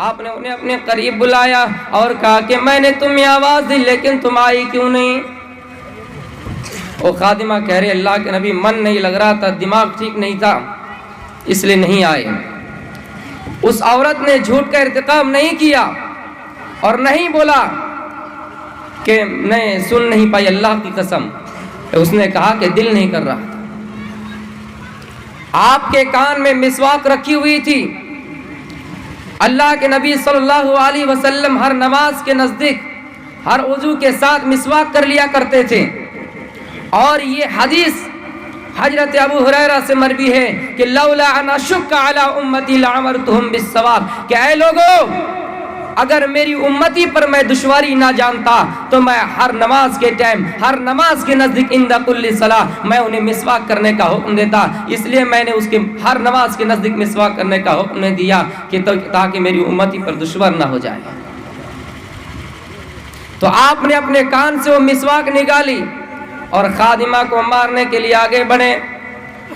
آپ نے انہیں اپنے قریب بلایا اور کہا کہ میں نے تمہیں آواز دی لیکن تم آئی کیوں نہیں؟ وہ خادمہ کہہ رہے اللہ کے نبی من نہیں لگ رہا تھا، دماغ ٹھیک نہیں تھا، اس لیے نہیں آئے۔ اس عورت نے جھوٹ کا ارتکاب نہیں کیا اور نہیں بولا کہ میں سن نہیں پائی، اللہ کی قسم اس نے کہا کہ دل نہیں کر رہا تھا۔ آپ کے کان میں مسواک رکھی ہوئی تھی۔ اللہ کے نبی صلی اللہ علیہ وسلم ہر نماز کے نزدیک ہر وضو کے ساتھ مسواک کر لیا کرتے تھے، اور یہ حدیث حضرت ابو ہریرہ سے مروی ہے کہ لولا ان اشق علی امتی لامرتهم بالسواک، کہ اے لوگو اگر میری امتی پر میں دشواری نہ جانتا تو میں ہر نماز کے ٹائم، ہر نماز کے نزدیک عند کل صلاۃ میں انہیں مسواک کرنے کا حکم دیتا، اس لیے میں نے اس کے ہر نماز کے نزدیک مسواک کرنے کا حکم نے دیا کہ تاکہ میری امتی پر دشوار نہ ہو جائے۔ تو آپ نے اپنے کان سے وہ مسواک نکالی اور خادمہ کو مارنے کے لیے آگے بڑھے۔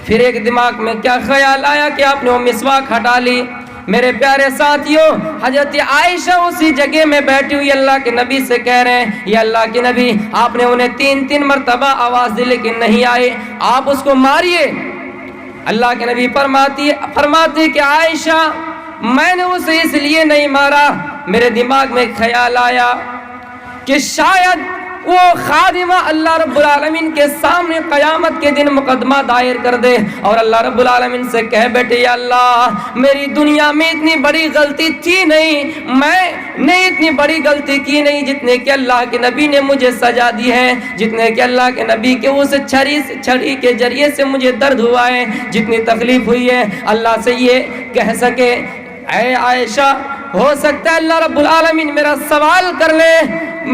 پھر ایک دماغ میں کیا خیال آیا کہ آپ نے وہ مسواک ہٹا لی۔ میرے پیارے ساتھیوں، حضرت عائشہ اسی جگہ میں بیٹھی ہوئی اللہ کے نبی سے کہہ رہے ہیں یا اللہ کے نبی آپ نے انہیں 3 مرتبہ آواز دی لیکن نہیں آئے، آپ اس کو ماریے۔ اللہ کے نبی فرماتی کہ عائشہ میں نے اسے اس لیے نہیں مارا، میرے دماغ میں خیال آیا کہ شاید وہ خادمہ اللہ رب العالمین کے سامنے قیامت کے دن مقدمہ دائر کر دے اور اللہ رب العالمین سے کہے بیٹے یا اللہ میری دنیا میں اتنی بڑی غلطی تھی نہیں، میں نے اتنی بڑی غلطی کی نہیں جتنے کہ اللہ کے نبی نے مجھے سزا دی ہے، جتنے کہ اللہ کے نبی کے اس چھری کے ذریعے سے مجھے درد ہوا ہے، جتنی تکلیف ہوئی ہے، اللہ سے یہ کہہ سکے اے عائشہ ہو سکتا ہے اللہ رب العالمین میرا سوال کر لے،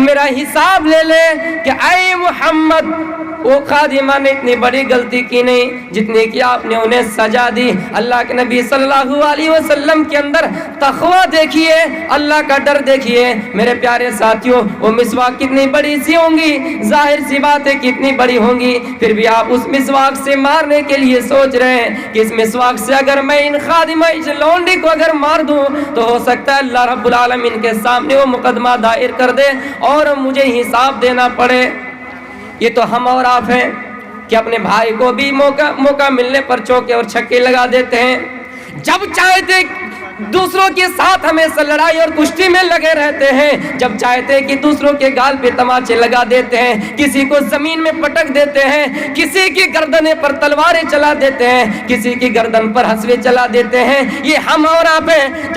میرا حساب لے لے کہ اے محمد وہ خادمہ نے اتنی بڑی غلطی کی نہیں جتنے کہ آپ نے انہیں سزا دی۔ اللہ کے نبی صلی اللہ علیہ وسلم کے اندر تقویٰ دیکھیے، اللہ کا ڈر دیکھیے۔ میرے پیارے ساتھیوں وہ مسواک کتنی بڑی سی ہوں گی، ظاہر سی بات ہے کتنی بڑی ہوں گی، پھر بھی آپ اس مسواک سے مارنے کے لیے سوچ رہے ہیں کہ اس مسواک سے اگر میں ان خادمہ اس لونڈی کو اگر مار دوں تو ہو سکتا ہے اللہ رب العالمین کے سامنے وہ مقدمہ دائر کر دے اور مجھے حساب دینا پڑے۔ یہ تو ہم اور آپ ہیں کہ اپنے بھائی کو بھی موقع ملنے پر چوکے اور چھکے لگا دیتے ہیں، جب چاہتے دوسروں کے ساتھ ہمیشہ لڑائی اور کشتی میں لگے رہتے ہیں، جب چاہتے کہ دوسروں کے گال پہ تماچے لگا دیتے ہیں، کسی کو زمین میں پٹک دیتے ہیں، کسی کی گردنیں پر تلواریں چلا دیتے ہیں، کسی کی گردن پر ہنسوے چلا دیتے ہیں۔ یہ ہم اور آپ ہیں،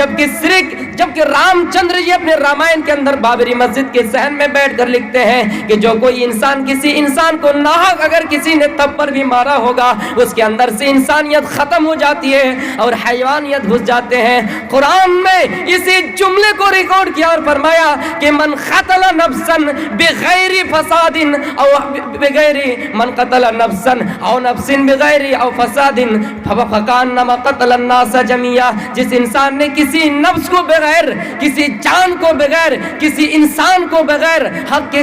جبکہ رام چندر جی اپنے رامائن کے اندر بابری مسجد کے صحن میں بیٹھ کر لکھتے ہیں کہ جو کوئی انسان کسی انسان کو ناحق اگر کسی نے تب پر بھی مارا ہوگا اس کے اندر سے انسانیت ختم ہو جاتی ہے اور حیوانیت گھس جاتے ہیں۔ قرآن میں اسی جملے کو ریکارڈ کیا اور فرمایا کہ من قتل نفسا بغیر فساد او بغیر من قتل نفسا او نفس بغیر او فساد فکانما قتل الناس جميعا، جس انسان نے کسی نفس کو بغیر، کسی جان کو بغیر، کسی انسان کو بغیر حق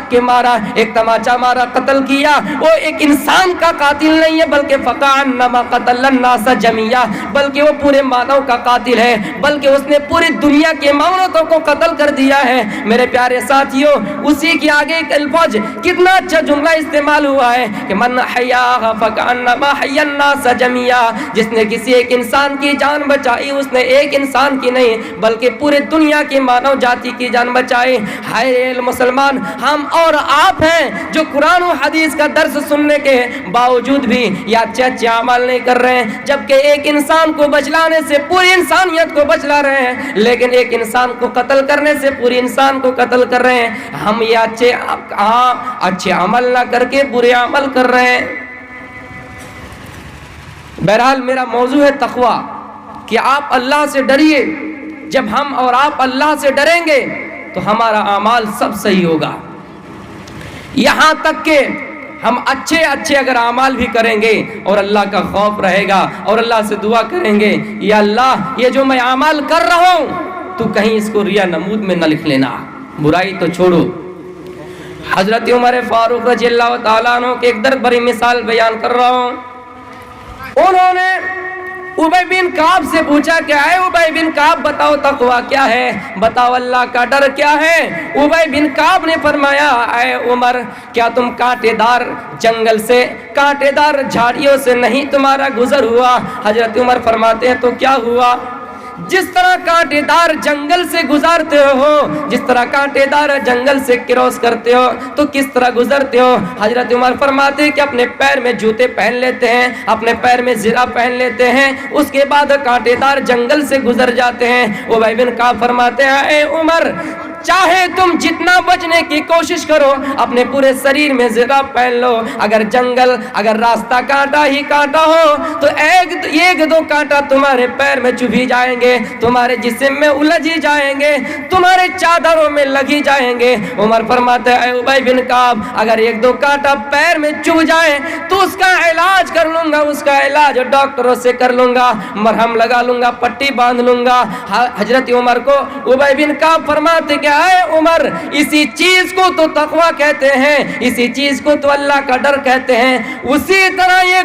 کے مارا، ایک تماچا مارا، قتل کیا، وہ ایک انسان کا قاتل نہیں ہے بلکہ فکانما قتل الناس جميعا، بلکہ وہ پورے مانو کا قاتل ہے، بلکہ اس نے پوری دنیا کے مانوتوں کو قتل کر دیا ہے۔ میرے پیارے ساتھیوں اسی کے آگے ایک الفاظ کتنا اچھا جملہ استعمال ہوا ہے کہ من حیاها فکانما حیا الناس جميعا، جس نے کسی ایک انسان کی جان بچائی اس نے ایک انسان کی نہیں بلکہ پورے دنیا کی مانو جاتی کی جان بچائی۔ ہائے مسلمان، ہم اور آپ ہیں جو قرآن و حدیث کا درس سننے کے باوجود بھی یہ اچھے عمل نہیں کر رہے ہیں، جبکہ ایک انسان کو بچلانے سے پوری انسانیت کو بچلا رہے ہیں، لیکن ایک انسان کو قتل کرنے سے پوری انسان کو قتل کر رہے ہیں۔ ہم یہ اچھے عمل نہ کر کے برے عمل کر رہے ہیں۔ بہرحال میرا موضوع ہے تقویٰ، کہ آپ اللہ سے ڈریے۔ جب ہم اور آپ اللہ سے ڈریں گے تو ہمارا اعمال سب صحیح ہوگا، یہاں تک کہ ہم اچھے اگر اعمال بھی کریں گے اور اللہ کا خوف رہے گا اور اللہ سے دعا کریں گے یا اللہ یہ جو میں اعمال کر رہا ہوں تو کہیں اس کو ریا نمود میں نہ لکھ لینا، برائی تو چھوڑو۔ حضرت عمر فاروق رضی اللہ تعالیٰ عنہ کے ایک درد بھری مثال بیان کر رہا ہوں۔ انہوں نے उबय बिन काब से पूछा क्या है उबय बिन काब बताओ तकवा क्या है, बताओ अल्लाह का डर क्या है। उबय बिन काब ने फरमाया ऐ उमर क्या तुम कांटेदार जंगल से, कांटेदार झाड़ियों से नहीं तुम्हारा गुजर हुआ। हजरत उमर फरमाते हैं तो क्या हुआ, जिस तरह कांटेदार जंगल से गुजरते हो, जिस तरह कांटेदार जंगल से क्रॉस करते हो तो किस तरह गुजरते हो। हजरत उमर फरमाते हैं कि अपने पैर में जूते पहन लेते हैं, अपने पैर में ज़िरा पहन लेते हैं, उसके बाद कांटेदार जंगल से गुजर जाते हैं। उबय बिन काब फरमाते हैं ए उमर चाहे तुम जितना बचने की कोशिश करो, अपने पूरे शरीर में ज़िरा पहन लो, अगर जंगल अगर रास्ता कांटा ही कांटा हो तो एक दो कांटा तुम्हारे पैर में चुभ ही जाएंगे, तुम्हारे जिस्म में उलझ ही जाएंगे, तुम्हारे चादरों में लग ही जाएंगे। उमर फरमाते हैं उबय बिन काब अगर एक दो कांटा पैर में चुभ जाए तो उसका इलाज कर लूंगा, उसका इलाज डॉक्टरों से कर लूंगा, मरहम लगा लूंगा, पट्टी बांध लूंगा। हजरत उमर को उबय बिन काब फरमाते कि आए उमर इसी चीज को तो तकवा कहते हैं, इसी चीज को तो अल्लाह का डर कहते हैं। उसी तरह ये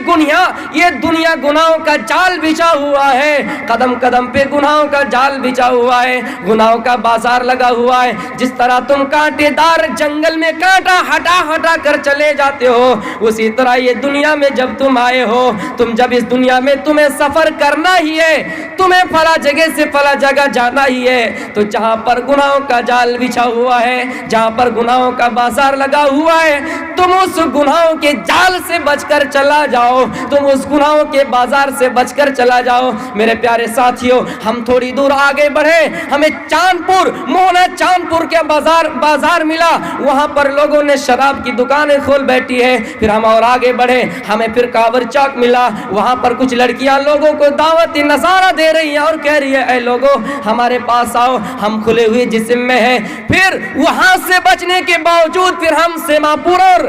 दुनिया गुनाहों का जाल बिछा हुआ है, कदम कदम पे गुनाहों का जाल बिछा हुआ है, गुनाहों का बाजार लगा हुआ है। जिस तरह तुम कांटेदार जंगल में कांटा हटा हटा कर चले जाते हो, उसी तरह ये दुनिया में जब तुम आए हो, तुम जब इस दुनिया में तुम्हें सफर करना ही है, तुम्हें फला जगह से फला जगह जाना ही है, तो जहां पर गुनाहों का जाल बिछा हुआ है, जहां पर गुनाहों का बाजार लगा हुआ है, तुम उस गुनाहों के जाल से बचकर चला जाओ, तुम उस गुनाहों के बाजार से बचकर चला जाओ। मेरे प्यारे साथियों हम थोड़ी दूर आगे बढ़े, हमें चांदपुर मोहना चांदपुर के बाजार मिला, वहां पर लोगों ने शराब की दुकानें खोल बैठी है। फिर हम और आगे बढ़े, हमें फिर कावर चौक मिला, वहां पर कुछ लड़कियां लोगों को दावत नज़ारा दे रही है और कह रही है ऐ लोगों हमारे पास आओ, हम खुले हुए जिस्म में है। फिर वहां से बचने के बावजूद फिर हम सेमापुर और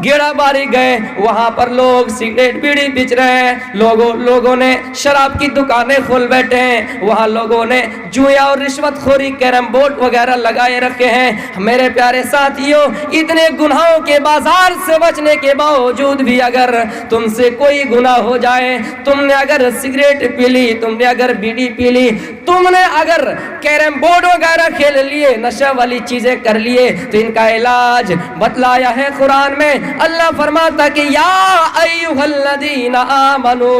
गेड़ाबारी गए, वहां पर लोग सिगरेट बीड़ी बेच रहे हैं, लोगों ने शराब की दुकानें खोल बैठे हैं, वहां लोगों ने जुआ और रिश्वतखोरी कैरम बोर्ड वगैरह लगाए रखे हैं। मेरे प्यारे साथियों इतने गुनाहों के बाजार से बचने के बावजूद भी अगर तुमसे कोई गुनाह हो जाए, तुमने अगर सिगरेट पी ली, तुमने अगर बीड़ी पी ली, तुमने अगर कैरम बोर्ड वगैरह खेल लिए, नशा वाली चीजें कर लिए, तो इनका इलाज बतलाया है कुरान में। अल्लाह फरमाता कि या अय्युहल्लज़ीना आमनू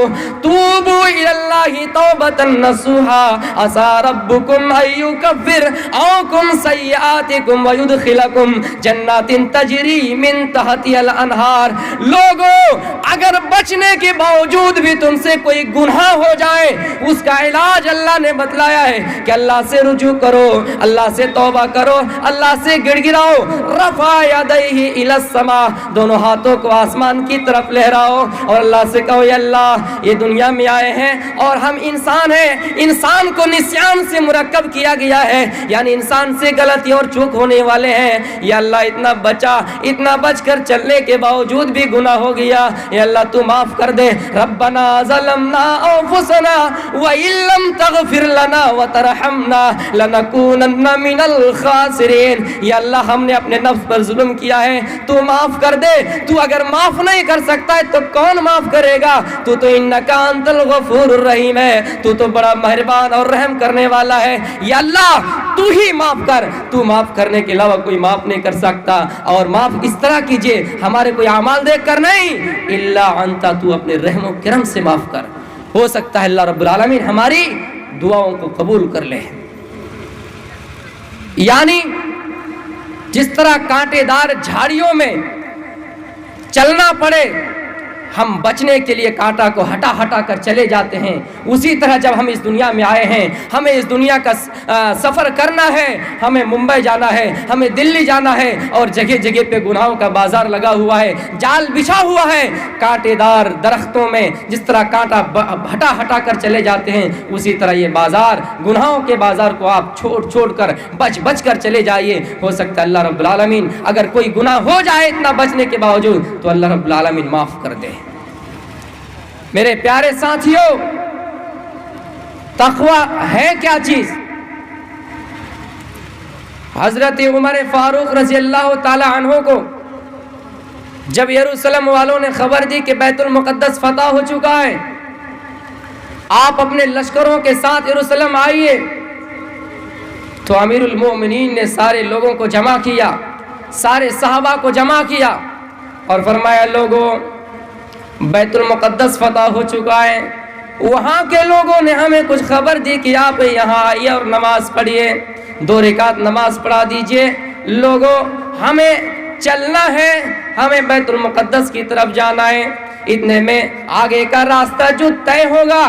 तूबू इलल्लाहि तौबतन नसूहा असा रब्बुकुम अय्युकफ्फिर औकुम सय्यातिकुम व युदखिलकुम जन्नातिन तजरी मिन तहतिहल अनहार। लोगों अगर बचने के बावजूद भी तुमसे कोई गुनाह हो जाए, उसका इलाज अल्लाह ने बतलाया है कि अल्लाह से रुजू करो, अल्लाह से तौबा करो, अल्लाह से गिड़गिड़ाओ, रफा यदैहि इलस समा, दोनों हाथों को आसमान की तरफ लहराओ और अल्लाह से कहो या अल्लाह ये दुनिया में आए हैं और हम इंसान हैं, इंसान को निस्यान से मुरक्कब किया गया है, यानी इंसान से गलती और चूक होने वाले हैं। या अल्लाह इतना बचकर चलने के बावजूद भी गुनाह हो गया, या अल्लाह तू माफ कर दे। रब्बना ज़लमना अंफुसना व इल्लम तगफिर लना व तरहमना लनकूनन्ना मिनल खासिरीन। या अल्लाह हमने अपने नफ्स पर जुल्म किया है, तू माफ कर दे। तू अगर माफ नहीं कर सकता है तो कौन माफ करेगा, तू तो इन्नका अंतल गफूरुर रहीम है, तू तो बड़ा मेहरबान और रहम करने वाला है। या अल्लाह तू ही माफ कर, तू माफ करने के अलावा कोई माफ नहीं कर सकता। और माफ इस तरह कीजिए हमारे कोई अमाल देख कर नहीं, इल्ला अंता तू अपने रहमो करम से माफ कर। हो सकता है अल्लाह रब्बुल आलमीन हमारी दुआओं को कबूल कर ले। यानी जिस तरह कांटेदार झाड़ियों में चलना पड़े, हम बचने के लिए कांटा को हटा हटा कर चले जाते हैं, उसी तरह जब हम इस दुनिया में आए हैं, हमें इस दुनिया का सफ़र करना है, हमें मुंबई जाना है, हमें दिल्ली जाना है, और जगह जगह पे गुनाहों का बाजार लगा हुआ है, जाल बिछा हुआ है। कांटेदार दरख्तों में जिस तरह कांटा हटा हटा कर चले जाते हैं, उसी तरह ये बाजार गुनाहों के बाजार को आप छोड़ कर बच कर चले जाइए। हो सकता है अल्लाह रब्बुल आलमीन अगर कोई गुनाह हो जाए इतना बचने के बावजूद तो अल्लाह रब्बुल आलमीन माफ़ कर दे। मेरे प्यारे साथियों तक़वा है क्या चीज? हजरत उमर फारूक रज़ी अल्लाह ताला अन्हु को जब यरूशलेम वालों ने खबर दी कि बैतुल मुक़द्दस फतह हो चुका है, آپ اپنے لشکروں کے ساتھ یروشلم آئیے۔ تو امیر المومنین نے سارے لوگوں کو جمع کیا، سارے صحابہ کو جمع کیا اور فرمایا لوگوں بیت المقدس فتح ہو چکا ہے، وہاں کے لوگوں نے ہمیں کچھ خبر دی کہ آپ یہاں آئیے اور نماز پڑھیے، 2 رکعت نماز پڑھا دیجئے۔ لوگوں ہمیں چلنا ہے، ہمیں بیت المقدس کی طرف جانا ہے۔ اتنے میں آگے کا راستہ جو طے ہوگا،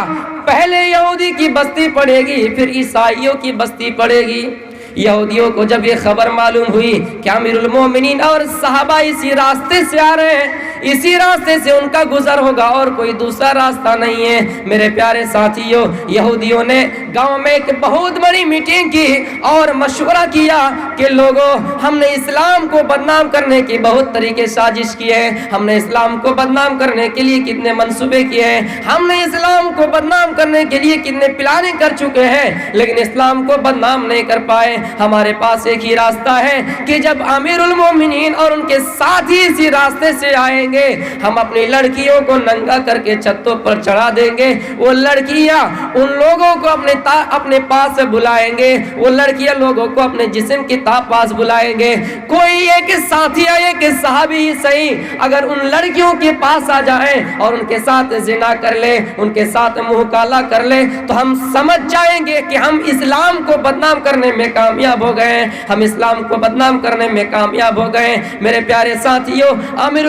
پہلے یہودی کی بستی پڑے گی، پھر عیسائیوں کی بستی پڑے گی۔ یہودیوں کو جب یہ خبر معلوم ہوئی کہ امیر المومنین اور صحابہ اسی راستے سے آ رہے ہیں، اسی راستے سے ان کا گزر ہوگا اور کوئی دوسرا راستہ نہیں ہے، میرے پیارے ساتھیوں، یہودیوں نے گاؤں میں ایک بہت بڑی میٹنگ کی اور مشورہ کیا کہ لوگوں ہم نے اسلام کو بدنام کرنے کی بہت طریقے سازش کی ہے، ہم نے اسلام کو بدنام کرنے کے لیے کتنے منصوبے کیے ہیں، ہم نے اسلام کو بدنام کرنے کے لیے کتنے پلانیں کر چکے ہیں، لیکن اسلام کو بدنام نہیں کر پائے۔ ہمارے پاس ایک ہی راستہ ہے کہ جب امیر المومنین اور ان کے ساتھی اسی راستے سے آئیں گے، ہم اپنی لڑکیوں کو ننگا کر کے چھتوں پر چڑھا دیں گے، وہ لڑکیاں ان لوگوں کو اپنے پاس بلائیں گے، وہ لڑکیاں لوگوں کو اپنے جسم کے پاس بلائیں گے۔ کوئی ایک ساتھی ایک صحابی ہی صحیح اگر ان لڑکیوں کے پاس آ جائیں اور ان کے ساتھ زنا کر لے، ان کے ساتھ منہ کالا کر لے، تو ہم سمجھ جائیں گے کہ ہم اسلام کو بدنام کرنے میں کامیاب ہو گئے، ہم اسلام کو بدنام کرنے میں کامیاب ہو گئے۔ میرے پیارے ساتھیوں، امیر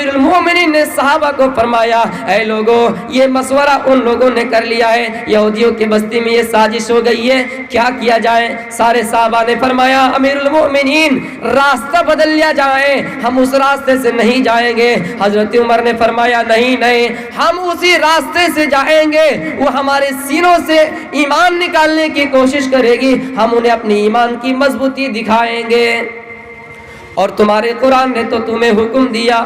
المومنین نے صحابہ کو فرمایا اے لوگوں یہ مشورہ ان لوگوں نے کر لیا ہے، یہودیوں کی بستی میں یہ سازش ہو گئی ہے، کیا کیا جائے؟ سارے صحابہ نے فرمایا امیر المومنین راستہ بدل لیا جائے، ہم اس راستے سے نہیں جائیں گے۔ حضرت عمر نے فرمایا نہیں نہیں، ہم اسی راستے سے جائیں گے، وہ ہمارے سینوں سے ایمان نکالنے کی کوشش کرے گی، ہم انہیں اپنی ایمان کی مضبوطی دکھائیں گے۔ اور تمہارے قرآن نے تو تمہیں حکم دیا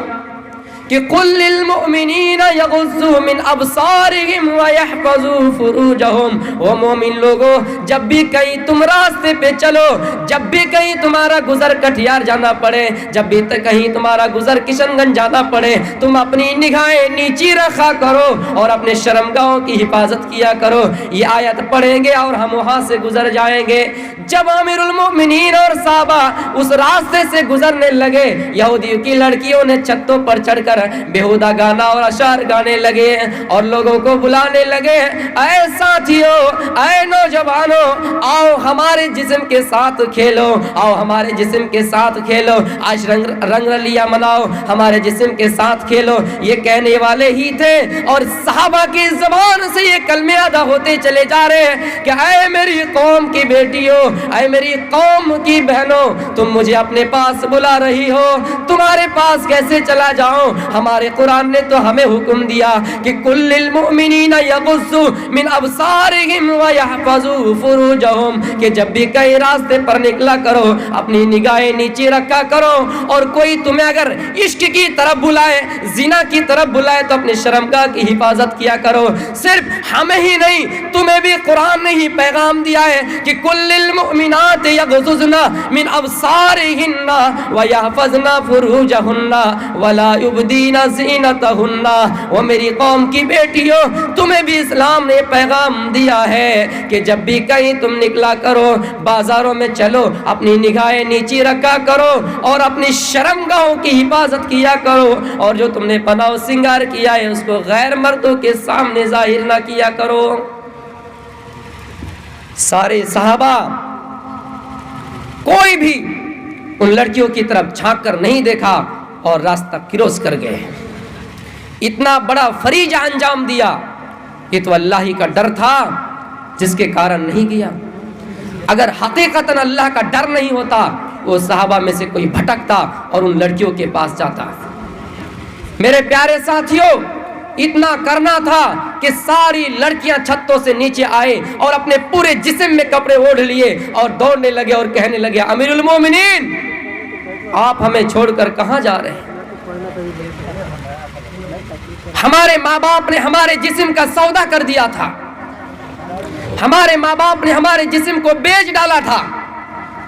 کہ قل للمؤمنین یغضوا من ابصارہم ویحفظوا فروجہم۔ وہ مومن لوگوں جب بھی کہیں تم راستے پہ چلو، جب بھی کہیں تمہارا گزر کٹیار جانا پڑے، جب بھی کہیں تمہارا گزر کشن گنج جانا پڑے، تم اپنی نگاہیں نیچی رکھا کرو اور اپنے شرمگاہوں کی حفاظت کیا کرو۔ یہ آیت پڑھیں گے اور ہم وہاں سے گزر جائیں گے۔ جب امیر المؤمنین اور صحابہ اس راستے سے گزرنے لگے، یہودیوں کی لڑکیوں نے چھتوں پر چڑھ کر بیہودہ گانا اور اشعار گانے لگے اور لوگوں کو بلانے لگے اے ساتھیوں، اے نوجوانوں، آؤ ہمارے جسم کے ساتھ کھیلو، آؤ ہمارے جسم کے ساتھ کھیلو، آج رنگ رلیاں مناؤ، ہمارے جسم کے ساتھ کھیلو۔ یہ کہنے والے ہی تھے اور صحابہ کی زبان سے یہ کلمے ادا ہوتے چلے جا رہے ہیں کہ اے میری قوم کی بیٹیوں، اے میری قوم کی بہنوں، تم مجھے اپنے پاس بلا رہی ہو، تمہارے پاس کیسے چلا جاؤں؟ ہمارے قرآن نے تو ہمیں حکم دیا کہ کل للمؤمنین یغضوا من ابصارہم ویحفظوا فروجہم، کہ جب بھی کہیں راستے پر نکلا کرو اپنی نگاہیں نیچے رکھا کرو، اور کوئی تمہیں اگر عشق کی طرف بلائے، زنا کی طرف بلائے تو اپنے شرمگاہ کی حفاظت کیا کرو۔ صرف ہمیں ہی نہیں، تمہیں بھی قرآن نے ہی پیغام دیا ہے کہ کل للمؤمنات یغضضن من ابصارہن ویحفظن فروجہن ولا یبدین زینتہن۔ وہ میری قوم کی بیٹیوں، تمہیں بھی اسلام نے پیغام دیا ہے کہ جب بھی کہیں تم نکلا کرو، بازاروں میں چلو، اپنی نگاہیں نیچی رکھا کرو اور اپنی شرمگاہوں کی حفاظت کیا کرو، اور جو تم نے پناہ و سنگار کیا ہے اس کو غیر مردوں کے سامنے ظاہر نہ کیا کرو۔ سارے صحابہ کوئی بھی ان لڑکیوں کی طرف جھانک کر نہیں دیکھا اور راستہ کراس کر گئے۔ اتنا بڑا فریضہ انجام دیا، یہ تو اللہ ہی کا ڈر تھا جس کے کارن نہیں کیا۔ اگر حقیقتاً اللہ کا ڈر نہیں ہوتا، وہ صحابہ میں سے کوئی بھٹکتا اور ان لڑکیوں کے پاس جاتا۔ میرے پیارے ساتھیوں، اتنا کرنا تھا کہ ساری لڑکیاں چھتوں سے نیچے آئے اور اپنے پورے جسم میں کپڑے اوڑھ لیے اور دوڑنے لگے اور کہنے لگے امیر المومنین آپ ہمیں چھوڑ کر کہاں جا رہے ہیں؟ ہمارے ماں باپ نے ہمارے جسم کا سودا کر دیا تھا، ہمارے ماں باپ نے ہمارے جسم کو بیچ ڈالا تھا،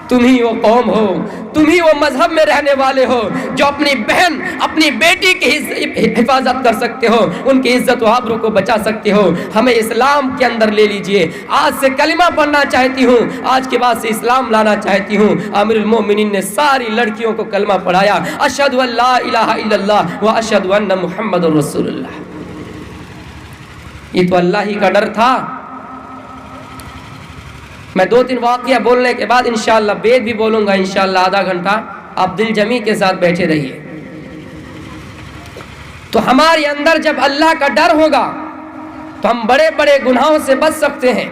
तुम ही वो कौम हो, तुम ही वो मजहब में रहने वाले हो जो अपनी बहन, अपनी बेटी की हिफाजत कर सकते हो, उनकी इज्जत व आबरू को बचा सकते हो। हमें इस्लाम के अंदर ले लीजिए। आज से कलिमा पढ़ना चाहती हूँ, आज के बाद से इस्लाम लाना चाहती हूँ। अमीरुल मोमिनीन ने सारी लड़कियों को कलिमा पढ़ाया, अशहदु अल्ला इलाहा इल्लल्लाह व अशहदु अन्ना मुहम्मदुर रसूलुल्लाह। ये तो अल्लाह ही का डर था। मैं 2-3 वाक़या बोलने के बाद इंशाअल्लाह वेद भी बोलूँगा, इंशाअल्लाह आधा घंटा आप दिल जमी के साथ बैठे रहिए। तो हमारे अंदर जब अल्लाह का डर होगा तो हम बड़े बड़े गुनाहों से बच सकते हैं।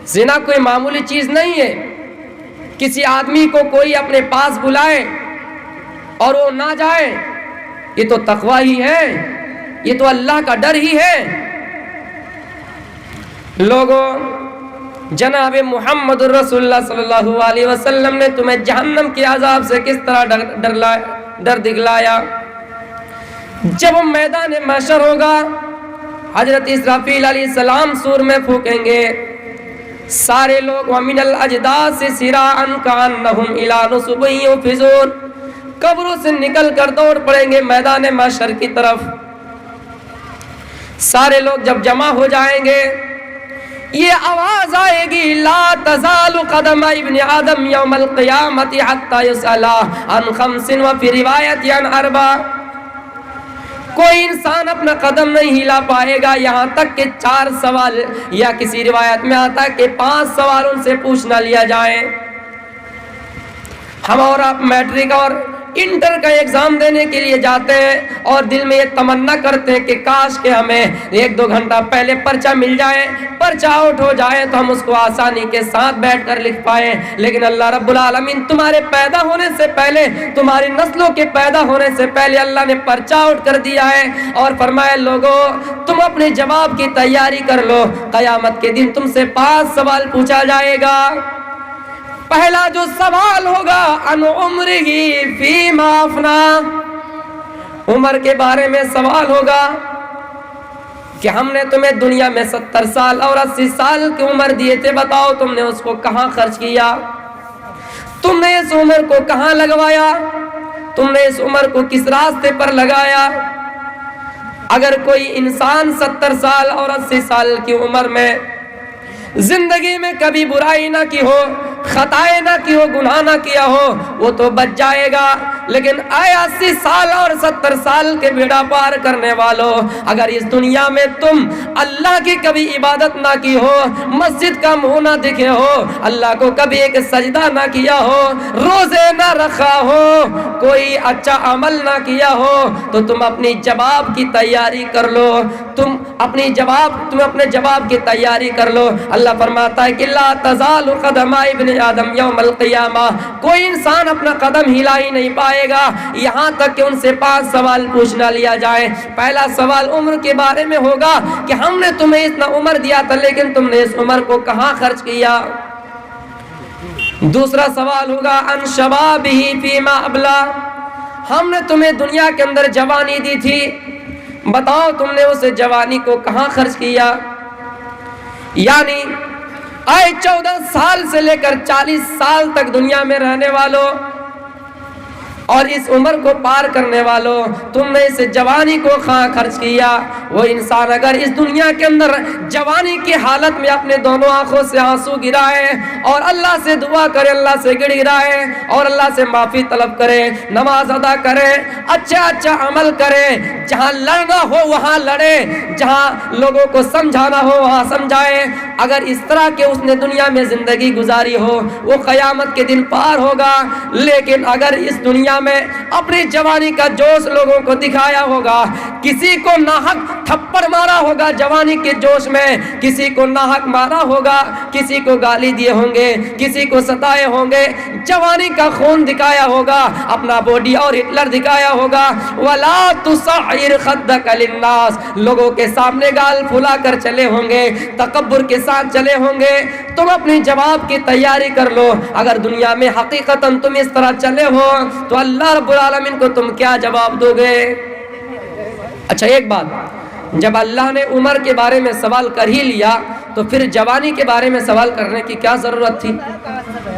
ज़िना कोई मामूली चीज़ नहीं है। किसी आदमी को कोई अपने पास बुलाए और वो ना जाए, ये तो तक़वा ही है, ये तो अल्लाह का डर ही है। लोगों, जनाब मुहम्मदुर रसूलुल्लाह सल्लल्लाहु अलैहि वसल्लम ने तुम्हें जहन्नम के अजाब से किस तरह डर दिखलाया। जब मैदान महशर होगा, हजरत इसराफील अलैहिस्सलाम सूर में फूकेंगे, सारे लोग वमिनल अजदास सिराअन कान्नहुम इला नुसुबिन युफिजून, कब्रों से निकल कर दौड़ पड़ेंगे मैदान महशर की तरफ। सारे लोग जब जमा हो जाएंगे, ये आवाज आएगी, ला तज़ालु कदम इब्न आदम यौमल क़ियामति हत्ता युसअला अन खम्सिन व फी रिवायत अन अर्बा। कोई इंसान अपना कदम नहीं हिला पाएगा यहाँ तक कि 4 सवाल, या किसी रिवायत में आता है कि 5 सवाल उनसे पूछ ना लिया जाए। हम और आप मैट्रिक और इंटर का एग्जाम देने के लिए जाते हैं और दिल में ये तमन्ना करते हैं कि काश के हमें 1-2 घंटा पहले पर्चा मिल जाए, पर्चा आउट हो जाए तो हम उसको आसानी के साथ बैठकर लिख पाए। लेकिन अल्लाह रब्बुल आलमीन तुम्हारे पैदा होने से पहले, तुम्हारी नस्लों के पैदा होने से पहले अल्लाह ने पर्चा आउट कर दिया है और फरमाया, लोगों तुम अपने जवाब की तैयारी कर लो, क़यामत के दिन तुमसे 5 सवाल पूछा जाएगा। पहला जो सवाल होगा, अन उम्रिही फीमा अफना, उम्र के बारे में सवाल होगा कि हमने तुम्हें दुनिया में 70 साल और 80 साल की उम्र दिए थे, बताओ तुमने उसको कहाँ खर्च किया, तुमने इस उम्र को कहाँ लगवाया, तुमने इस उम्र को किस रास्ते पर लगाया। अगर कोई इंसान 70 साल और 80 साल की उम्र में जिंदगी में कभी बुराई ना की हो, खताएं ना की हो, गुनाह ना किया हो, वो तो बच जाएगा। लेकिन 80 साल और 70 साल के बेड़ा पार करने वालों, अगर इस दुनिया में तुम अल्लाह की कभी इबादत ना की हो, मस्जिद का मुंह ना दिखे हो, अल्लाह को कभी एक सजदा ना किया हो, रोजे ना रखा हो, कोई अच्छा अमल ना किया हो, तो तुम अपनी जवाब की तैयारी कर लो। तुम अपने जवाब की तैयारी कर लो। अल्लाह फरमाता है कि ला तज़ालु कदमा इब्न आदम यौमल क़ियामा, कोई इंसान अपना कदम हिला ही नहीं पाएगा यहाँ तक कि उनसे 5 सवाल पूछ ना लिया जाए। पहला सवाल उम्र के बारे में होगा कि हमने तुम्हें इतना उम्र दिया था, लेकिन तुमने इस उम्र को कहाँ खर्च किया। दूसरा सवाल होगा, अन शबाबिही फीमा अबला, हमने तुम्हें दुनिया के अंदर जवानी दी थी, बताओ तुमने उस जवानी को कहाँ खर्च किया। यानी आए 14 साल से लेकर 40 साल तक दुनिया में रहने वालों और इस उम्र को पार करने वालों, तुमने इस जवानी को कहाँ खर्च किया। वो इंसान अगर इस दुनिया के अंदर जवानी की हालत में अपने दोनों आंखों से आंसू गिराए और अल्लाह से दुआ करे, अल्लाह से गिड़गिड़ाए और अल्लाह से माफ़ी तलब करे, नमाज अदा करे, अच्छा अमल करे, जहाँ लड़ना हो वहाँ लड़े, जहाँ लोगों को समझाना हो वहाँ समझाए, अगर इस तरह के उसने दुनिया में ज़िंदगी गुजारी हो, वो क़यामत के दिन पार होगा। लेकिन अगर इस दुनिया में अपनी जवानी का जोश लोगों को दिखाया होगा, किसी को नाहक थप्पड़ मारा होगा जवानी के जोश में, किसी को नाहक मारा होगा, किसी को गाली दिए होंगे, किसी को सताए होंगे, जवानी का खून दिखाया होगा, अपना बॉडी और हिटलर दिखाया होगा। वला तुसइर खद्दक लिन्नास, लोगों के सामने गाल फुला कर चले होंगे, तकब्बुर के साथ चले होंगे। तुम अपनी जवाब की तैयारी कर लो। अगर दुनिया में हकीकतन तुम इस तरह चले हो तो अल्लाह रब्बुल आलमीन को तुम क्या जवाब दोगे। अच्छा एक बात, जब अल्लाह ने उम्र के बारे में सवाल कर ही लिया تو پھر جوانی کے بارے میں سوال کرنے کی کیا ضرورت تھی،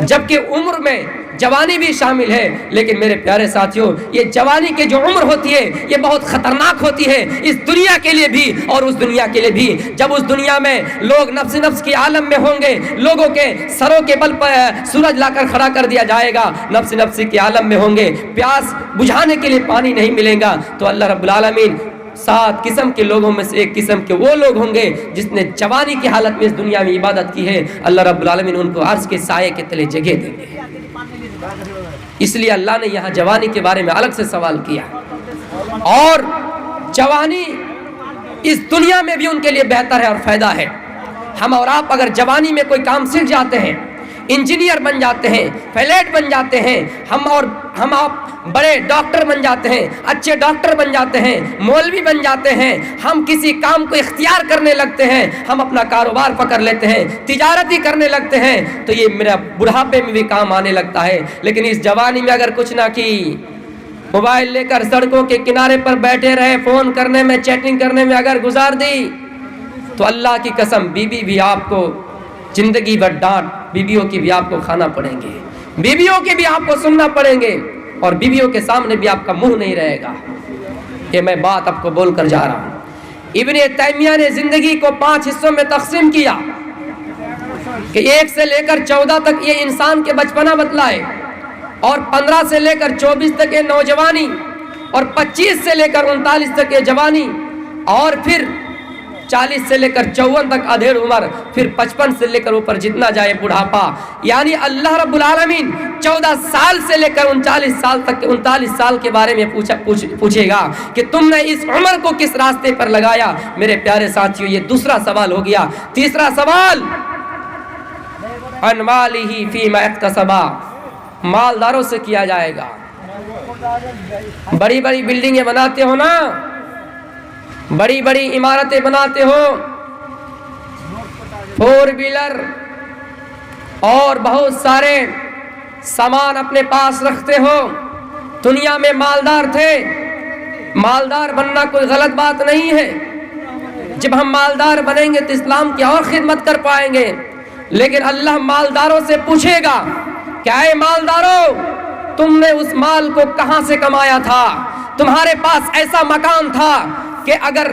جبکہ عمر میں جوانی بھی شامل ہے۔ لیکن میرے پیارے ساتھیوں، یہ جوانی کی جو عمر ہوتی ہے یہ بہت خطرناک ہوتی ہے، اس دنیا کے لیے بھی اور اس دنیا کے لیے بھی۔ جب اس دنیا میں لوگ نفس نفس کی عالم میں ہوں گے، لوگوں کے سروں کے بل پر سورج لا کر کھڑا کر دیا جائے گا، نفس نفس کی عالم میں ہوں گے، پیاس بجھانے کے لیے پانی نہیں ملے گا، تو اللہ رب العالمین 7 قسم کے لوگوں میں سے ایک قسم کے وہ لوگ ہوں گے جس نے جوانی کی حالت میں اس دنیا میں عبادت کی ہے، اللہ رب العالمین ان کو عرش کے سائے کے تلے جگہ دیں گے۔ اس لیے اللہ نے یہاں جوانی کے بارے میں الگ سے سوال کیا، اور جوانی اس دنیا میں بھی ان کے لیے بہتر ہے اور فائدہ ہے۔ ہم اور آپ اگر جوانی میں کوئی کام سیکھ جاتے ہیں، انجینئر بن جاتے ہیں، پائلٹ بن جاتے ہیں، ہم آپ بڑے ڈاکٹر بن جاتے ہیں، اچھے ڈاکٹر بن جاتے ہیں، مولوی بن جاتے ہیں، ہم کسی کام کو اختیار کرنے لگتے ہیں، ہم اپنا کاروبار پکڑ لیتے ہیں، تجارتی کرنے لگتے ہیں، تو یہ میرا بڑھاپے میں بھی کام آنے لگتا ہے۔ لیکن اس جوانی میں اگر کچھ نہ کی، موبائل لے کر سڑکوں کے کنارے پر بیٹھے رہے، فون کرنے میں، چیٹنگ کرنے میں اگر گزار دی، تو اللہ کی قسم بیوی بھی آپ کو زندگی بھر ڈانٹ، بیویوں کی بھی آپ کو کھانا پڑیں گے، بیویوں کی بھی آپ کو سننا پڑیں گے، اور بیویوں کے سامنے بھی آپ کا منہ نہیں رہے گا۔ یہ میں بات آپ کو بول کر جا رہا ہوں۔ ابن تیمیہ نے زندگی کو 5 حصوں میں تقسیم کیا کہ 1 سے لے کر 14 تک یہ انسان کے بچپنا بتلائے، اور 15 سے لے کر 24 تک یہ نوجوانی، اور 25 سے لے کر 39 تک یہ جوانی، اور پھر 40 سے لے کر 54 تک ادھیڑ عمر، پھر 55 سے لے کر اوپر جتنا جائے بڑھاپا۔ یعنی اللہ رب العالمین 14 سال سے لے کر 39 سال تک، 39 سال کے بارے میں پوچھے گا کہ تم نے اس عمر کو کس راستے پر لگایا۔ میرے پیارے ساتھیوں، یہ دوسرا سوال ہو گیا۔ تیسرا سوال عن مالہ فیما اکتسب، مالداروں سے کیا جائے گا۔ بڑی بڑی بلڈنگیں بناتے ہو نا، بڑی بڑی عمارتیں بناتے ہو، 4 ویلر اور بہت سارے سامان اپنے پاس رکھتے ہو، دنیا میں مالدار تھے۔ مالدار بننا کوئی غلط بات نہیں ہے، جب ہم مالدار بنیں گے تو اسلام کی اور خدمت کر پائیں گے۔ لیکن اللہ مالداروں سے پوچھے گا کہ اے مالداروں، تم نے اس مال کو کہاں سے کمایا تھا؟ تمہارے پاس ایسا مکان تھا کہ اگر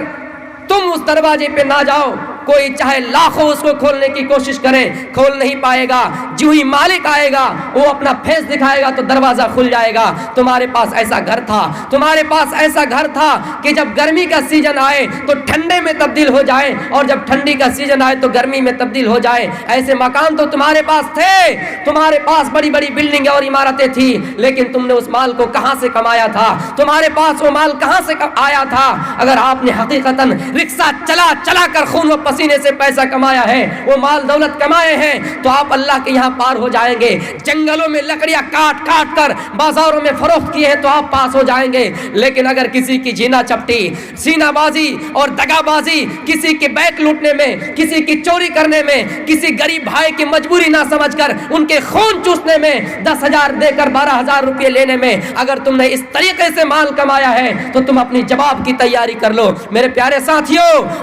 تم اس دروازے پہ نہ جاؤ، کوئی چاہے لاکھوں اس کو کھولنے کی کوشش کرے، کھول نہیں پائے گا۔ جو ہی مالک آئے گا وہ اپنا فیس دکھائے گا تو دروازہ کھل جائے گا۔ تمہارے پاس ایسا گھر تھا، تمہارے پاس ایسا گھر تھا کہ جب گرمی کا سیزن آئے تو ٹھنڈے میں تبدیل ہو جائے، اور جب ٹھنڈی کا سیزن آئے تو گرمی میں تبدیل ہو جائے۔ ایسے مکان تو تمہارے پاس تھے، تمہارے پاس بڑی بڑی بلڈنگیں اور عمارتیں تھی، لیکن تم نے اس مال کو کہاں سے کمایا تھا؟ تمہارے پاس وہ مال کہاں سے آیا تھا؟ اگر آپ نے حقیقتاً رکشہ چلا چلا کر خون و پسینے سے پیسہ کمایا ہے، وہ مال دولت کمائے ہیں، تو آپ اللہ کے یہاں پار ہو جائیں گے۔ جنگلوں میں لکڑیاں کاٹ کاٹ کر بازاروں میں فروخت کیے ہیں تو آپ پاس ہو جائیں گے۔ لیکن اگر کسی کی جینا چپٹی، سینہ بازی اور دگا بازی، کسی کے بینک لوٹنے میں، کسی کی چوری کرنے میں، کسی غریب بھائی کی مجبوری نہ سمجھ کر ان کے خون چوسنے میں، 10,000 دے کر 12,000 روپے لینے میں، اگر تم نے اس طریقے سے مال کمایا ہے تو تم اپنی جواب کی تیاری کر لو میرے پیارے ساتھیوں۔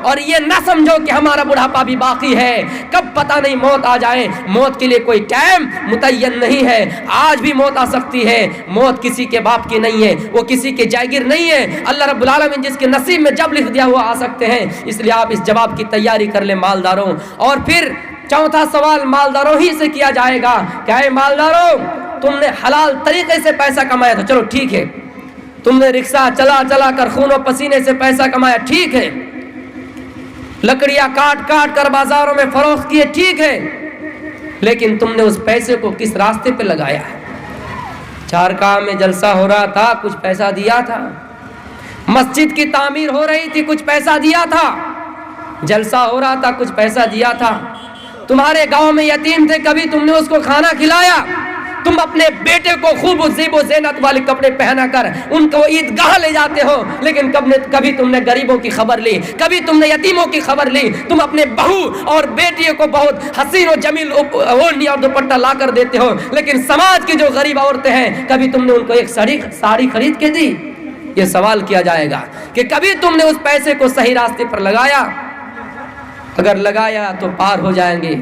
اور یہ نہ سمجھو کہ ہمارا بڑھاپا بھی باقی ہے، کب پتہ نہیں موت آ جائے۔ موت کے لیے کوئی ٹائم متعین نہیں ہے، آج بھی موت آ سکتی ہے۔ موت کسی کے باپ کی نہیں ہے، وہ کسی کے جاگیر نہیں ہے، اللہ رب العالمین جس کے نصیب میں جب لکھ دیا ہوا آ سکتے ہیں۔ اس لیے آپ اس جواب کی تیاری کر لیں مالداروں۔ اور پھر چوتھا سوال مالداروں ہی سے کیا جائے گا کہ اے مالداروں، تم نے حلال طریقے سے پیسہ کمایا تھا، چلو ٹھیک ہے، تم نے رکشہ چلا چلا کر خون و پسینے سے پیسہ کمایا، ٹھیک ہے، لکڑیاں کاٹ کاٹ کر بازاروں میں فروخت کیے، ٹھیک ہے، لیکن تم نے اس پیسے کو کس راستے پہ لگایا ہے؟ چارکاہ میں جلسہ ہو رہا تھا، کچھ پیسہ دیا تھا، مسجد کی تعمیر ہو رہی تھی، کچھ پیسہ دیا تھا، جلسہ ہو رہا تھا، کچھ پیسہ دیا تھا، تمہارے گاؤں میں یتیم تھے، کبھی تم نے اس کو کھانا کھلایا، تم اپنے بیٹے کو خوب زیب و زینت والے کپڑے پہنا کر ان کو عیدگاہ لے جاتے ہو، لیکن کبھی تم نے غریبوں کی خبر لی، کبھی تم نے یتیموں کی خبر لی، تم اپنے بہو اور بیٹیوں کو بہت حسین و جمیل اوڑھنی اور دوپٹہ لا کر دیتے ہو، لیکن سماج کی جو غریب عورتیں ہیں کبھی تم نے ان کو ایک ساڑی خرید کے دی؟ یہ سوال کیا جائے گا کہ کبھی تم نے اس پیسے کو صحیح راستے پر لگایا؟ اگر لگایا تو پار ہو جائیں گے.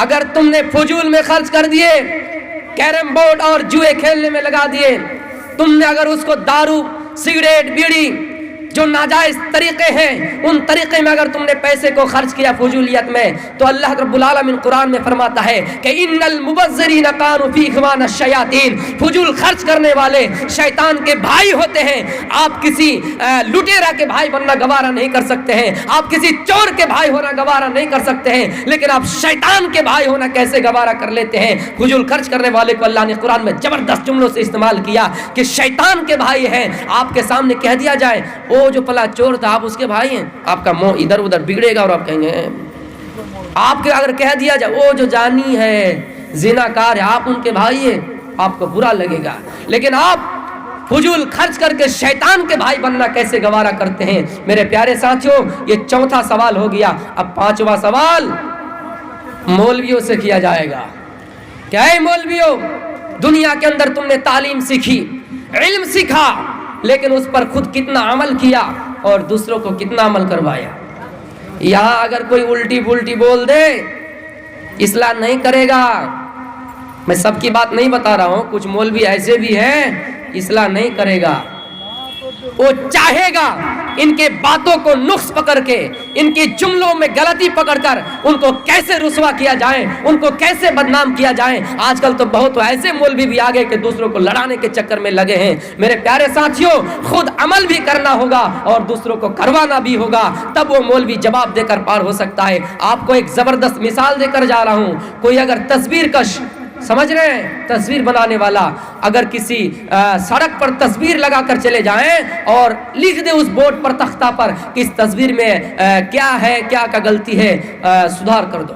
اگر تم نے فضول میں خرچ کر دیے، کیرم بورڈ اور جوئے کھیلنے میں لگا دیے، تم نے اگر اس کو دارو، سگریٹ، بیڑی، جو ناجائز طریقے ہیں ان طریقے میں اگر تم نے پیسے کو خرچ کیا فضولیت میں، تو اللہ رب العالمین قرآن میں فرماتا ہے کہ ان المبذرین کانوا فی اخوان الشیاطین، فضول خرچ کرنے والے شیطان کے بھائی ہوتے ہیں. آپ کسی لٹیرا کے بھائی بننا گوارا نہیں کر سکتے ہیں، آپ کسی چور کے بھائی ہونا گوارا نہیں کر سکتے ہیں، لیکن آپ شیطان کے بھائی ہونا کیسے گوارا کر لیتے ہیں؟ فضول خرچ کرنے والے کو اللہ نے قرآن میں زبردست جملوں سے استعمال کیا کہ شیطان کے بھائی ہیں. آپ کے سامنے کہہ دیا جائے وہ جو پلا چور تھا آپ اس کے بھائی ہیں، آپ کا منہ ادھر ادھر بگڑے گا اور آپ کہیں گے. آپ کے اگر کہہ دیا جائے وہ جو جانی ہے، زناکار ہے، آپ ان کے بھائی ہیں، آپ کو برا لگے گا. لیکن آپ فضول خرچ کر کے شیطان کے بھائی بننا کیسے گوارا کرتے ہیں؟ میرے پیارے ساتھیوں، یہ چوتھا سوال ہو گیا. اب پانچواں سوال مولویوں سے کیا جائے گا. کیا ہے مولویوں؟ دنیا کے اندر تم نے تعلیم سیکھی، علم سیکھا، لیکن اس پر خود کتنا عمل کیا اور دوسروں کو کتنا عمل کروایا؟ یہاں اگر کوئی الٹی پلٹی بول دے اصلاح نہیں کرے گا. میں سب کی بات نہیں بتا رہا ہوں، کچھ مولوی ایسے بھی ہیں اصلاح نہیں کرے گا. وہ چاہے گا ان کے باتوں کو نقص پکڑ کے، ان کی جملوں میں غلطی پکڑ کر ان کو کیسے رسوا کیا جائے، ان کو کیسے بدنام کیا جائے. آج کل تو بہت ایسے مولوی بھی آگے کہ دوسروں کو لڑانے کے چکر میں لگے ہیں. میرے پیارے ساتھیوں، خود عمل بھی کرنا ہوگا اور دوسروں کو کروانا بھی ہوگا، تب وہ مولوی جواب دے کر پار ہو سکتا ہے. آپ کو ایک زبردست مثال دے کر جا رہا ہوں. کوئی اگر تصویر کش، سمجھ رہے ہیں، تصویر بنانے والا اگر کسی سڑک پر تصویر لگا کر چلے جائیں اور لکھ دے اس بورڈ پر، تختہ پر، کہ اس تصویر میں کیا ہے، کیا کا غلطی ہے، سدھار کر دو.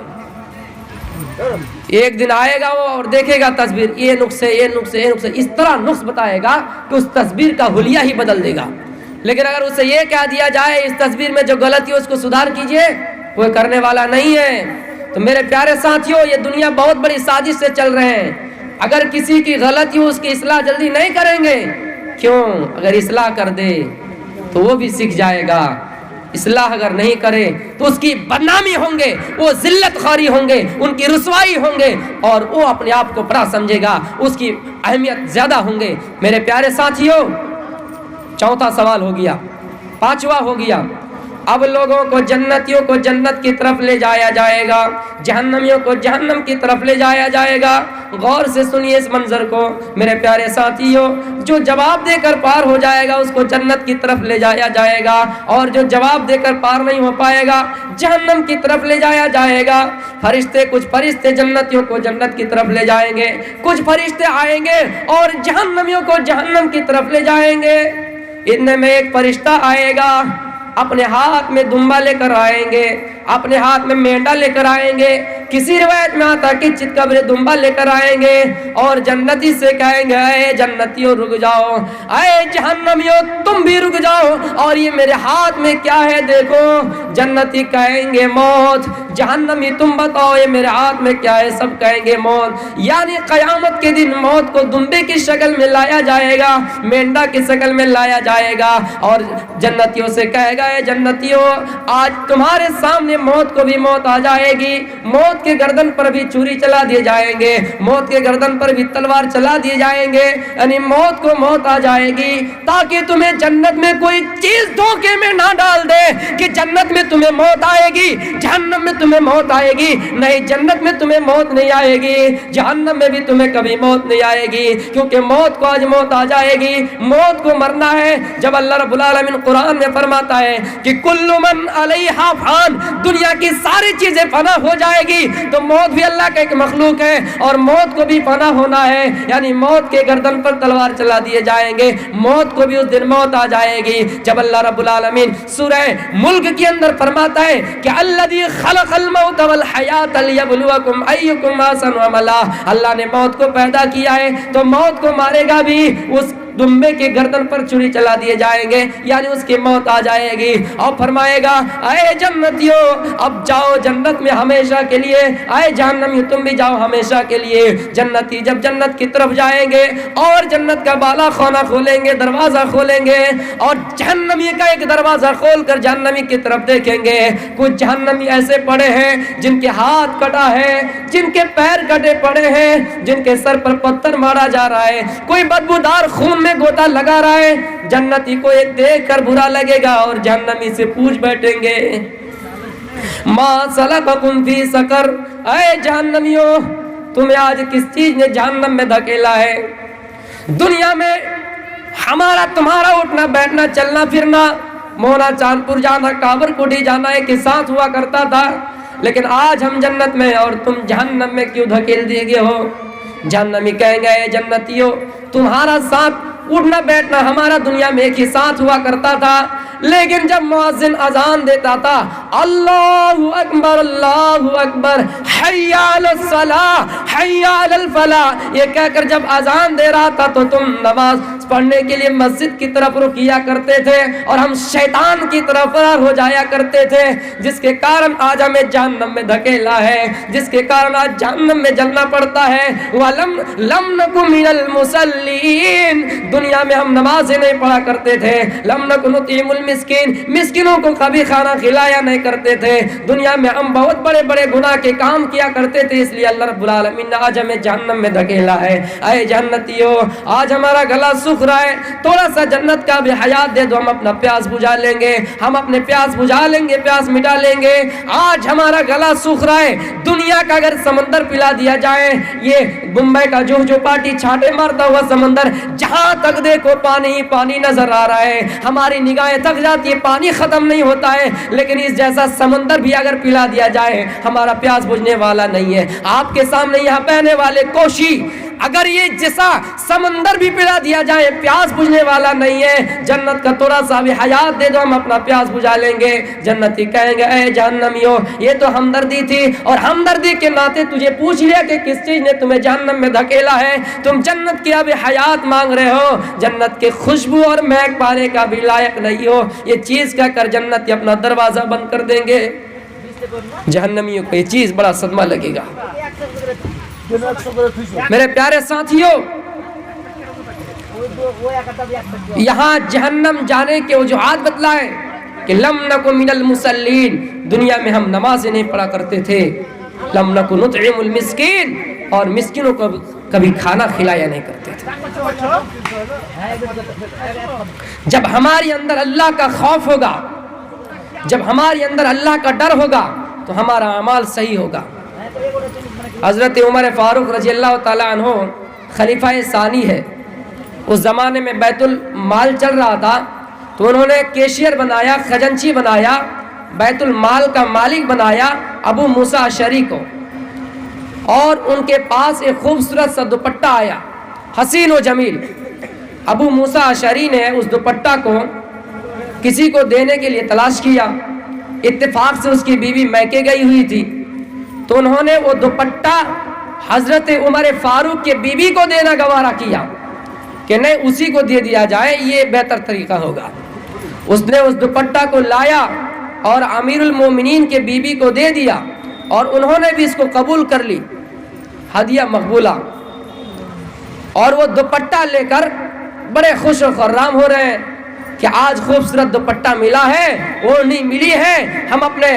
ایک دن آئے گا وہ اور دیکھے گا تصویر، یہ نقص ہے، یہ نقص ہے، یہ نقص ہے، اس طرح نقص بتائے گا کہ اس تصویر کا حلیہ ہی بدل دے گا. لیکن اگر اسے یہ کہہ دیا جائے اس تصویر میں جو غلطی ہے اس کو سدھار کیجئے، وہ کرنے والا نہیں ہے. تو میرے پیارے ساتھیوں، یہ دنیا بہت بڑی سازش سے چل رہے ہیں. اگر کسی کی غلطی ہو اس کی اصلاح جلدی نہیں کریں گے. کیوں؟ اگر اصلاح کر دے تو وہ بھی سیکھ جائے گا. اصلاح اگر نہیں کرے تو اس کی بدنامی ہوں گے، وہ ذلت خواری ہوں گے، ان کی رسوائی ہوں گے، اور وہ اپنے آپ کو بڑا سمجھے گا، اس کی اہمیت زیادہ ہوں گے. میرے پیارے ساتھیوں، چوتھا سوال ہو گیا. پانچواں ہو گیا. اب لوگوں کو، جنتیوں کو جنت کی طرف لے جایا جائے گا، جہنمیوں کو جہنم کی طرف لے جایا جائے گا. غور سے سنیے اس منظر کو میرے پیارے ساتھیوں. جو جواب دے کر پار ہو جائے گا اس کو جنت کی طرف لے جایا جائے گا، اور جو جواب دے کر پار نہیں ہو پائے گا جہنم کی طرف لے جایا جائے گا. فرشتے، کچھ فرشتے جنتیوں کو جنت کی طرف لے جائیں گے، کچھ فرشتے آئیں گے اور جہنمیوں کو جہنم کی طرف لے جائیں گے. ان میں ایک فرشتہ آئے گا، اپنے ہاتھ میں دمبا لے کر آئیں گے، اپنے ہاتھ میں مینڈا لے کر آئیں گے. کسی روایت میں آتا کہ چتکبر دمبا لے کر آئیں گے اور جنتی سے کہیں گے اے جنتیوں رک جاؤ، اے جہنمیوں تم بھی رک جاؤ، اور یہ میرے ہاتھ میں کیا ہے دیکھو. جنتی کہیں گے موت، جہنمی تم بتاؤ یہ میرے ہاتھ میں کیا ہے، سب کہیں گے موت. یعنی قیامت کے دن موت کو دمبے کی شکل میں لایا جائے گا، مینڈا کی شکل میں لایا جائے گا، اور جنتیوں سے کہے گا اے جنتیوں آج تمہارے سامنے موت کو بھی موت آ جائے گی، موت کے گردن پر بھی چوری چلا دیے جائیں گے، موت کے گردن پر بھی تلوار چلا دیے جائیں گے. یعنی موت کو موت آ جائے گی تاکہ تمہیں جنت میں کوئی چیز دھوکے میں نہ ڈال دے کہ جنت میں تمہیں موت آئے گی، جہنم میں تمہیں موت آئے گی. نہیں، جنت میں تمہیں موت نہیں آئے گی، جہنم میں بھی تمہیں کبھی موت نہیں آئے گی، کیونکہ موت کو آج موت آ جائے گی، موت کو مرنا ہے. جب اللہ رب العالمین قرآن میں فرماتا ہے کہ کل من علیہا فان، دنیا کی ساری چیزیں فنا ہو جائے گی، تو موت بھی اللہ کا ایک مخلوق ہے اور موت کو بھی فنا ہونا ہے. یعنی موت کے گردن پر تلوار چلا دیے جائیں گے، موت کو بھی اس دن موت آ جائے گی. جب اللہ رب العالمین سورہ ملک کے اندر فرماتا ہے کہ الذی خلق الموت والحیات لیبلوکم ایکم احسن عملا، اللہ نے موت کو پیدا کیا ہے تو موت کو مارے گا بھی، اس दुम्बे के गर्दन पर छुरी चला दिए जाएंगे, यानी उसकी मौत आ जाएगी। और फरमाएगा आए जन्नतियों अब जाओ जन्नत में हमेशा के लिए, आए जहन्नमी तुम भी जाओ हमेशा के लिए। जन्नती जब जन्नत की तरफ जाएंगे और जन्नत का बाला खाना खोलेंगे, दरवाजा खोलेंगे और जहन्नमी का एक दरवाजा खोलकर जहन्नमी की तरफ देखेंगे। कुछ जहन्नमी ऐसे पड़े हैं जिनके हाथ कटा है, जिनके पैर कटे पड़े हैं, जिनके सर पर पत्थर मारा जा रहा है, कोई बदबूदार खून में गोता लगा रहा है। जन्नती को ये देख कर बुरा लगेगा और जहन्नमी से पूछ बैठेंगे मा सलककुम फी सकर, ऐ जहन्नमियों तुम्हें आज किस चीज ने जहन्नम में धकेला है। दुनिया में हमारा तुम्हारा उठना बैठना चलना फिरना, मोना चांदपुर जाना काबर कोठी जाना एक साथ हुआ करता था, लेकिन आज हम जन्नत में और तुम जहन्नम में क्यों धकेल दिए गए हो। जहन्नमी कहेंगे जन्नतियों तुम्हारा साथ उठना बैठना हमारा दुनिया में एक ही साथ हुआ करता था, लेकिन जब मुअज्जिन अजान देता था अल्लाहु अकबर हय्या अलस सलाह हय्या अलल फलाह ये कहकर जब अजान दे रहा था तो तुम नमाज पढ़ने के लिए मस्जिद की तरफ रुख किया करते थे और हम शैतान की तरफ फरार हो जाया करते थे, जिसके कारण आज हमें जहन्नम में धकेला है, जिसके कारण आज जहन्नम में जलना पड़ता है। वलम लम नकु मिनल मुसल्लीन, दुनिया में हम नमाज़ें नहीं पढ़ा करते थे। लम नकु नुतीमुल मिस्कीन, मिस्किनों को कभी खाना खिलाया नहीं करते थे। दुनिया में हम बहुत बड़े बड़े गुनाह के काम किया करते थे, इसलिए अल्लाह रब्बुल आलमीन ने आज हमें जहन्नम में धकेला है। ऐ जन्नतियों आज हमारा गला सूख रहा है, थोड़ा सा जन्नत का भी हयात दे दो, हम अपना प्यास बुझा लेंगे, हम अपने प्यास बुझा लेंगे, प्यास मिटा लेंगे। आज हमारा गला सूख रहा है, दुनिया का अगर समंदर पिला दिया जाए, ये मुंबई का जो पार्टी छाटे मारता हुआ समंदर, जहां तक देखो पानी ही पानी नजर आ रहा है, हमारी निगाहें थक जाती है, पानी खत्म नहीं होता है। लेकिन इस जैसा समंदर भी अगर पिला दिया जाए हमारा प्यास बुझने वाला नहीं है। आपके सामने यहाँ पहने वाले कोशी, अगर ये जैसा समंदर भी पिला दिया जाए प्यास बुझने वाला नहीं है। जन्नत का थोड़ा सा भी हयात दे दो, हम अपना प्यास बुझा लेंगे। जन्नती कहेंगे ऐ जहन्नमियों ये तो हमदर्दी थी, और हमदर्दी के नाते तुझे पूछ लिया कि किस चीज ने तुम्हें जहन्नम में धकेला है। तुम जन्नत की अभी हयात मांग रहे हो, जन्नत के खुशबू और महक पाने का भी लायक नहीं हो। ये चीज कहकर जन्नती अपना दरवाजा बंद कर देंगे। जहन्नमियों को ये चीज बड़ा सदमा लगेगा। मेरे प्यारे साथियों, यहाँ जहन्नम जाने के वजूहात बतलाए कि लम नकु मिनल मुसल्लीन, दुनिया में हम नमाज़ें नहीं पढ़ा करते थे। लम नकु नुतइमुल मिस्कीन, और मिस्किनों को कभी खाना खिलाया नहीं करते थे। जब हमारे अंदर अल्लाह का खौफ होगा, जब हमारे अंदर अल्लाह का डर होगा, तो हमारा अमाल सही होगा। हज़रत उमर फारूक रज़ी अल्लाह ताला अन्हो खलीफा सानी है। उस ज़माने में बैतुल माल चल रहा था, तो उन्होंने कैशियर बनाया, खजंची बनाया, बैतुल माल का मालिक बनाया अबू मूसा अशरी को। और उनके पास एक खूबसूरत सा दुपट्टा आया, हसीन व जमील। अबू मूसा अशरी ने उस दुपट्टा को किसी को देने के लिए तलाश किया। इत्तेफाक से उसकी बीवी मैके गई हुई थी, तो उन्होंने वो दुपट्टा हजरत उमर फारूक के बीवी को देना गवारा किया कि नहीं उसी को दे दिया जाए, ये बेहतर तरीका होगा। उसने उस दुपट्टा को लाया और अमीरुल मोमिनीन के बीवी को दे दिया, और उन्होंने भी इसको कबूल कर ली, हदिया मकबूला। और वो दुपट्टा लेकर बड़े खुश व खुर्राम हो रहे हैं कि आज खूबसूरत दुपट्टा मिला है, ओढ़नी मिली है, हम अपने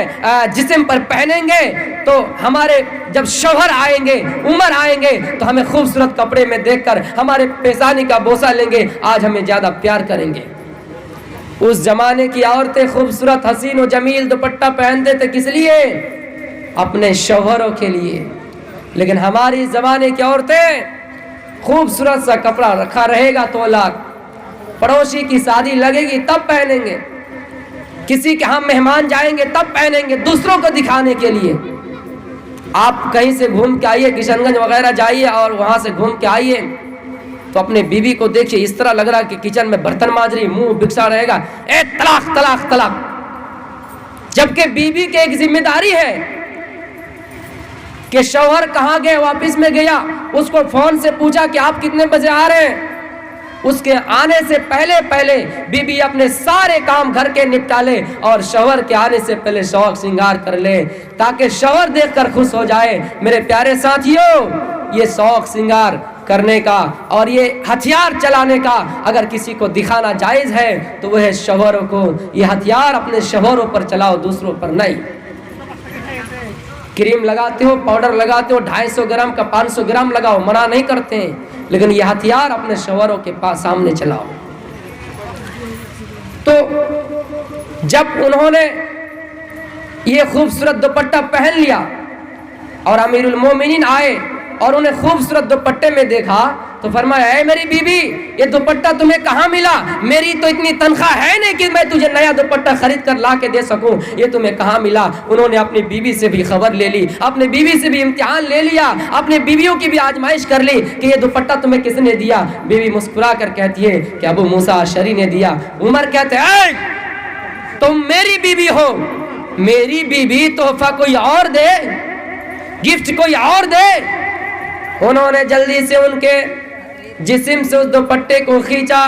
जिस्म पर पहनेंगे तो हमारे जब शौहर आएंगे, उमर आएंगे, तो हमें खूबसूरत कपड़े में देखकर हमारे पेशानी का बोसा लेंगे, आज हमें ज़्यादा प्यार करेंगे। उस जमाने की औरतें खूबसूरत हसीन व जमील दुपट्टा पहनते थे, किस लिए? अपने शौहरों के लिए। लेकिन हमारी ज़माने की औरतें खूबसूरत सा कपड़ा रखा रहेगा तो लाख, पड़ोसी की शादी लगेगी तब पहनेंगे, किसी के यहाँ मेहमान जाएंगे तब पहनेंगे, दूसरों को दिखाने के लिए। आप कहीं से घूम के आइए, किशनगंज वगैरह जाइए और वहाँ से घूम के आइए, तो अपने बीवी को देखिए, इस तरह लग रहा कि किचन में बर्तन मांज रही, मुंह बिकसा रहेगा, ए तलाक तलाक तलाक। जबकि बीवी की एक जिम्मेदारी है कि शौहर कहाँ गए, वापस में गया, उसको फोन से पूछा कि आप कितने बजे आ रहे हैं, اس کے آنے سے پہلے پہلے بیوی اپنے سارے کام گھر کے نپٹا لے اور شوہر کے آنے سے پہلے شوق سنگار کر لے تاکہ شوہر دیکھ کر خوش ہو جائے۔ میرے پیارے ساتھیوں، یہ شوق سنگار کرنے کا اور یہ ہتھیار چلانے کا اگر کسی کو دکھانا جائز ہے تو وہ ہے شوہروں کو۔ یہ ہتھیار اپنے شوہروں پر چلاؤ، دوسروں پر نہیں۔ کریم لگاتے ہو، پاؤڈر لگاتے ہو، 250 گرام کا 500 گرام لگاؤ، منع نہیں کرتے ہیں، لیکن یہ ہتھیار اپنے شوہروں کے پاس سامنے چلاؤ۔ تو جب انہوں نے یہ خوبصورت دوپٹہ پہن لیا اور امیر المومنین آئے اور انہیں خوبصورت دوپٹے میں دیکھا تو فرمایا، اے میری بیوی، یہ دوپٹہ تمہیں کہاں ملا؟ میری تو اتنی تنخواہ ہے نہیں کہ میں تجھے نیا دوپٹہ خرید کر لا کے دے سکوں، یہ تمہیں کہاں ملا؟ انہوں نے اپنی بیوی سے بھی خبر لے لی، اپنی بیوی سے بھی امتحان لے لیا، اپنی بیویوں کی بھی آزمائش کر لی کہ یہ دوپٹہ تمہیں کس نے دیا؟ بیوی مسکرا کر کہتی ہے کہ ابو موسیٰ اشعری نے دیا۔ عمر کہتے ہیں، اے تم میری بیوی ہو، میری بیوی تحفہ کوئی اور دے، گفٹ کوئی اور دے۔ انہوں نے جلدی سے ان کے جسم سے اس دوپٹے کو کھینچا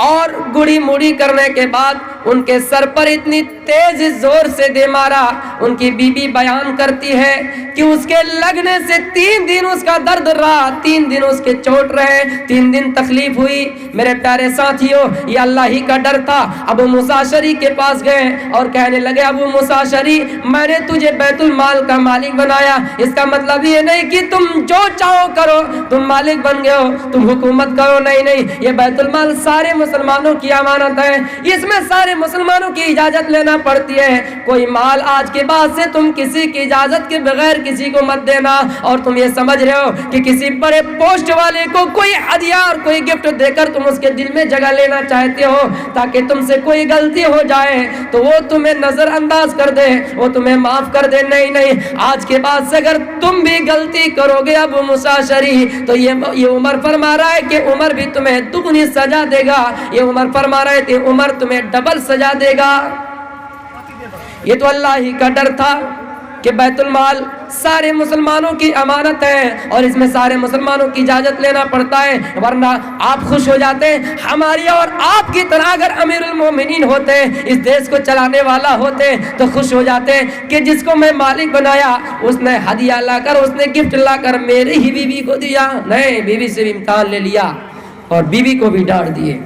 اور گڑی مڑی کرنے کے بعد ان کے سر پر اتنی تیز زور سے دے مارا۔ ان کی بیوی بیان کرتی ہے کہ اس کے لگنے سے 3 دن اس کا درد رہا، 3 دن اس کے چوٹ رہے، 3 دن تکلیف ہوئی۔ میرے پیارے ساتھیوں، یہ اللہ ہی کا ڈر تھا۔ ابو موسیٰ اشعری کے پاس گئے اور کہنے لگے، ابو موسیٰ اشعری، میں نے تجھے بیت المال کا مالک بنایا، اس کا مطلب یہ نہیں کہ تم جو چاہو کرو، تم مالک بن گئے ہو، تم حکومت کرو، نہیں، یہ بیت المال سارے مسلمانوں کی امانت ہے، اس میں سارے مسلمانوں کی اجازت لینا پڑتی ہے۔ کوئی مال آج کے بعد سے تم کسی کی اجازت کے بغیر کسی کو مت دینا۔ اور تم یہ سمجھ رہے ہو کہ کسی بڑے پوسٹ والے کو کوئی ہدیہ اور کوئی گفٹ دے کر تم اس کے دل میں جگہ لینا چاہتے ہو تاکہ تم سے کوئی غلطی ہو جائے تو وہ تمہیں نظر انداز کر دے، وہ تمہیں معاف کر دے۔ نہیں، آج کے بعد سے اگر تم بھی غلطی کرو گے ابو موسیٰ اشعری تو یہ عمر فرما رہا ہے کہ عمر بھی تمہیں دگنی سزا دے گا، یہ عمر فرما رہے تھے عمر تمہیں ڈبل سزا دے گا۔ یہ تو اللہ ہی کا ڈر تھا کہ بیت المال سارے مسلمانوں کی امانت ہے اور اس میں سارے مسلمانوں کی اجازت لینا پڑتا ہے، ورنہ آپ خوش ہو جاتے۔ ہماری اور آپ کی طرح اگر امیر المومنین ہوتے، اس دیش کو چلانے والا ہوتے تو خوش ہو جاتے کہ جس کو میں مالک بنایا اس نے ہدیہ لا کر، اس نے گفٹ لا کر میری ہی بیوی کو دیا۔ نہیں، بیوی سے بھی امتحان لے لیا اور بیوی کو بھی ڈانٹ دیے۔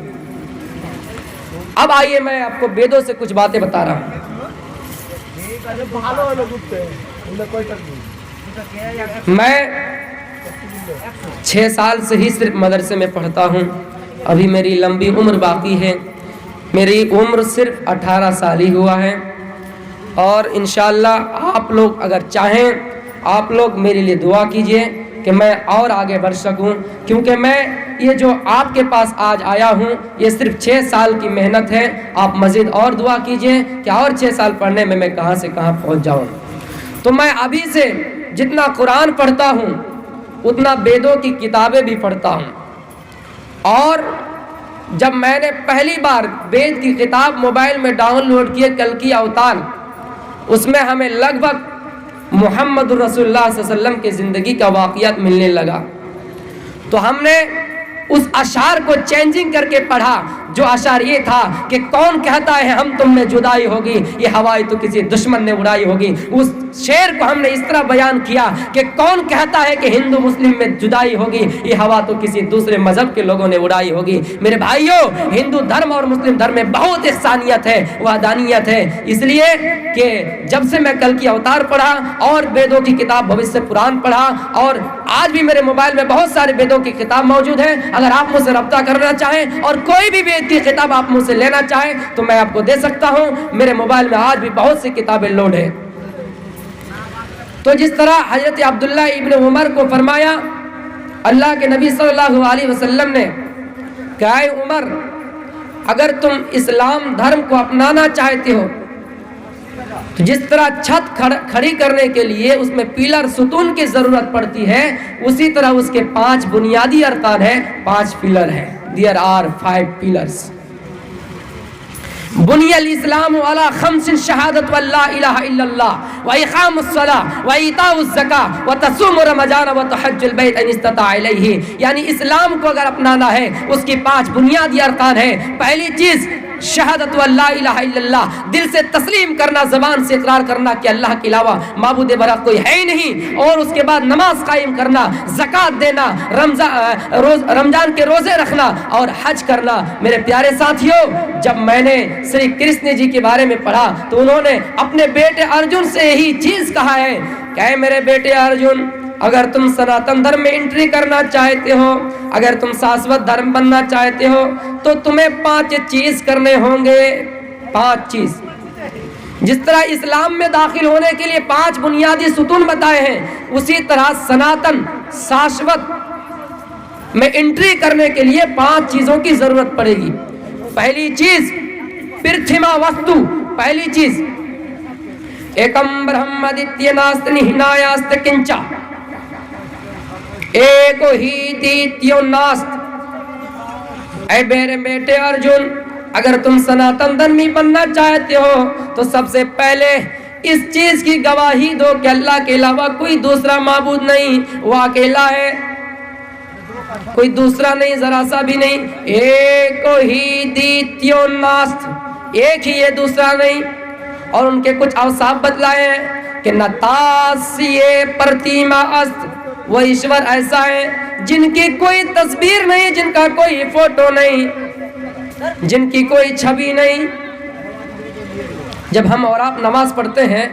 اب آئیے میں آپ کو بیدوں سے کچھ باتیں بتا رہا ہوں۔ میں 6 سال سے ہی صرف مدرسے میں پڑھتا ہوں، ابھی میری لمبی عمر باقی ہے، میری عمر صرف 18 سال ہی ہوا ہے، اور انشاءاللہ آپ لوگ اگر چاہیں آپ لوگ میرے لیے دعا کیجئے کہ میں اور آگے بڑھ سکوں، کیونکہ میں یہ جو آپ کے پاس آج آیا ہوں یہ صرف 6 سال کی محنت ہے۔ آپ مزید اور دعا کیجئے کہ اور 6 سال پڑھنے میں کہاں سے کہاں پہنچ جاؤں۔ تو میں ابھی سے جتنا قرآن پڑھتا ہوں اتنا بیدوں کی کتابیں بھی پڑھتا ہوں، اور جب میں نے پہلی بار بید کی کتاب موبائل میں ڈاؤن لوڈ کیے کلکی اوتار، اس میں ہمیں لگ بھگ محمد رسول اللہ صلی اللہ علیہ وسلم کی زندگی کا واقعات ملنے لگا، تو ہم نے اس اشعار کو چینجنگ کر کے پڑھا، جو اشعار یہ تھا کہ کون کہتا ہے ہم تم میں جدائی ہوگی، یہ ہوائی تو کسی دشمن نے اڑائی ہوگی۔ اس شعر کو ہم نے اس طرح بیان کیا کہ کون کہتا ہے کہ ہندو مسلم میں جدائی ہوگی، یہ ہوا تو کسی دوسرے مذہب کے لوگوں نے اڑائی ہوگی۔ میرے بھائیوں، ہندو دھرم اور مسلم دھرم میں بہت احسانیت ہے، وحدانیت ہے، اس لیے کہ جب سے میں کل کی اوتار پڑھا اور بیدوں کی کتاب بھوشیہ پران پڑھا، اور آج بھی میرے موبائل میں بہت سارے بیدوں کی کتاب موجود ہے، اگر آپ مجھ سے رابطہ کرنا چاہیں اور کوئی بھی بید کی کتاب آپ مجھ سے لینا چاہیں تو میں آپ کو دے سکتا ہوں۔ میرے موبائل میں آج بھی بہت سی کتابیں لوڈ ہیں۔ تو جس طرح حضرت عبداللہ ابن عمر کو فرمایا اللہ کے نبی صلی اللہ علیہ وسلم نے کہ اے عمر، اگر تم اسلام دھرم کو اپنانا چاہتے ہو تو جس طرح چھت کھڑی کرنے کے لیے اس میں پیلر ستون کی ضرورت پڑتی ہے، اسی طرح اس کے 5 بنیادی ارکان ہیں، 5 پیلر ہیں۔ There are 5 pillars۔ बुनियल इस्लाम वाला खम्सिन शहादत वल्ला इलाहा इल्लल्लाह व इकामुस सलाह व इताउज ज़का व तसूम रमज़ान व तहज्जुल बैत इन इस्तता इलैहि। यानी इस्लाम को अगर अपनाना है उसकी 5 बुनियादी अरकान है। पहली चीज शहादत वल्ला इलाहा इल्लल्लाह, दिल से तस्लीम करना, ज़बान से इकरार करना कि अल्लाह के अलावा माबूद बरहक कोई है ही नहीं। और उसके बाद नमाज कायम करना, ज़कात देना, रमजान के रोज़े रखना और हज करना। मेरे प्यारे साथियों, जब मैंने श्री कृष्ण जी के बारे में पढ़ा तो उन्होंने अपने बेटे अर्जुन से यही चीज़ कहा है कि मेरे बेटे अर्जुन, अगर तुम सनातन धर्म में एंट्री करना चाहते हो, अगर तुम शाश्वत धर्म बनना चाहते हो तो तुम्हें 5 चीज करने होंगे। 5 चीज। जिस तरह इस्लाम में दाखिल होने के लिए 5 बुनियादी सुतून बताए हैं, उसी तरह सनातन शाश्वत में एंट्री करने के लिए 5 चीजों की जरूरत पड़ेगी। पहली चीज पृथ्वीमा वस्तु। पहली चीज एकम ब्रह्मदित्य नास्त निहिनायास्त किंचा एको ही द्वितीयो नास्त। ऐ मेरे बेटे अर्जुन, अगर तुम सनातन धर्मी बनना चाहते हो तो सबसे पहले इस चीज की गवाही दो कि अल्लाह के अलावा कोई दूसरा माबूद नहीं, वो अकेला है, कोई दूसरा नहीं, जरा सा भी नहीं। एको ही द्वितीयो नास्त, एक ही है, दूसरा नहीं। और उनके कुछ अवसाफ बतलाए हैं कि नतास्ये प्रतिमा अस्त, वो ईश्वर ऐसा है जिनकी कोई तस्वीर नहीं, जिनका कोई फोटो नहीं, जिनकी कोई छवि नहीं। जब हम और आप नमाज पढ़ते हैं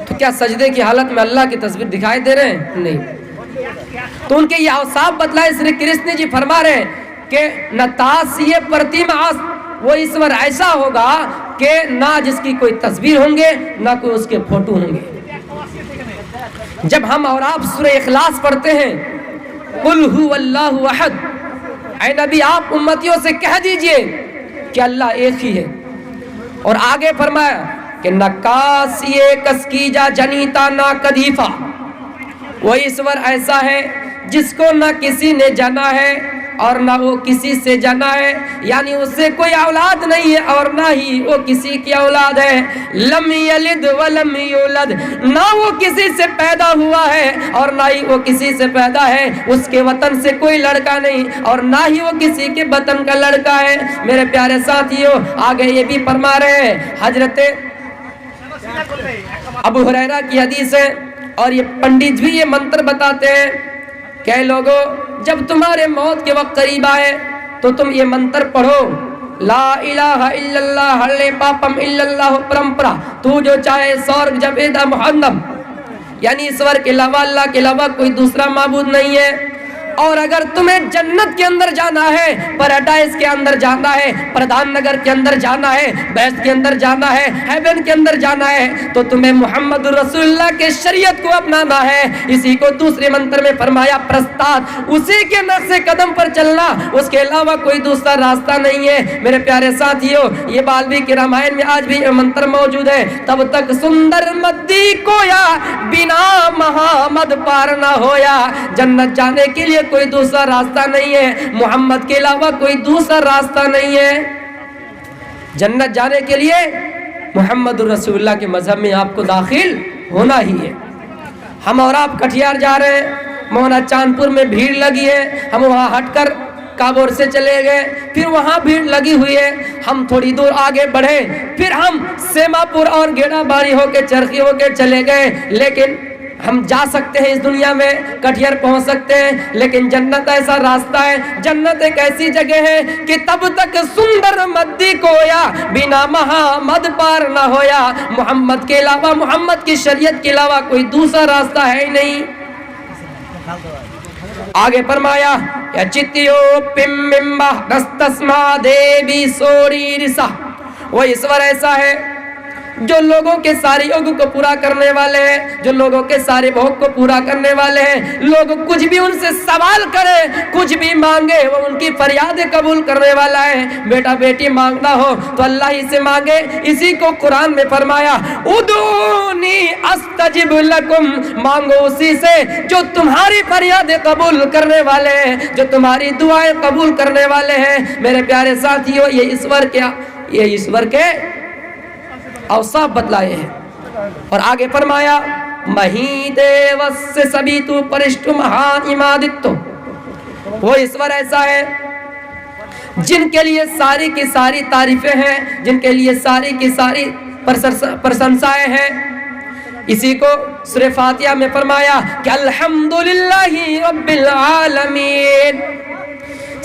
तो क्या सजदे की हालत में अल्लाह की तस्वीर दिखाई दे रहे हैं? नहीं। तो उनके ये अवसाफ बतलाए श्री कृष्ण जी फरमा रहे हैं कि नतास्ये प्रतिमा, वो ईश्वर ऐसा होगा कि ना जिसकी कोई तस्वीर होंगे ना कोई उसके फोटो होंगे। जब हम और आप सूरह इखलास पढ़ते हैं, कुल हुवल्लाहु अहद, ऐ नबी आप उम्मतियों से कह दीजिए कि अल्लाह एक ही है। और आगे फरमाया कि नकासिए कस्कीजा जनीता ना कदीफा, वो ईश्वर ऐसा है जिसको ना किसी ने जाना है और ना वो किसी से जाना है, यानी उससे कोई औलाद नहीं है और ना ही वो किसी की औलाद है। लम यलिद व लम यूलद, ना वो किसी से पैदा हुआ है और ना ही वो किसी से पैदा है। उसके वतन से कोई लड़का नहीं और ना ही वो किसी के वतन का लड़का है। मेरे प्यारे साथियों, आगे ये भी फरमा रहे हैं, हजरत अबू हुरैरा की हदीस है और ये पंडित भी ये मंत्र बताते हैं कि लोगों, जब तुम्हारे मौत के वक्त करीब आए तो तुम ये मंत्र पढ़ो, ला इलाहा इल्लल्लाह हल्ले पापम इल्लल्लाह परंपरा, तू जो चाहे स्वर्ग जबेदा मुहन्नम, यानी ईश्वर के अलावा, अल्लाह के अलावा कोई दूसरा माबूद नहीं है। और अगर तुम्हें जन्नत के अंदर जाना है, पैराडाइज के अंदर जाना है, प्रधान नगर के अंदर जाना है, बेस्ट के अंदर जाना है, हेवन के अंदर जाना है, तो तुम्हें मोहम्मद रसूलुल्लाह के शरीयत को अपनाना है। इसी को दूसरे मंत्र में फरमाया प्रस्ताद, उसी के नक्शे कदम पर चलना, उसके अलावा कोई दूसरा रास्ता नहीं है। मेरे प्यारे साथियों, ये वाल्मीकि रामायण में आज भी ये मंत्र मौजूद है, तब तक सुंदर मद्दी कोया बिना महामद पार न होया। जन्नत जाने के लिए कोई दूसरा रास्ता नहीं है, मोहम्मद के अलावा कोई दूसरा रास्ता नहीं है। जन्नत जाने के लिए मोहम्मद रसूलुल्लाह के मजहब में आपको दाखिल होना ही है। हम और आप कटिहार जा रहे हैं, मोहना चांदपुर में भीड़ लगी है, हम वहाँ हटकर काबोर से चले गए, फिर वहाँ भीड़ लगी हुई है। हम थोड़ी दूर आगे बढ़े, फिर हम सेमापुर और गेड़ाबाड़ी होके चरखी होके चले गए। लेकिन हम जा सकते हैं इस दुनिया में, कटिहार पहुंच सकते हैं, लेकिन जन्नत ऐसा रास्ता है, जन्नत एक ऐसी जगह है कि तब तक सुंदर मद्दी कोया बिना महामद पार ना होया। मोहम्मद के अलावा, मोहम्मद की शरीयत के अलावा कोई दूसरा रास्ता है ही नहीं। आगे फरमाया या चित्तियो पिम्बिम्बा दस्तस्मा देवी सोरी रिसा, वो ईश्वर ऐसा है जो लोगों के सारे योग को पूरा करने वाले हैं, जो लोगों के सारे भोग को पूरा करने वाले हैं। लोग कुछ भी उनसे सवाल करे, कुछ भी मांगे, वो उनकी फरियादें कबूल करने वाला है। बेटा बेटी मांगना हो तो अल्लाह ही से मांगे। इसी को कुरान में फरमाया, उदूनी अस्तजिब लकुम, मांगो उसी से जो तुम्हारी फरियादें कबूल करने वाले हैं, जो तुम्हारी दुआएं कबूल करने वाले हैं। मेरे प्यारे साथियों, ये ईश्वर के یہ ایشور کے اوصاف بتلائے ہیں. اور آگے فرمایا مہی دیوس سبیتو پرشٹو مہان امادتو، وہ ایشور ایسا ہے جن کے لیے ساری کی ساری تعریفیں ہیں، جن کے لیے ساری کی ساری پرشنسائیں ہیں. اسی کو سورہ فاتحہ میں فرمایا کہ الحمدللہ رب العالمین،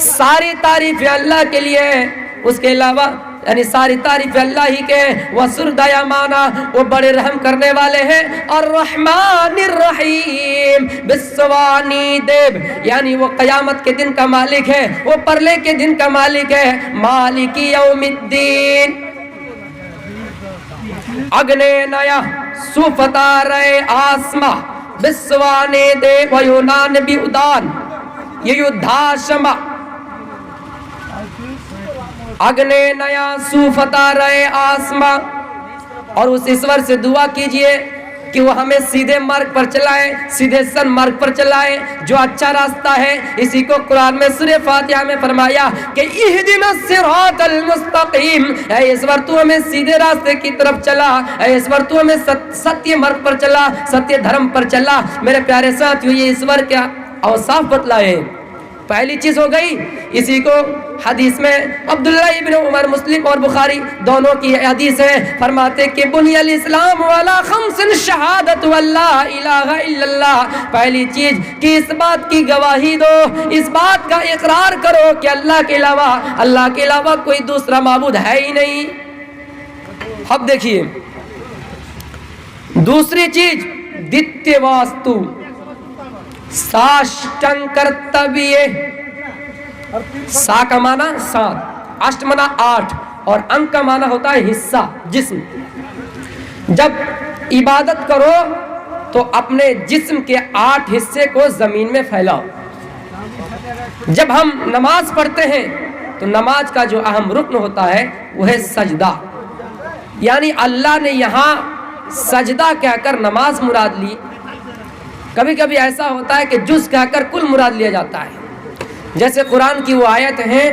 ساری تعریفیں اللہ کے لیے ہیں، اس کے علاوہ یعنی ساری تعریف اللہ ہی کے. وَسُرْ دَيَمَانَا، وہ بڑے رحم کرنے والے ہیں. الرحمن الرحیم، بِالسْوَانِي دیب، یعنی وہ قیامت کے دن کا مالک ہے، وہ پرلے کے دن کا مالک ہے. مالک یوم الدین. اگنے نیا سوفتارے آسما بِالسْوَانِي دیب وَيُونَانِ بِعُدان یُدھاشما. اگنے نیا سوفتا رہے آسما. اور اس ایشور سے دعا کیجئے کہ وہ ہمیں سیدھے مارگ پر چلائے، سیدھے سن مارگ پر چلائے جو اچھا راستہ ہے. اسی کو قرآن میں سورہ فاتحہ میں فرمایا کہ اہدنا الصراط المستقیم، اے ایشور تو ہمیں سیدھے راستے کی طرف چلا، اے ایشور تو ہمیں ستیہ مارگ پر چلا، ستیہ دھرم پر چلا. میرے پیارے ساتھیو، یہ ایشور کیا اوصاف بتلائے. پہلی چیز ہو گئی. اسی کو حدیث میں عبداللہ ابن عمر، مسلم اور بخاری دونوں کی حدیث ہے، فرماتے کہ بنی الاسلام علی خمس شہادت واللہ الہ الا اللہ. پہلی چیز کہ اس بات کی گواہی دو، اس بات کا اقرار کرو کہ اللہ کے علاوہ کوئی دوسرا معبود ہے ہی نہیں. اب دیکھیے دوسری چیز دتیہ واستو، ساشٹنگ کرتویہ. سا کا معنی 7، اشٹ معنی 8 اور انگ کا معنی ہوتا ہے حصہ، جسم. جب عبادت کرو تو اپنے جسم کے 8 حصے کو زمین میں پھیلاؤ. جب ہم نماز پڑھتے ہیں تو نماز کا جو اہم رکن ہوتا ہے وہ ہے سجدہ. یعنی اللہ نے یہاں سجدہ کہہ کر نماز مراد لی. کبھی کبھی ایسا ہوتا ہے کہ جز کہہ کر کل مراد لیا جاتا ہے. جیسے قرآن کی وہ آیت ہے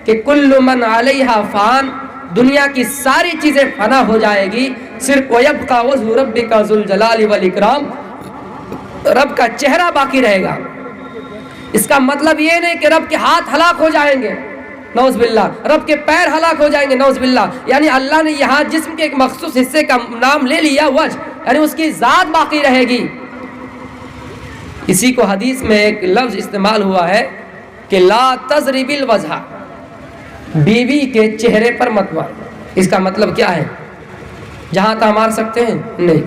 کہ کل من علیہا فان، دنیا کی ساری چیزیں فنا ہو جائے گی، صرف وَيَبْقَى وَجْهُ رَبِّكَ ذُو الْجَلَالِ وَالْإِكْرَامِ، رب کا چہرہ باقی رہے گا. اس کا مطلب یہ نہیں کہ رب کے ہاتھ ہلاک ہو جائیں گے، نعوذ باللہ، رب کے پیر ہلاک ہو جائیں گے، نعوذ باللہ. یعنی اللہ نے یہاں جسم کے ایک مخصوص حصے کا نام لے لیا وجہ، یعنی اس کی ذات باقی رہے گی. اسی کو حدیث میں ایک لفظ استعمال ہوا ہے کہ لا تضرب الوجہ، بیوی کے چہرے پر مت مار. اس کا مطلب کیا ہے؟ جہاں تھا مار سکتے ہیں؟ نہیں.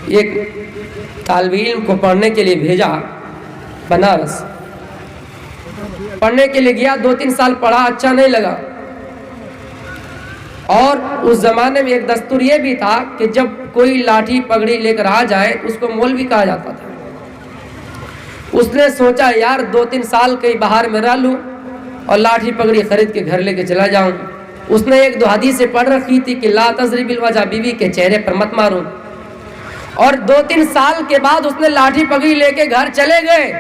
ایک طالب علم کو پڑھنے کے لیے بھیجا بنارس، پڑھنے کے لیے گیا، 2-3 سال پڑھا، اچھا نہیں لگا. اور اس زمانے میں ایک دستور یہ بھی تھا کہ جب کوئی لاٹھی پگڑی لے کر آ جائے اس کو مولوی کہا جاتا تھا. اس نے سوچا یار 2-3 سال کہیں باہر میں رہ لوں اور لاٹھی پگڑی خرید کے گھر لے کے چلا جاؤں. اس نے 1-2 حدیثیں پڑھ رکھی تھی کہ لا تضرب الوجہ، بیوی کے چہرے پر مت مارو. اور 2-3 سال کے بعد اس نے لاٹھی پگڑی لے کے گھر چلے گئے.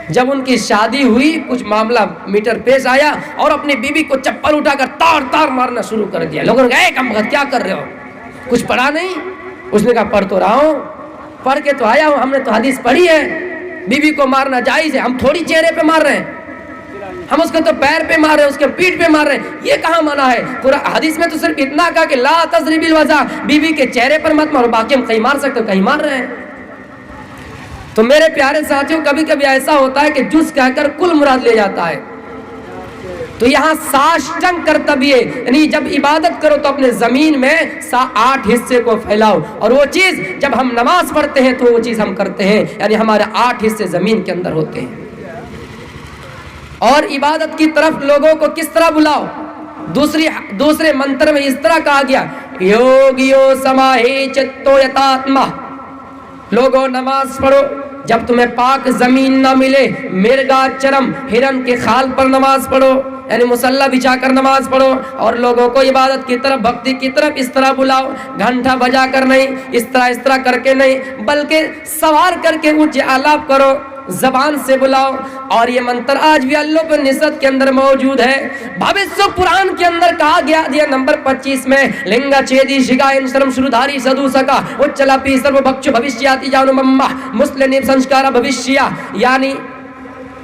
جب ان کی شادی ہوئی کچھ معاملہ میٹر پیش آیا اور اپنی بیوی کو چپل اٹھا کر تار تار مارنا شروع کر دیا. لوگوں نے کہا اے کم وقت کیا کر رہے ہو، کچھ پڑھا نہیں؟ اس نے کہا پڑھ تو رہا ہوں، پڑھ کے تو آیا ہوں، ہم نے تو حدیث پڑھی ہے بیوی کو مارنا جائز ہے. ہم تھوڑی چہرے پہ مار رہے ہیں، ہم اس کو تو پیر پہ مار رہے ہیں، اس کے پیٹھ پہ مار رہے ہیں. یہ کہاں منع ہے؟ حدیث میں تو صرف اتنا کہا کہ لا تضرب الوجہ، بیوی کے چہرے پر مت مارو. باقی ہم کہیں مار سکتے ہو، کہیں مار رہے ہیں. تو میرے پیارے ساتھیوں کبھی کبھی ایسا ہوتا ہے کہ جز کہہ کر کل مراد لے جاتا ہے. تو یہاں ساشٹنگ کرتویہ، یعنی جب عبادت کرو تو اپنے زمین میں 8 حصے کو پھیلاؤ. اور وہ چیز جب ہم نماز پڑھتے ہیں تو وہ چیز ہم کرتے ہیں، یعنی ہمارے 8 حصے زمین کے اندر ہوتے ہیں. اور عبادت کی طرف لوگوں کو کس طرح بلاؤ؟ دوسرے منتر میں اس طرح کہا گیا یوگیو سماہی چتو یتاتما، لوگوں نماز پڑھو جب تمہیں پاک زمین نہ ملے، مرگا چرم ہرن کے خال پر نماز پڑھو، یعنی مصلی بچھا کر نماز پڑھو. اور لوگوں کو عبادت کی طرف، بھکتی کی طرف اس طرح بلاؤ، گھنٹا بجا کر نہیں، اس طرح کر کے نہیں، بلکہ سوار کر کے اونچے آلاب کرو. زبان سے بلاؤ. اور یہ منتر آج بھی اللہ پر نسبت کے اندر موجود ہے. بھوشیہ پران کے اندر کہا گیا دیا نمبر 25 میں لنگا چیدی شگائن شرم شرودھاری سدو سکا اچلپی سرو بھکچ بھوشیاتی جانو ممہ مسلم سنسکارا بھوشیہ. یعنی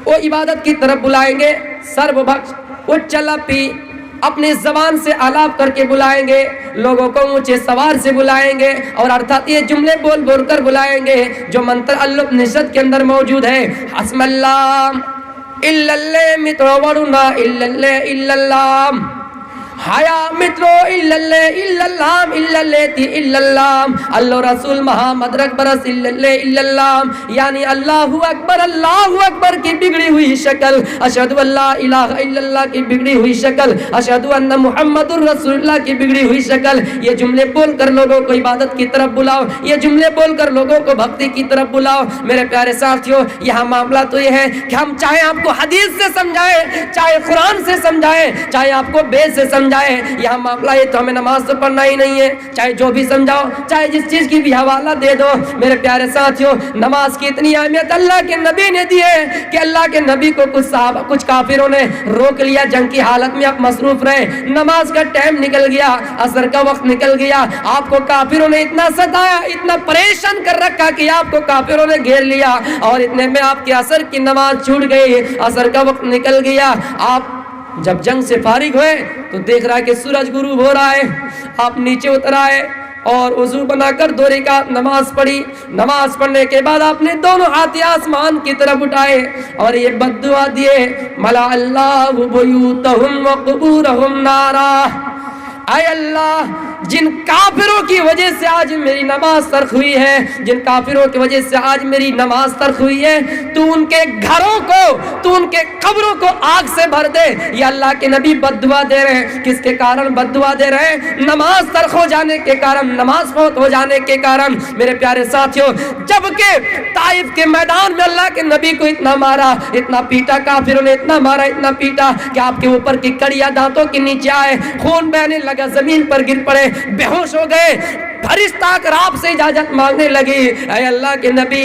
وہ عبادت کی طرف بلائیں گے. سرو بھکچ اچلپی اپنی زبان سے آلاپ کر کے بلائیں گے, لوگوں کو اونچے سوار سے بلائیں گے, اور ارتھات یہ جملے بول بول کر بلائیں گے جو منتر اللہ نشد کے اندر موجود ہے. حسم اللہ الا اللہ مترو ورنا الا اللہ الا اللہ حیا مترو الا اللہ الا اللہ الا اللہ الا اللہ اللہ رسول محمد رکبرس الا اللہ الا اللہ. یعنی اللہ اکبر کی بگڑی ہوئی شکل, اشہدو اللہ الہ الا اللہ کی بگڑی ہوئی شکل, اشہدو ان محمد الرسول اللہ کی بگڑی ہوئی شکل. یہ جملے بول کر لوگوں کو عبادت کی طرف بلاؤ, یہ جملے بول کر لوگوں کو بھکتی کی طرف بلاؤ. میرے پیارے ساتھیوں, یہاں معاملہ تو یہ ہے کہ ہم چاہے آپ کو حدیث سے سمجھائیں, چاہے قرآن سے سمجھائیں, چاہے آپ کو بیت سے سمجھائیں, یہاں معاملہ یہ تو ہمیں نماز تو پڑھنا ہی نہیں ہے. چاہے جو بھی سمجھاؤ, چاہے جس چیز کی بھی حوالہ دے دو. میرے پیارے ساتھیوں, نماز کی اتنی اہمیت اللہ کے نبی نے دی ہے کہ اللہ کے نبی کو کچھ کافروں نے روک لیا, جنگ کی حالت میں آپ مصروف رہے, نماز کا ٹائم نکل گیا, عصر کا وقت نکل گیا, آپ کو کافروں نے اتنا ستایا, اتنا پریشان کر رکھا کہ آپ کو کافروں نے گھیر لیا, اور اتنے میں آپ کی عصر کی نماز چھوٹ گئی, عصر کا وقت نکل گیا. آپ جب جنگ سے فارغ ہوئے تو دیکھ رہا ہے کہ سورج غروب ہو رہا ہے. آپ نیچے اتر آئے اور وضو بنا کر 2 رکعت نماز پڑھی. نماز پڑھنے کے بعد آپ نے دونوں ہاتھ آسمان کی طرف اٹھائے اور یہ بد دعا دیے, ملا اللہ بیوتہم وقبورہم نارا. اے اللہ, جن کافروں کی وجہ سے آج میری نماز ترک ہوئی ہے, جن کافروں کی وجہ سے آج میری نماز ترک ہوئی ہے, تو ان کے گھروں کو, تو ان کے قبروں کو آگ سے بھر دے. یہ اللہ کے نبی بد دعا دے رہے ہیں. کس کے کارن بد دعا دے رہے ہیں؟ نماز ترک ہو جانے کے کارن, نماز فوت ہو جانے کے کارن. میرے پیارے ساتھیوں, جبکہ طائف کے میدان میں اللہ کے نبی کو اتنا مارا, اتنا پیٹا, کافروں نے اتنا مارا, اتنا پیٹا کہ آپ کے اوپر کی کڑیاں دانتوں کے نیچے آئے, خون بہنے لگا, زمین پر گر پڑے, بے ہوش ہو گئے. فرشتہ کر آپ سے اجازت مانگنے لگی, اے اللہ کے نبی,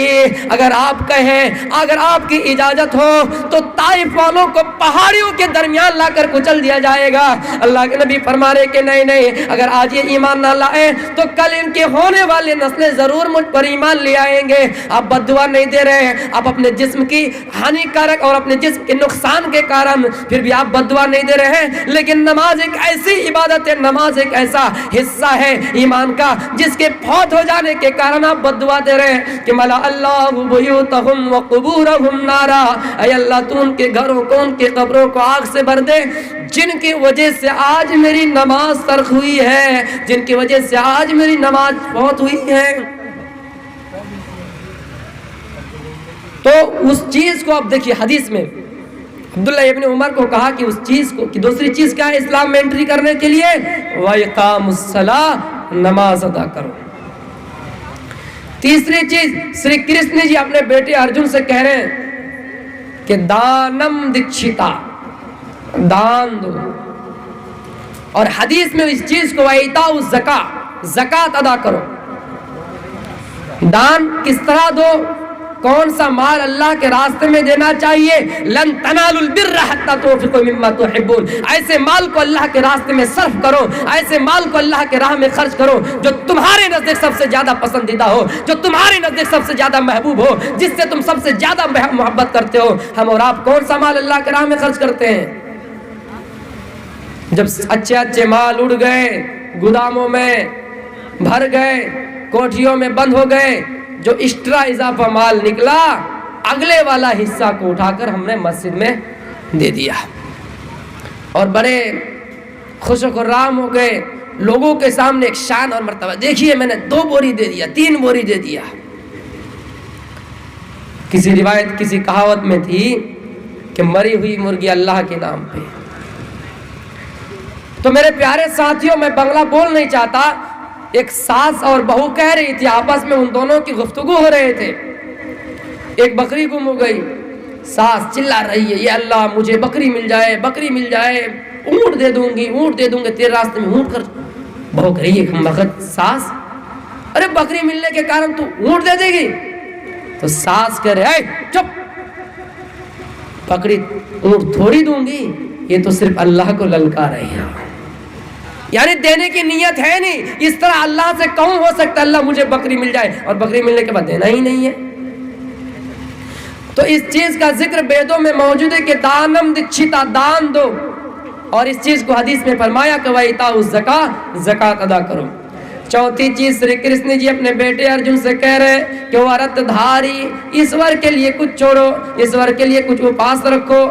اگر آپ کہیں, اگر آپ کی اجازت ہو تو طائف والوں کو پہاڑیوں کے درمیان لا کر کچل دیا جائے گا. اللہ کے نبی فرما رہے کہ نہیں نہیں, اگر آج یہ ایمان نہ لائے تو کل ان کے ہونے والے نسلیں ضرور مجھ پر ایمان لے آئیں گے. آپ بد دعا نہیں دے رہے ہیں, آپ اپنے جسم کی ہانی کارک اور اپنے جسم کے نقصان کے کارن پھر بھی آپ بد دعا نہیں دے رہے ہیں. لیکن نماز ایک ایسی عبادت ہے, نماز ایک ایسا حصہ ہے ایمان کا جس کے فوت ہو جانے کے کارن آپ بد دعا دے رہے ہیں کہ ملا اللہ بیوتہم وقبورہم نارا. اے اللہ, تو ان کے گھروں کو, ان کے قبروں کو آگ سے بھر دے جن کی وجہ سے آج میری نماز ترک ہوئی ہے, جن کی وجہ سے آج میری نماز فوت ہوئی ہے. تو اس چیز کو آپ دیکھیے, حدیث میں عبداللہ ابن عمر کو کہا کہ اس چیز کو, کہ دوسری چیز کیا ہے اسلام میں انٹری کرنے کے لیے, وَإِقَامُ الصَّلَاةِ, نماز ادا کرو. تیسری چیز, شری کرشن جی اپنے بیٹے ارجن سے کہہ رہے ہیں کہ دانم دکشتا, دان دو. اور حدیث میں اس چیز کو وَإِيتَاءُ الزَّكَاةِ, زکات ادا کرو. دان کس طرح دو, کون سا مال اللہ کے راستے میں دینا چاہیے؟ لن تنالوا البر حتى تنفقوا مما تحبون. ایسے مال کو اللہ کے راستے میں صرف کرو, ایسے مال کو اللہ کے راہ میں خرچ کرو جو تمہارے نزدیک سب سے زیادہ پسندیدہ ہو, جو تمہارے نزدیک سب سے زیادہ محبوب ہو, جس سے تم سب سے زیادہ محبت کرتے ہو. ہم اور آپ کون سا مال اللہ کے راہ میں خرچ کرتے ہیں؟ جب اچھے اچھے مال اڑ گئے, گوداموں میں بھر گئے, کوٹھیوں میں بند ہو گئے, جو ایکسٹرا اضافہ مال نکلا, اگلے والا حصہ کو اٹھا کر ہم نے مسجد میں دے دیا اور بڑے خوش و خرام ہو گئے. لوگوں کے سامنے ایک شان اور مرتبہ, دیکھیے میں نے 2 بوری دے دیا, 3 بوری دے دیا. کسی روایت, کسی کہاوت میں تھی کہ مری ہوئی مرغی اللہ کے نام پہ. تو میرے پیارے ساتھیوں, میں بنگلہ بول نہیں چاہتا, ایک ساس اور بہو کہہ رہی تھی, آپس میں ان دونوں کی گفتگو ہو رہے تھے. ایک بکری گم ہو گئی, ساس چلا رہی ہے, یہ اللہ مجھے بکری مل جائے, بکری مل جائے, اونٹ دے دوں گی, اونٹ دے دوں گے, تیرے راستے میں اونٹ کر. بہو کہہ رہی ہے مغد ساس, ارے بکری ملنے کے کارن تو اونٹ دے دے گی؟ تو ساس کہہ رہے, اے چپ, بکری اونٹ تھوڑی دوں گی، یہ تو صرف اللہ کو للکار رہے ہیں، یعنی دینے کی نیت ہے نہیں. اس طرح اللہ سے کہوں ہو سکتا ہے اللہ مجھے بکری مل جائے اور بکری ملنے کے بعد دینا ہی نہیں ہے. تو اس چیز کا ذکر بیدوں میں موجود ہے کہ دانم دچھتا، دان دو، اور اس چیز کو حدیث میں فرمایا کہ وَإِيتَاءُ الزَّكَاةِ، زکات ادا کرو. چوتھی چیز شری کرشن جی اپنے بیٹے ارجن سے کہہ رہے کہ وہ رت دھاری، ایشور کے لیے کچھ چھوڑو، ایشور کے لیے کچھ اپاس رکھو،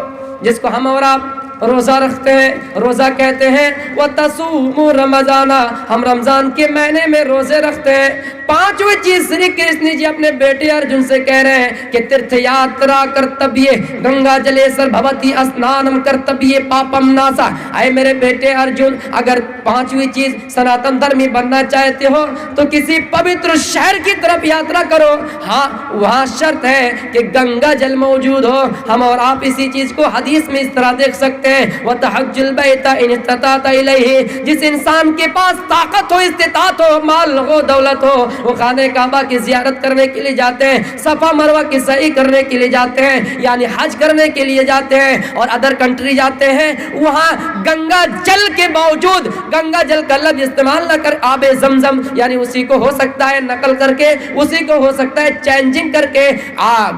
جس کو ہم اور آپ روزہ رکھتے ہیں، روزہ کہتے ہیں. وَتَصُومُ رَمَضَانَ، ہم رمضان کے مہینے میں روزے رکھتے ہیں. پانچویں چیز شری کرشن جی اپنے بیٹے ارجن سے کہہ رہے ہیں کہ تیرتھ یاترا کرتبیے گنگا جلیسر بھوتی اسنانم کرتبیے پاپم ناسا. اے میرے بیٹے ارجن، اگر پانچویں چیز سناتن دھرمی بننا چاہتے ہو تو کسی پوتر شہر کی طرف یاترا کرو. ہاں وہاں شرط ہے کہ گنگا جل موجود ہو. ہم اور آپ اسی چیز کو حدیث میں اس طرح دیکھ سکتے ہیں. وَتَحَجُّ الْبَيْتَ إِنِ اسْتَطَعْتَ إِلَيْهِ، جس انسان کے پاس طاقت ہو، استطاعت ہو، مال ہو، دولت ہو، وہ خانہ کعبہ کی زیارت کرنے کے لیے جاتے ہیں، صفا مروہ کی سعی کرنے کے لیے جاتے ہیں، یعنی حج کرنے کے لیے جاتے ہیں. اور ادر کنٹری جاتے ہیں، وہاں گنگا جل کے باوجود گنگا جل کا لفظ استعمال نہ کر آب زمزم، یعنی اسی کو ہو سکتا ہے نقل کر کے، اسی کو ہو سکتا ہے چینجنگ کر کے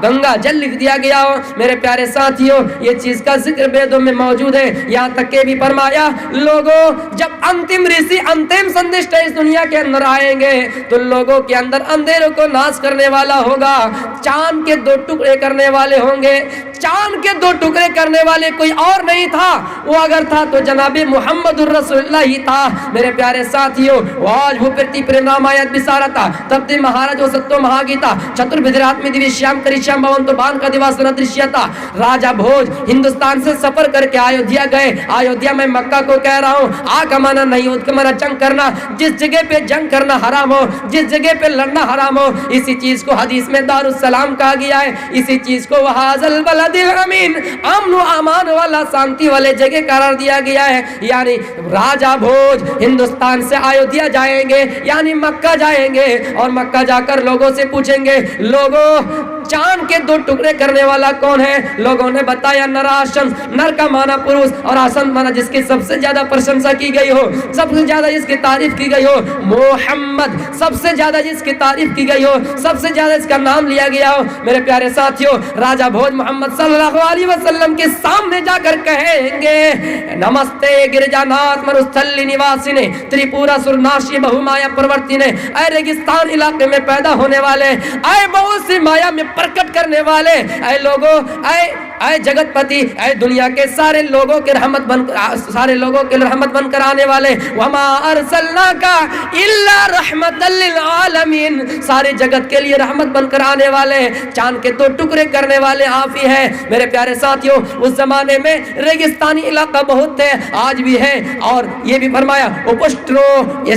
گنگا جل لکھ دیا گیا ہو. میرے پیارے ساتھیوں، یہ چیز کا ذکر بیدوں میں موجود ہے. یہاں تک کہ بھی فرمایا لوگوں جب انتم رشی انتم سندشٹ اس دنیا کے اندر آئیں گے تو لوگوں کے اندر اندھیروں کو ناش کرنے والا ہوگا، چاند کے دو ٹکڑے کرنے والے ہوں گے. چاند کے دو ٹکڑے کرنے والے کوئی اور نہیں تھا، وہ اگر تھا تو جناب محمد الرسول اللہ ہی تھا. میرے پیارے ساتھیوں، آج وہ پرتی پرنامایت بسارتا تب دی مہاراج و ستو مہاگیتا چتربھدرات میں دیوی شیام کری شیام بھون تو بان کا دیواسنا درشیتا. راجہ بھوج ہندوستان سے سفر کر کے ایودھیا گئے. ایودھیا میں مکہ کو کہہ رہا ہوں آ کمانا نہیں، اود کمانا جنگ کرنا. جس جگہ پہ جنگ کرنا حرام ہو، جس جگہ پہ لڑنا حرام ہو، اسی چیز کو حدیث میں دار السلام کہا گیا ہے. اسی چیز کو وحاظ البلد الامین، امن و امان والا، شانتی والے جگہ قرار دیا گیا ہے. یعنی راجہ بھوج ہندوستان سے ایودھیا جائیں گے، یعنی مکہ جائیں گے، اور مکہ جا کر لوگوں سے پوچھیں گے لوگوں چاند کے دو ٹکڑے کرنے والا کون ہے؟ لوگوں نے بتایا نراشن، نر کا معنی پروش اور آسن معنی جس کی سب سے زیادہ پرشنسا کی گئی ہو، سب سے زیادہ جس کی تعریف کی گئی ہو. محمد، سب سے زیادہ جس کی تعریف کی گئی ہو، سب سے زیادہ اس کا نام لیا گیا ہو. میرے پیارے ساتھیوں، راجہ بھوج محمد صلی اللہ علیہ وسلم کے سامنے جا کر کہیں گے نمستے گرجا ناتھ مروستھلی نواسینے تریپورا سرناشی بہمایا پرورتینے. اے ریگستان علاقے میں پیدا ہونے والے، اے بہت سی مایا میں پرکٹ کرنے والے، اے لوگوں، اے جگت پتی، اے دنیا کے سارے لوگوں کے رحمت بن سارے لوگوں کے رحمت بن کر آنے والے. وما ارسلناک الا رحمتا للعالمین، سارے جگت کے لیے رحمت بن کر آنے والے، چاند کے دو ٹکڑے کرنے والے آپ ہی ہیں. میرے پیارے ساتھیوں، اس زمانے میں ریگستانی علاقہ بہت تھے، آج بھی ہے. اور یہ بھی فرمایا اپشٹرو یہ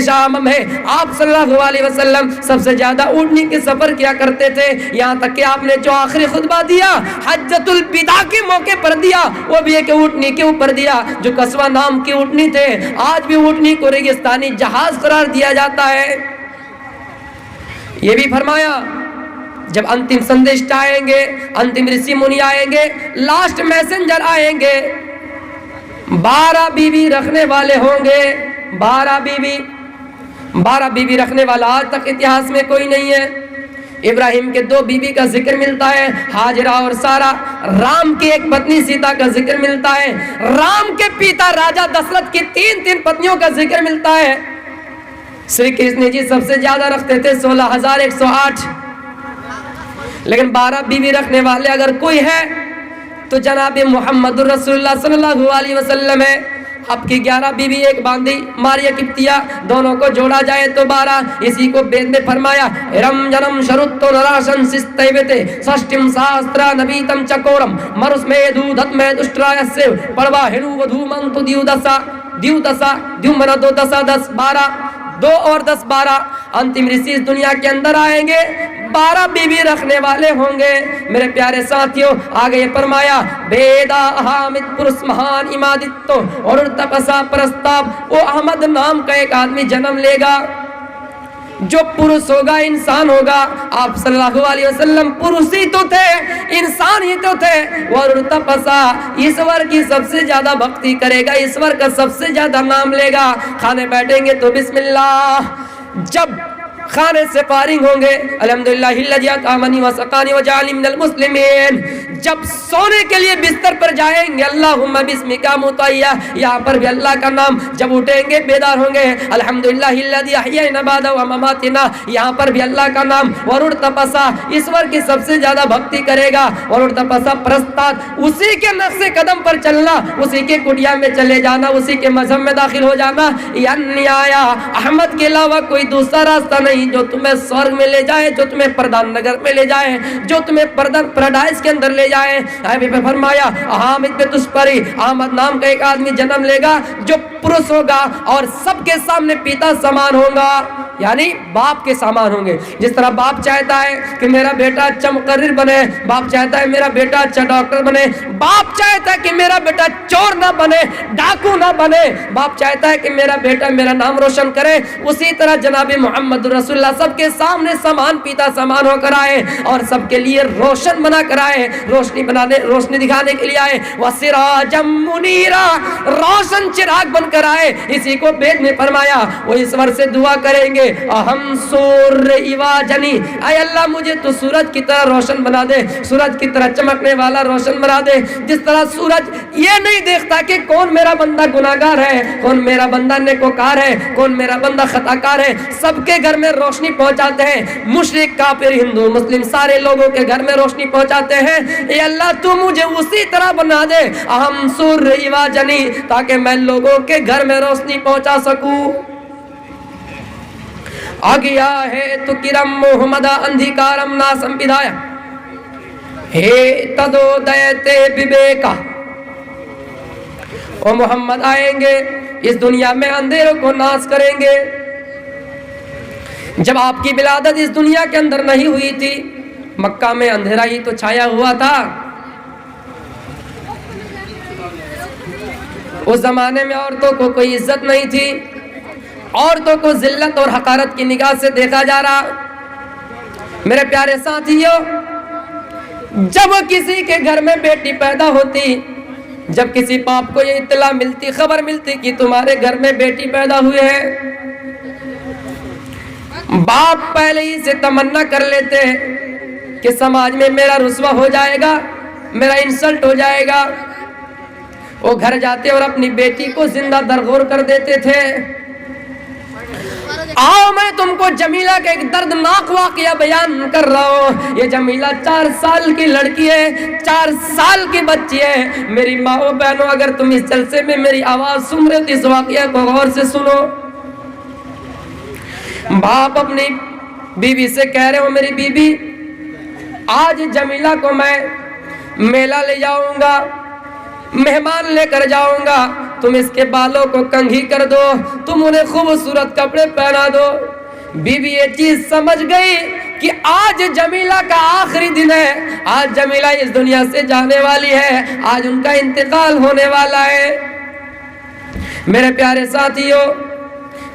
شام ہے. آپ صلی اللہ علیہ وسلم سب سے زیادہ اونٹنی کے سفر کیا کرتے تھے. یہاں تک کہ آپ نے جو آخری خطبہ دیا حجۃ الوداع کے موقع پر دیا، وہ بھی ایک اونٹنی کے اوپر دیا جو قصوہ نام کی اونٹنی تھے. آج بھی اونٹنی کو ریگستانی جہاز قرار دیا جاتا ہے. یہ بھی فرمایا جب انتم سندشٹ آئیں گے، انتم رشی منی آئیں گے، لاسٹ میسنجر آئیں گے، 12 بیوی رکھنے والے ہوں گے. 12 بیوی رکھنے والا آج تک اتہاس میں کوئی نہیں ہے. ابراہیم کے 2 بیوی کا ذکر ملتا ہے، ہاجرہ اور سارا. رام کی ایک پتنی سیتا کا ذکر ملتا ہے. رام کے پیتا راجہ دشرتھ کی 3 پتنیوں کا ذکر ملتا ہے. شری کرشن جی سب سے زیادہ رکھتے تھے 16,108، لیکن 12 بیوی رکھنے والے اگر کوئی ہے تو جناب محمد رسول اللہ صلی اللہ علیہ وسلم ہے. اب کی 11 بیوی ایک باندھی ماریا کپتیا، دونوں کو جوڑا جائے تو 12. اسی کو وید میں فرمایا رم جنم شرطو نراشن سستیوتے سشٹم ساسترا نبیتم چکورم مرس میں دودھت میں دشٹرایسے پڑوا ہنو ودھو منتو دیودسا دیو منا 2 10 10 12 2 اور 10 12. انتم رشی اس دنیا کے اندر آئیں گے، 12 بیوی رکھنے والے ہوں گے. میرے پیارے ساتھیوں، آگے یہ فرمایا بیدا احامد پرس مہان امادتو اور ارتقصا پرستاب. وہ احمد نام کا ایک آدمی جنم لے گا. جو पुरुष होगा इंसान होगा. आप सल्लल्लाहु अलैहि वसल्लम पुरुष ही तो थे, इंसान ही तो थे. और तपसा, ईश्वर की सबसे ज्यादा भक्ति करेगा, ईश्वर का सबसे ज्यादा नाम लेगा. खाने बैठेंगे तो बिस्मिल्लाह. जब खाने से फारिग होंगे अल्हम्दुलिल्लाहिल्लज़ी अत'अमनी व सक़ानी व जअलनी मिनल मुस्लिमीन. जब सोने के लिए बिस्तर पर जाएंगे अल्लाहुम्मा बिस्मिका मुतय्या, यहाँ पर भी अल्लाह का नाम. जब उठेंगे बेदार होंगे अल्हम्दुलिल्लाहिल्लज़ी अहयैना बअदा व ममातिना, यहाँ पर भी अल्लाह का नाम. वरुण तपसा, ईश्वर की सबसे ज्यादा भक्ति करेगा. वरुण तपसा प्रस्ताद, उसी के नक्शे कदम पर चलना, उसी के कुटिया में चले जाना, उसी के मजहब में दाखिल हो जाना. यान्याया, अहमद के अलावा कोई दूसरा रास्ता नहीं जो तुम्हें स्वर्ग में ले जाए, जो तुम्हें प्रधान नगर में ले जाए, जो तुम्हें पैराडाइज के अंदर ले जाए. फरमाया हामिद पे तुझ पर ही अहमद नाम का एक आदमी जन्म लेगा जो पुरुष होगा और सबके सामने पिता समान होगा, यानी बाप के समान होंगे. जिस तरह बाप चाहता है कि मेरा बेटा अच्छा मुकर्रिर बने, बाप चाहता है मेरा बेटा अच्छा डॉक्टर बने, बाप चाहता है कि मेरा बेटा चोर ना बने, डाकू ना बने, बाप चाहता है कि मेरा बेटा मेरा नाम रोशन करे. उसी तरह जनाबी मोहम्मद रसूलुल्लाह सबके सामने समान पिता समान होकर आए और सबके लिए रोशन बना कर आए, रोशनी दिखाने के लिए आए. वसिराजम मुनीरा, रोशन चिराग बनकर आए. इसी को वेद में फरमाया. वो ईश्वर से दुआ करेंगे अहम सूर्य इवाजनी, आय अल्लाह मुझे तो सूरज की तरह रोशन बना दे, सूरज की तरह चमकने वाला रोशन बना दे. जिस तरह सूरज ये नहीं देखता कि कौन मेरा बंदा गुनाहगार है, कौन मेरा बंदा नेकोकार है, कौन मेरा बंदा खताकार है, सबके घर में रोशनी पहुंचाते हैं. मुशरिक काफिर हिंदू मुस्लिम सारे लोगों के घर में रोशनी पहुंचाते हैं. ए अल्लाह तू मुझे उसी तरह बना दे अहम सूर्य इवाजनी, ताकि मैं लोगों के घर में रोशनी पहुंचा सकूं. आ गया है तो किरम मोहम्मदा अंधिकारम ना संविधाय हे तदोदयते विवेका. ओ मोहम्मद आएंगे इस दुनिया में अंधेरों को नाश करेंगे. जब आपकी विलादत इस दुनिया के अंदर नहीं हुई थी, मक्का में अंधेरा ही तो छाया हुआ था. उस जमाने में औरतों को कोई इज्जत नहीं थी, औरतों को जिल्लत और हकारत की निगाह से देखा जा रहा. मेरे प्यारे साथियों, जब किसी के घर में बेटी पैदा होती, जब किसी बाप को ये इत्तला मिलती, खबर मिलती कि तुम्हारे घर में बेटी पैदा हुई है, बाप पहले ही से तमन्ना कर लेते कि समाज में मेरा रुस्वा हो जाएगा, मेरा इंसल्ट हो जाएगा. वो घर जाते और अपनी बेटी को जिंदा दरगोर कर देते थे. आओ मैं तुमको जमीला का एक दर्दनाक वाकया बयान कर रहा हूँ. ये जमीला 4 साल की लड़की है, 4 साल की बच्ची है. मेरी माँ बहनों, अगर तुम इस जलसे में मेरी आवाज सुन रहे हो तो इस वाकया को गौर से सुनो. बाप अपनी बीवी से कह रहे हो, मेरी बीबी आज जमीला को मैं मेला ले जाऊंगा, मेहमान लेकर जाऊंगा, तुम इसके बालों को कंघी कर दो, तुम उन्हें खूबसूरत कपड़े पहना दो. बीवी ये चीज समझ गई कि आज जमीला का आखिरी दिन है, आज जमीला इस दुनिया से जाने वाली है, आज उनका इंतकाल होने वाला है. मेरे प्यारे साथियों,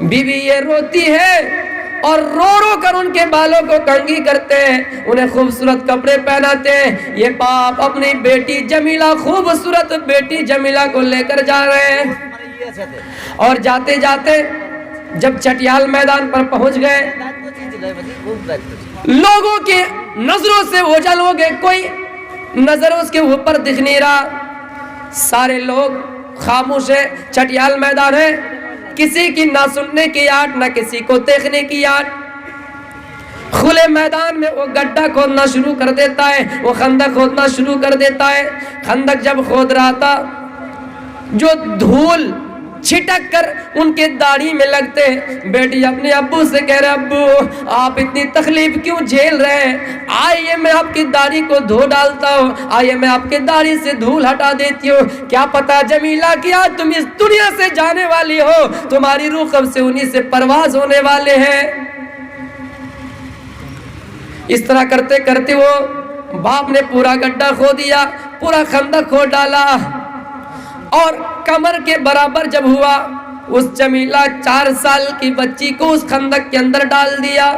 बीवी ये रोती है और रो रो कर उनके बालों को कंघी करते हैं, उन्हें खूबसूरत कपड़े पहनाते हैं. ये बाप अपनी बेटी जमीला, खूबसूरत बेटी जमीला को लेकर जा रहे हैं. और जाते जाते जब चटियाल मैदान पर पहुंच गए, लोगों के नजरों से ओझल हो गए, कोई नजर उसके ऊपर दिख नहीं रहा. सारे लोग खामोश है. चटियाल मैदान है, किसी की ना सुनने की आट, ना किसी को देखने की आट. खुले मैदान में वो गड्ढा खोदना शुरू कर देता है, वो खंदक खोदना शुरू कर देता है. खंदक जब खोद रहा था, जो धूल छिटक कर उनके दाढ़ी में लगते हैं. बेटी अपने अब्बू से कह रहे, अब्बू आप इतनी तकलीफ क्यों झेल रहे हैं, आइए मैं आपकी दाढ़ी को धो डालता हूँ, आइए मैं आपके दाढ़ी से धूल हटा देती हूँ. क्या पता जमीला कि आज तुम इस दुनिया से जाने वाली हो, तुम्हारी रूह कब से उन्हीं से परवाज होने वाले हैं. इस तरह करते करते वो बाप ने पूरा गड्ढा खो दिया, पूरा खंदक खोद डाला और कमर के बराबर जब हुआ उस जमीला 4 साल की बच्ची को उस खंदक के अंदर डाल दिया।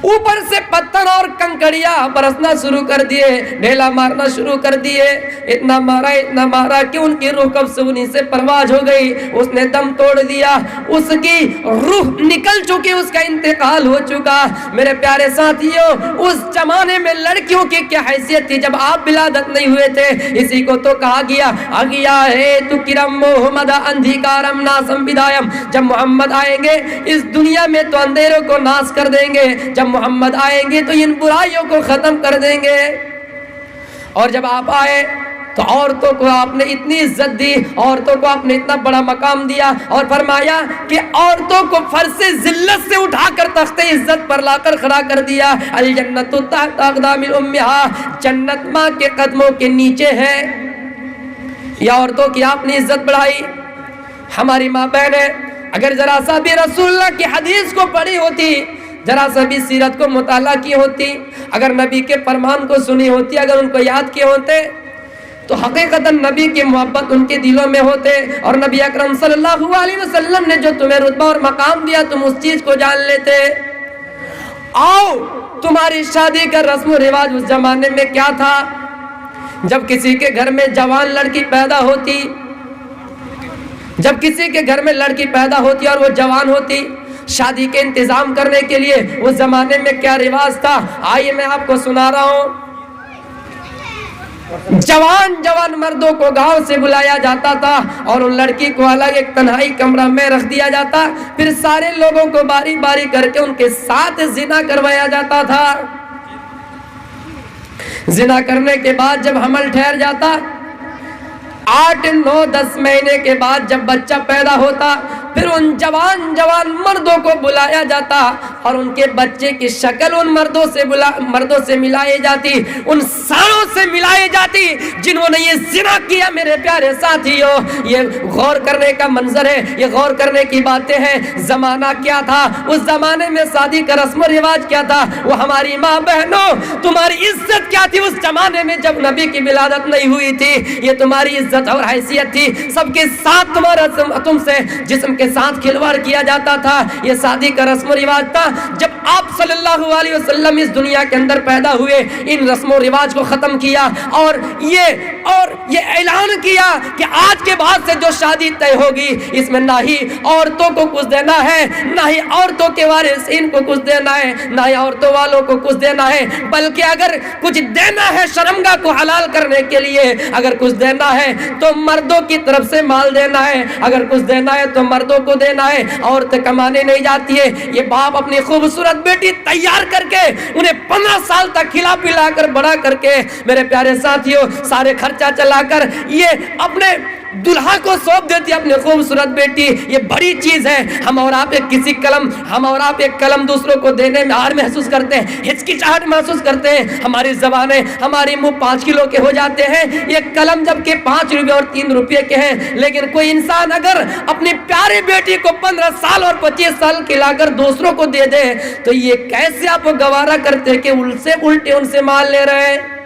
ऊपर से पत्थर और कंकड़ियां बरसना शुरू कर दिए, ढेला मारना शुरू कर दिए। इतना मारा कि उनकी रूह कब से उन्हीं से परवाज हो गई। उसने दम तोड़ दिया, उसकी रूह निकल चुकी, उसका इंतकाल हो चुका। मेरे प्यारे साथियों, उस जमाने में लड़कियों की क्या हैसियत थी जब आप विलादत नहीं हुए थे। इसी को तो कहा गया अगिया है तु किरम मोहम्मद अंधिकारम नासम विदायम। जब मोहम्मद आएंगे इस दुनिया में तो अंधेरों को नाश कर देंगे, जब मोहम्मद आएंगे तो इन बुराइयों को खत्म कर देंगे। और जब आप आए तो औरतों को आपने इतनी इज्जत दी, औरतों को आपने इतना बड़ा मकाम दिया और फरमाया कि औरतों को फर्श से जिल्लत से उठाकर तख्ते इज्जत पर लाकर खड़ा कर दिया। अल जन्नतु तहत अक़दामिल उम्महा, जन्नत माँ के कदमों के नीचे है। या औरतों की आपने इज्जत बढ़ाई। हमारी माँ बहनें अगर जरा सा भी रसूलुल्लाह की हदीस को पढ़ी होती, जरा सा भी सीरत को मुताला की होती, अगर नबी के फरमान को सुनी होती, अगर उनको याद किए होते, तो हकीकतन नबी की मोहब्बत उनके दिलों में होते। और नबी अकरम सल्लल्लाहु अलैहि वसल्लम ने जो तुम्हें रुतबा और मकाम दिया, तुम उस चीज को जान लेते। आओ, तुम्हारी शादी का रस्म रिवाज उस जमाने में क्या था? जब किसी के घर में जवान लड़की पैदा होती, जब किसी के घर में लड़की पैदा होती और वो जवान होती, शादी के इंतजाम करने के लिए उस जमाने में क्या रिवाज था, आइए मैं आपको सुना रहा हूं। जवान मर्दों को गांव से बुलाया जाता था और उन लड़की को अलग एक तन्हाई कमरा में रख दिया जाता। फिर सारे लोगों को बारी बारी करके उनके साथ जिना करवाया जाता था। जिना करने के बाद जब हमल ठहर जाता, 8, 9, 10 महीने के बाद जब बच्चा पैदा होता, फिर उन जवान मर्दों को बुलाया जाता और उनके बच्चे की शक्ल उन मर्दों से मिलाई जाती, उन सारों से मिलाई जाती जिन्होंने ये जिना किया। मेरे प्यारे साथियों, ये गौर करने का मंजर है, ये गौर करने की बातें हैं। जमाना क्या था, उस जमाने में शादी का रस्म रिवाज क्या था। वो हमारी माँ बहनों, तुम्हारी इज्जत क्या थी उस जमाने में जब नबी की विलादत नहीं हुई थी। ये तुम्हारी इज्जत और हैसियत थी। सबके साथ तुम्हारा तुमसे जिस्म के साथ खिलवाड़ किया जाता था। ये शादी का रस्म रिवाज था। जब आप सल्लल्लाहु अलैहि वसल्लम इस दुनिया के अंदर पैदा हुए, इन रस्म रिवाज को खत्म किया और ये ऐलान किया कि आज के बाद से जो शादी तय होगी, इसमें ना ही औरतों को कुछ देना है, ना ही औरतों के वारिसीन को कुछ देना है, ना ही औरतों वालों को कुछ देना है, बल्कि अगर कुछ देना है शर्मगाह को हलाल करने के लिए, अगर कुछ देना है तो मर्दों की तरफ से माल देना है, अगर कुछ देना है तो मर्दों को देना है। औरतें कमाने नहीं जाती है। ये बाप अपनी खूबसूरत बेटी तैयार करके उन्हें 15 साल तक खिला पिला कर बड़ा करके, मेरे प्यारे साथियों, सारे खर्चा चलाकर ये अपने दुल्हा को सौंप देती है अपनी खूबसूरत बेटी। ये बड़ी चीज है। हम और आप एक कलम दूसरों को देने में हार महसूस करते हैं, हिचकिचाहट महसूस करते हैं। हमारी ज़बानें, हमारे मुंह 5 किलो के हो जाते हैं। ये कलम जबकि 5 रुपये और 3 रुपये के हैं, लेकिन कोई इंसान अगर अपनी प्यारी बेटी को 15 साल और 25 साल खिलाकर दूसरों को दे दे, तो ये कैसे आप गवारा करते कि उल्टे उनसे माल ले रहे हैं।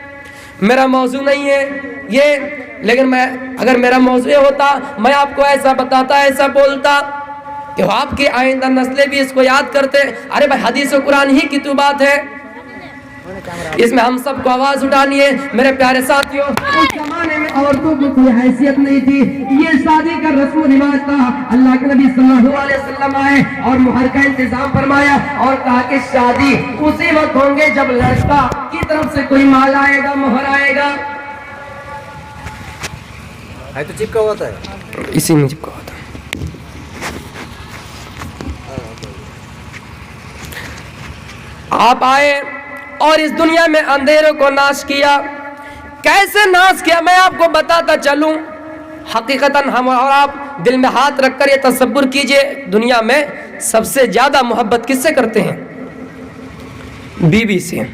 मेरा मौजू नहीं है ये, लेकिन अगर मेरा मौजू होता, मैं आपको ऐसा बताता, ऐसा बोलता कि आपकी आइंदा नस्लें भी इसको याद करते। अरे भाई, हदीस और कुरान ही की तो बात है, इसमें हम सबको आवाज उठानी है। मेरे प्यारे साथियों, उस जमाने में औरतों को कोई हैसियत नहीं थी। ये शादी का रस्म रिवाज था। अल्लाह के नबी सल्लल्लाहु अलैहि वसल्लम आए और मुहर का इंतजाम फरमाया और कहा कि शादी उसी वक्त होंगे जब लड़का की तरफ से कोई माल आएगा, मुहर आएगा। तो चिपका हुआ था, इसी में चिपका हुआ था। आप आए और इस दुनिया में अंधेरों को नाश किया। कैसे नाश किया मैं आपको बताता चलूं। हकीकतन हम और आप दिल में हाथ रखकर ये तसव्वुर कीजिए, दुनिया में सबसे ज्यादा मोहब्बत किससे करते हैं? बीवी से।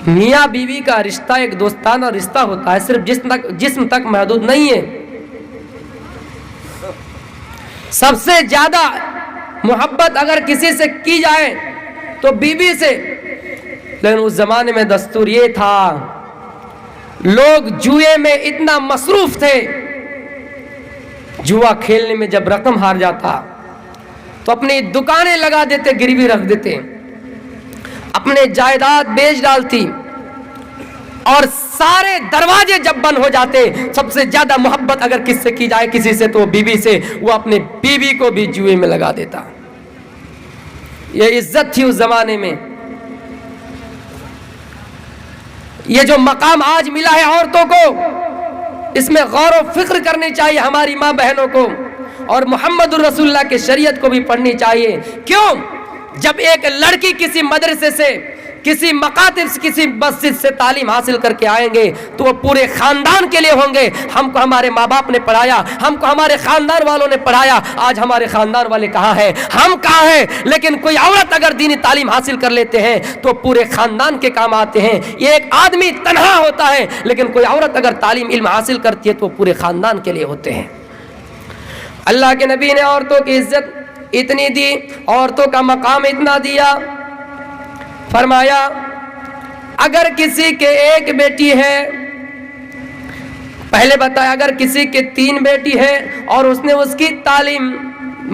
मियाँ बीवी का रिश्ता एक दोस्ताना रिश्ता होता है, सिर्फ जिस्म तक महदूद नहीं है। सबसे ज्यादा मोहब्बत अगर किसी से की जाए तो बीवी से। लेकिन उस जमाने में दस्तूर ये था, लोग जुए में इतना मसरूफ थे, जुआ खेलने में जब रकम हार जाता तो अपनी दुकानें लगा देते, गिरवी रख देते, अपने जायदाद बेच डालती, और सारे दरवाजे जब बंद हो जाते, सबसे ज्यादा मोहब्बत अगर किससे की जाए किसी से तो बीवी से, वो अपने बीवी को भी जुए में लगा देता। ये इज्जत थी उस जमाने में। ये जो मकाम आज मिला है औरतों को, इसमें गौर व फिक्र करनी चाहिए हमारी माँ बहनों को, और मोहम्मद रसूलुल्लाह के शरीयत को भी पढ़नी चाहिए। क्यों? जब एक लड़की किसी मदरसे से, किसी मकातिब से, किसी मस्जिद से तालीम हासिल करके आएंगे तो वो पूरे खानदान के लिए होंगे। हमको हमारे माँ बाप ने पढ़ाया, हमको हमारे खानदान वालों ने पढ़ाया, आज हमारे खानदान वाले कहाँ हैं, हम कहाँ हैं। लेकिन कोई औरत अगर दीनी तालीम हासिल कर लेते हैं तो पूरे खानदान के काम आते हैं। ये एक आदमी तन्हा होता है, लेकिन कोई औरत अगर तालीम इल्म हासिल करती है तो पूरे खानदान के लिए होते हैं। अल्लाह के नबी ने औरतों की इज्जत इतनी दी, औरतों का मकाम इतना दिया, फरमाया अगर किसी के एक बेटी है, पहले बताया अगर किसी के 3 बेटी है और उसने उसकी तालीम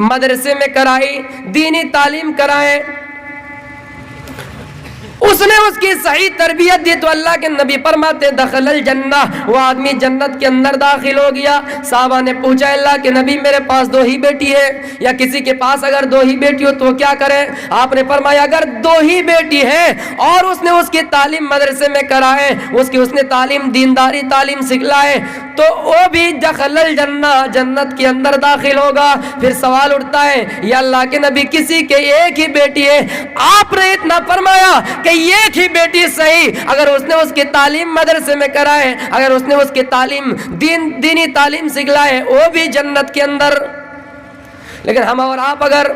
मदरसे में कराई, दीनी तालीम कराए, उसने उसकी सही तरबियत दी, तो अल्लाह के नबी फरमाते दखलल जन्नह, वो आदमी जन्नत के अंदर दाखिल हो गया। साहबा ने पूछा अल्लाह के नबी मेरे पास 2 ही बेटी है, या किसी के पास अगर 2 ही बेटी हो तो क्या करें? आपने फरमाया अगर 2 ही बेटी है और उसने उसकी तालीम मदरसे में कराए, उसने तालीम दीनदारी तालीम सिखलाए, तो वो भी दखलल जन्नह, जन्नत के अंदर दाखिल होगा। फिर सवाल उठता है या अल्लाह के नबी किसी के एक ही बेटी है, आपने इतना फरमाया कि एक ही बेटी सही, अगर उसने उसकी तालीम मदरसे में कराए, अगर उसने उसकी तालीम दीनी तालीम सिखलाए, वो भी जन्नत के अंदर। लेकिन हम और आप अगर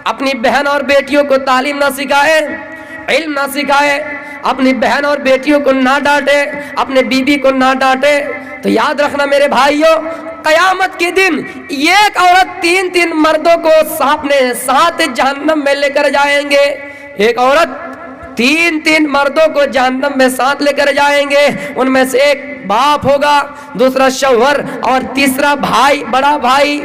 अपनी बहन और बेटियों को तालीम ना सिखाए, इल्म ना सिखाए, अपनी बहन और बेटियों को ना डांटे, अपने बीबी को ना डांटे, तो याद रखना मेरे भाइयों, कयामत के दिन एक औरत 3-3 मर्दों को अपने साथ जहन्नम में लेकर जाएंगे। एक औरत 3-3 मर्दों को जहन्नम में साथ लेकर जाएंगे। उनमें से एक बाप होगा, दूसरा शौहर, और तीसरा भाई, बड़ा भाई।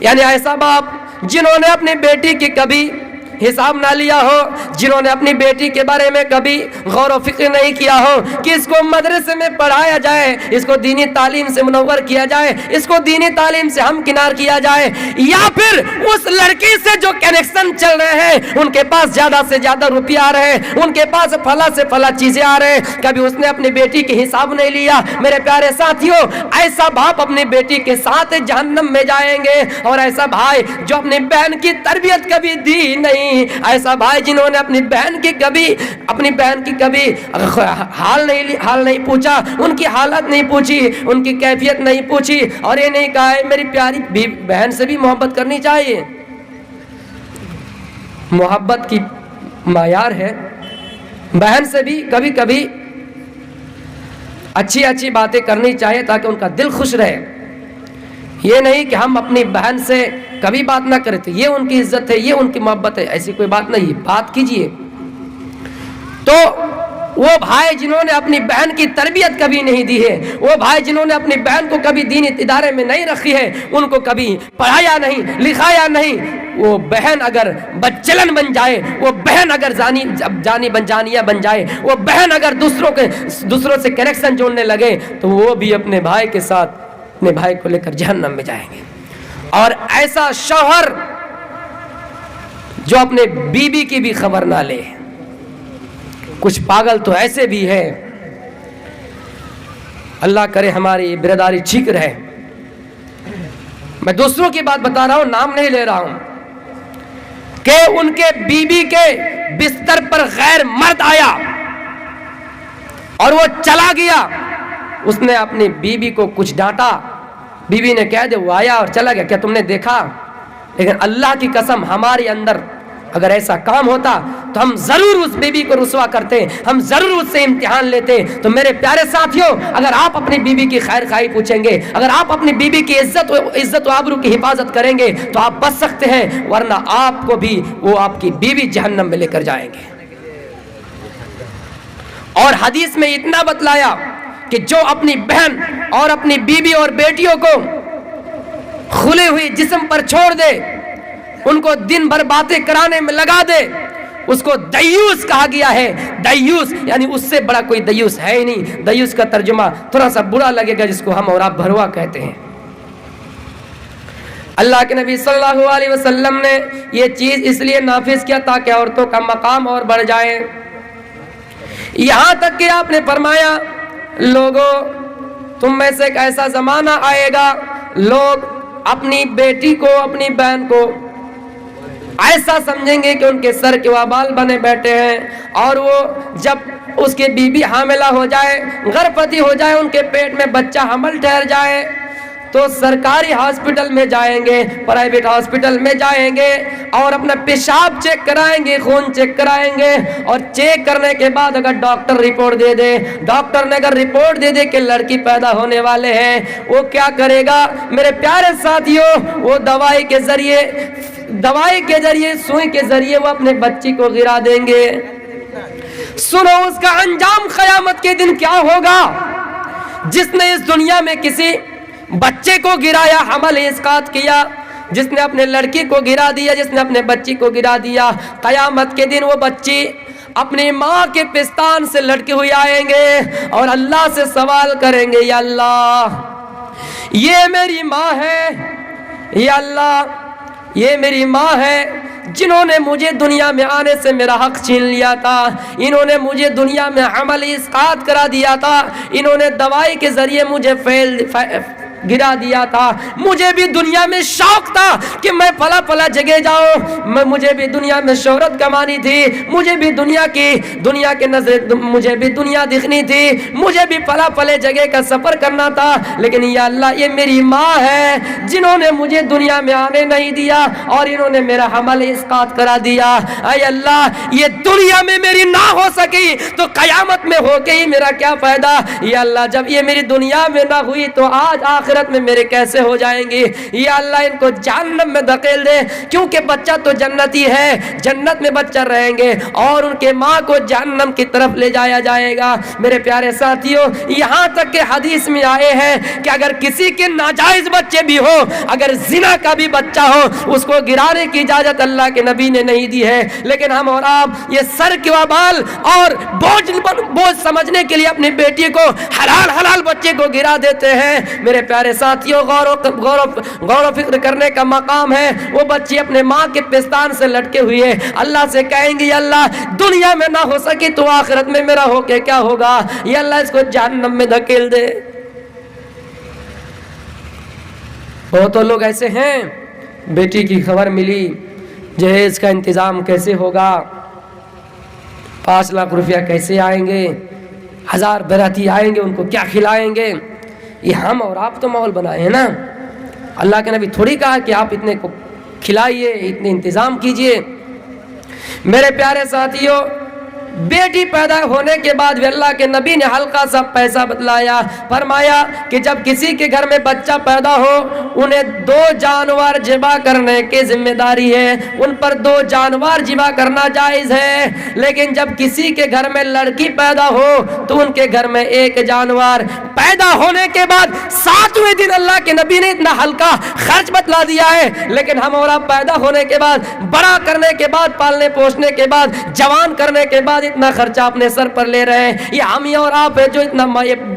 यानी ऐसा बाप जिन्होंने अपनी बेटी की कभी हिसाब ना लिया हो, जिन्होंने अपनी बेटी के बारे में कभी गौर व फिक्र नहीं किया हो कि इसको मदरसे में पढ़ाया जाए, इसको दीनी तालीम से मुनव्वर किया जाए, इसको दीनी तालीम से हमकिनार किया जाए, या फिर उस लड़की से जो कनेक्शन चल रहे हैं, उनके पास ज्यादा से ज्यादा रुपया आ रहे हैं, उनके पास फला से फला चीजें आ रहे हैं, कभी उसने अपनी बेटी के हिसाब नहीं लिया। मेरे प्यारे साथियों, ऐसा बाप अपनी बेटी के साथ जहन्नम में जाएंगे। और ऐसा भाई जो अपनी बहन की तरबियत कभी दी नहीं, ऐसा भाई जिन्होंने अपनी बहन की कभी हाल नहीं पूछा, उनकी हालत नहीं पूछी, उनकी कैफियत नहीं पूछी, और ये नहीं कहा है मेरी प्यारी बहन से भी मोहब्बत करनी चाहिए। मोहब्बत की मायार है, बहन से भी कभी कभी अच्छी अच्छी बातें करनी चाहिए ताकि उनका दिल खुश रहे। ये नहीं कि हम अपनी बहन से कभी बात ना करें तो ये उनकी इज्जत है, ये उनकी मोहब्बत है, ऐसी कोई बात नहीं। बात कीजिए। तो वो भाई जिन्होंने अपनी बहन की तरबियत कभी नहीं दी है, वो भाई जिन्होंने अपनी बहन को कभी दीनी इदारे में नहीं रखी है, उनको कभी पढ़ाया नहीं, लिखाया नहीं, वो बहन अगर बच्चलन बन जाए, वो बहन अगर जानिया बन जाए, वो बहन अगर दूसरों से कनेक्शन जोड़ने लगे, तो वो भी अपने भाई के साथ अपने भाई को लेकर जहन्नम में जाएंगे। और ऐसा शौहर जो अपने बीबी की भी खबर ना ले, कुछ पागल तो ऐसे भी है, अल्लाह करे हमारी बिरादरी ठीक रहे। मैं दूसरों की बात बता रहा हूं, नाम नहीं ले रहा हूं, कि उनके बीबी के बिस्तर पर गैर मर्द आया और वो चला गया। उसने अपनी बीबी को कुछ डांटा, बीबी ने कह दे वो आया और चला गया, क्या तुमने देखा? लेकिन अल्लाह की कसम हमारे अंदर अगर ऐसा काम होता तो हम जरूर उस बीबी को रुसवा करते, हम जरूर उससे इम्तिहान लेते। तो मेरे प्यारे साथियों, अगर आप अपनी बीबी की खैर खाई पूछेंगे, अगर आप अपनी बीबी की इज्जत व आबरू की हिफाजत करेंगे तो आप बच सकते हैं, वरना आपको भी वो आपकी बीबी जहन्नम में लेकर जाएंगे। और हदीस में इतना बतलाया कि जो अपनी बहन और अपनी बीबी और बेटियों को खुली हुई जिस्म पर छोड़ दे, उनको दिन भर बातें कराने में लगा दे, उसको दयूस कहा गया है। दयूस यानी उससे बड़ा कोई दयूस है ही नहीं। दयूस का तर्जुमा थोड़ा सा बुरा लगेगा, जिसको हम और आप भरवा कहते हैं। अल्लाह के नबी सल्लल्लाहु अलैहि वसल्लम ने ये चीज इसलिए नाफिज किया ताकि औरतों का मकाम और बढ़ जाए। यहां तक कि आपने फरमाया, लोगों तुम में से एक ऐसा जमाना आएगा, लोग अपनी बेटी को, अपनी बहन को ऐसा समझेंगे कि उनके सर के वाबाल बने बैठे हैं, और वो जब उसकी बीबी हामिला हो जाए, गर्भवती हो जाए, उनके पेट में बच्चा हमल ठहर जाए, तो सरकारी हॉस्पिटल में जाएंगे, प्राइवेट हॉस्पिटल में जाएंगे और अपना पेशाब चेक कराएंगे, खून चेक कराएंगे, और चेक करने के बाद अगर डॉक्टर रिपोर्ट दे दे, डॉक्टर ने अगर रिपोर्ट दे दे कि लड़की पैदा होने वाले हैं, वो क्या करेगा मेरे प्यारे साथियों? वो दवाई के जरिए, सुई के जरिए वो अपने बच्ची को गिरा देंगे। सुनो उसका अंजाम क़यामत के दिन क्या होगा। जिसने इस दुनिया में किसी बच्चे को गिराया, हमल इस्कात किया, जिसने अपने लड़की को गिरा दिया, जिसने अपने बच्ची को गिरा दिया, क़यामत के दिन वो बच्ची अपनी माँ के पिस्तान से लटके हुए आएंगे और अल्लाह से सवाल करेंगे, या अल्लाह ये मेरी माँ है, या अल्लाह ये मेरी माँ है जिन्होंने मुझे दुनिया में आने से मेरा हक छीन लिया था, इन्होंने मुझे दुनिया में हमल इस्कात करा दिया था, इन्होंने दवाई के जरिए मुझे गिरा दिया था। मुझे भी दुनिया में शौक था कि मैं फला फला जगह जाऊं, मुझे भी दुनिया में शोहरत कमानी थी, मुझे भी दुनिया के नजर, मुझे भी दुनिया दिखनी थी, मुझे भी फला फले जगह का सफर करना था, लेकिन या अल्लाह ये मेरी माँ है जिन्होंने मुझे दुनिया में आने नहीं दिया और इन्होंने मेरा हमल इस्कात करा दिया। ऐ अल्लाह ये दुनिया में मेरी ना हो सकी तो कयामत में होके ही मेरा क्या फायदा। या अल्लाह जब ये मेरी दुनिया में ना हुई तो आज आखिरत में मेरे कैसे हो जाएंगे। या अल्लाह इनको जहन्नम में धकेल दे, क्योंकि बच्चा तो जन्नती है, जन्नत में बच्चा रहेंगे और उनके माँ को जहन्नम की तरफ ले जाया जाएगा। मेरे प्यारे साथियों, यहाँ तक के हदीस में आए हैं कि अगर किसी के नाजायज बच्चे भी हो, अगर जिना का भी बच्चा हो, उसको गिराने की इजाजत अल्लाह के नबी ने नहीं दी है, लेकिन हम और आप ये सर के वाबाल और बोझ समझने के लिए अपनी बेटी को हलाल बच्चे को गिरा देते हैं। मेरे प्यारे साथियों, गौरव फिक्र करने का मकाम है। वो बच्ची अपने माँ के पिस्तान से लटके हुए अल्लाह से कहेंगे, अल्लाह दुनिया में ना हो सकी तो आखिरत में मेरा होके क्या होगा। ये अल्लाह इसको जहन्नम में धकेल दे। बहुत लोग ऐसे हैं, बेटी की खबर मिली, जहेज का इंतजाम कैसे होगा, 5 लाख रुपया कैसे आएंगे, 1000 बराती आएंगे, उनको क्या खिलाएंगे। ये हम और आप तो माहौल बनाए हैं ना। अल्लाह के नबी थोड़ी कहा कि आप इतने को खिलाइए, इतने इंतजाम कीजिए। मेरे प्यारे साथियों, बेटी पैदा होने के बाद भी अल्लाह के नबी ने हल्का सा पैसा बतलाया, फरमाया कि जब किसी के घर में बच्चा पैदा हो, उन्हें 2 जानवर ज़िबा करने की जिम्मेदारी है, उन पर 2 जानवर ज़िबा करना जायज़ है। लेकिन जब किसी के घर में लड़की पैदा हो तो उनके घर में 1 जानवर। पैदा होने के बाद 7वें दिन अल्लाह के नबी ने इतना हल्का खर्च बतला दिया है, लेकिन हम और आप पैदा होने के बाद, बड़ा करने के बाद, पालने पोसने के बाद, जवान करने के बाद इतना खर्चा अपने सर पर ले रहे हैं। ये हम ही और आप है जो इतना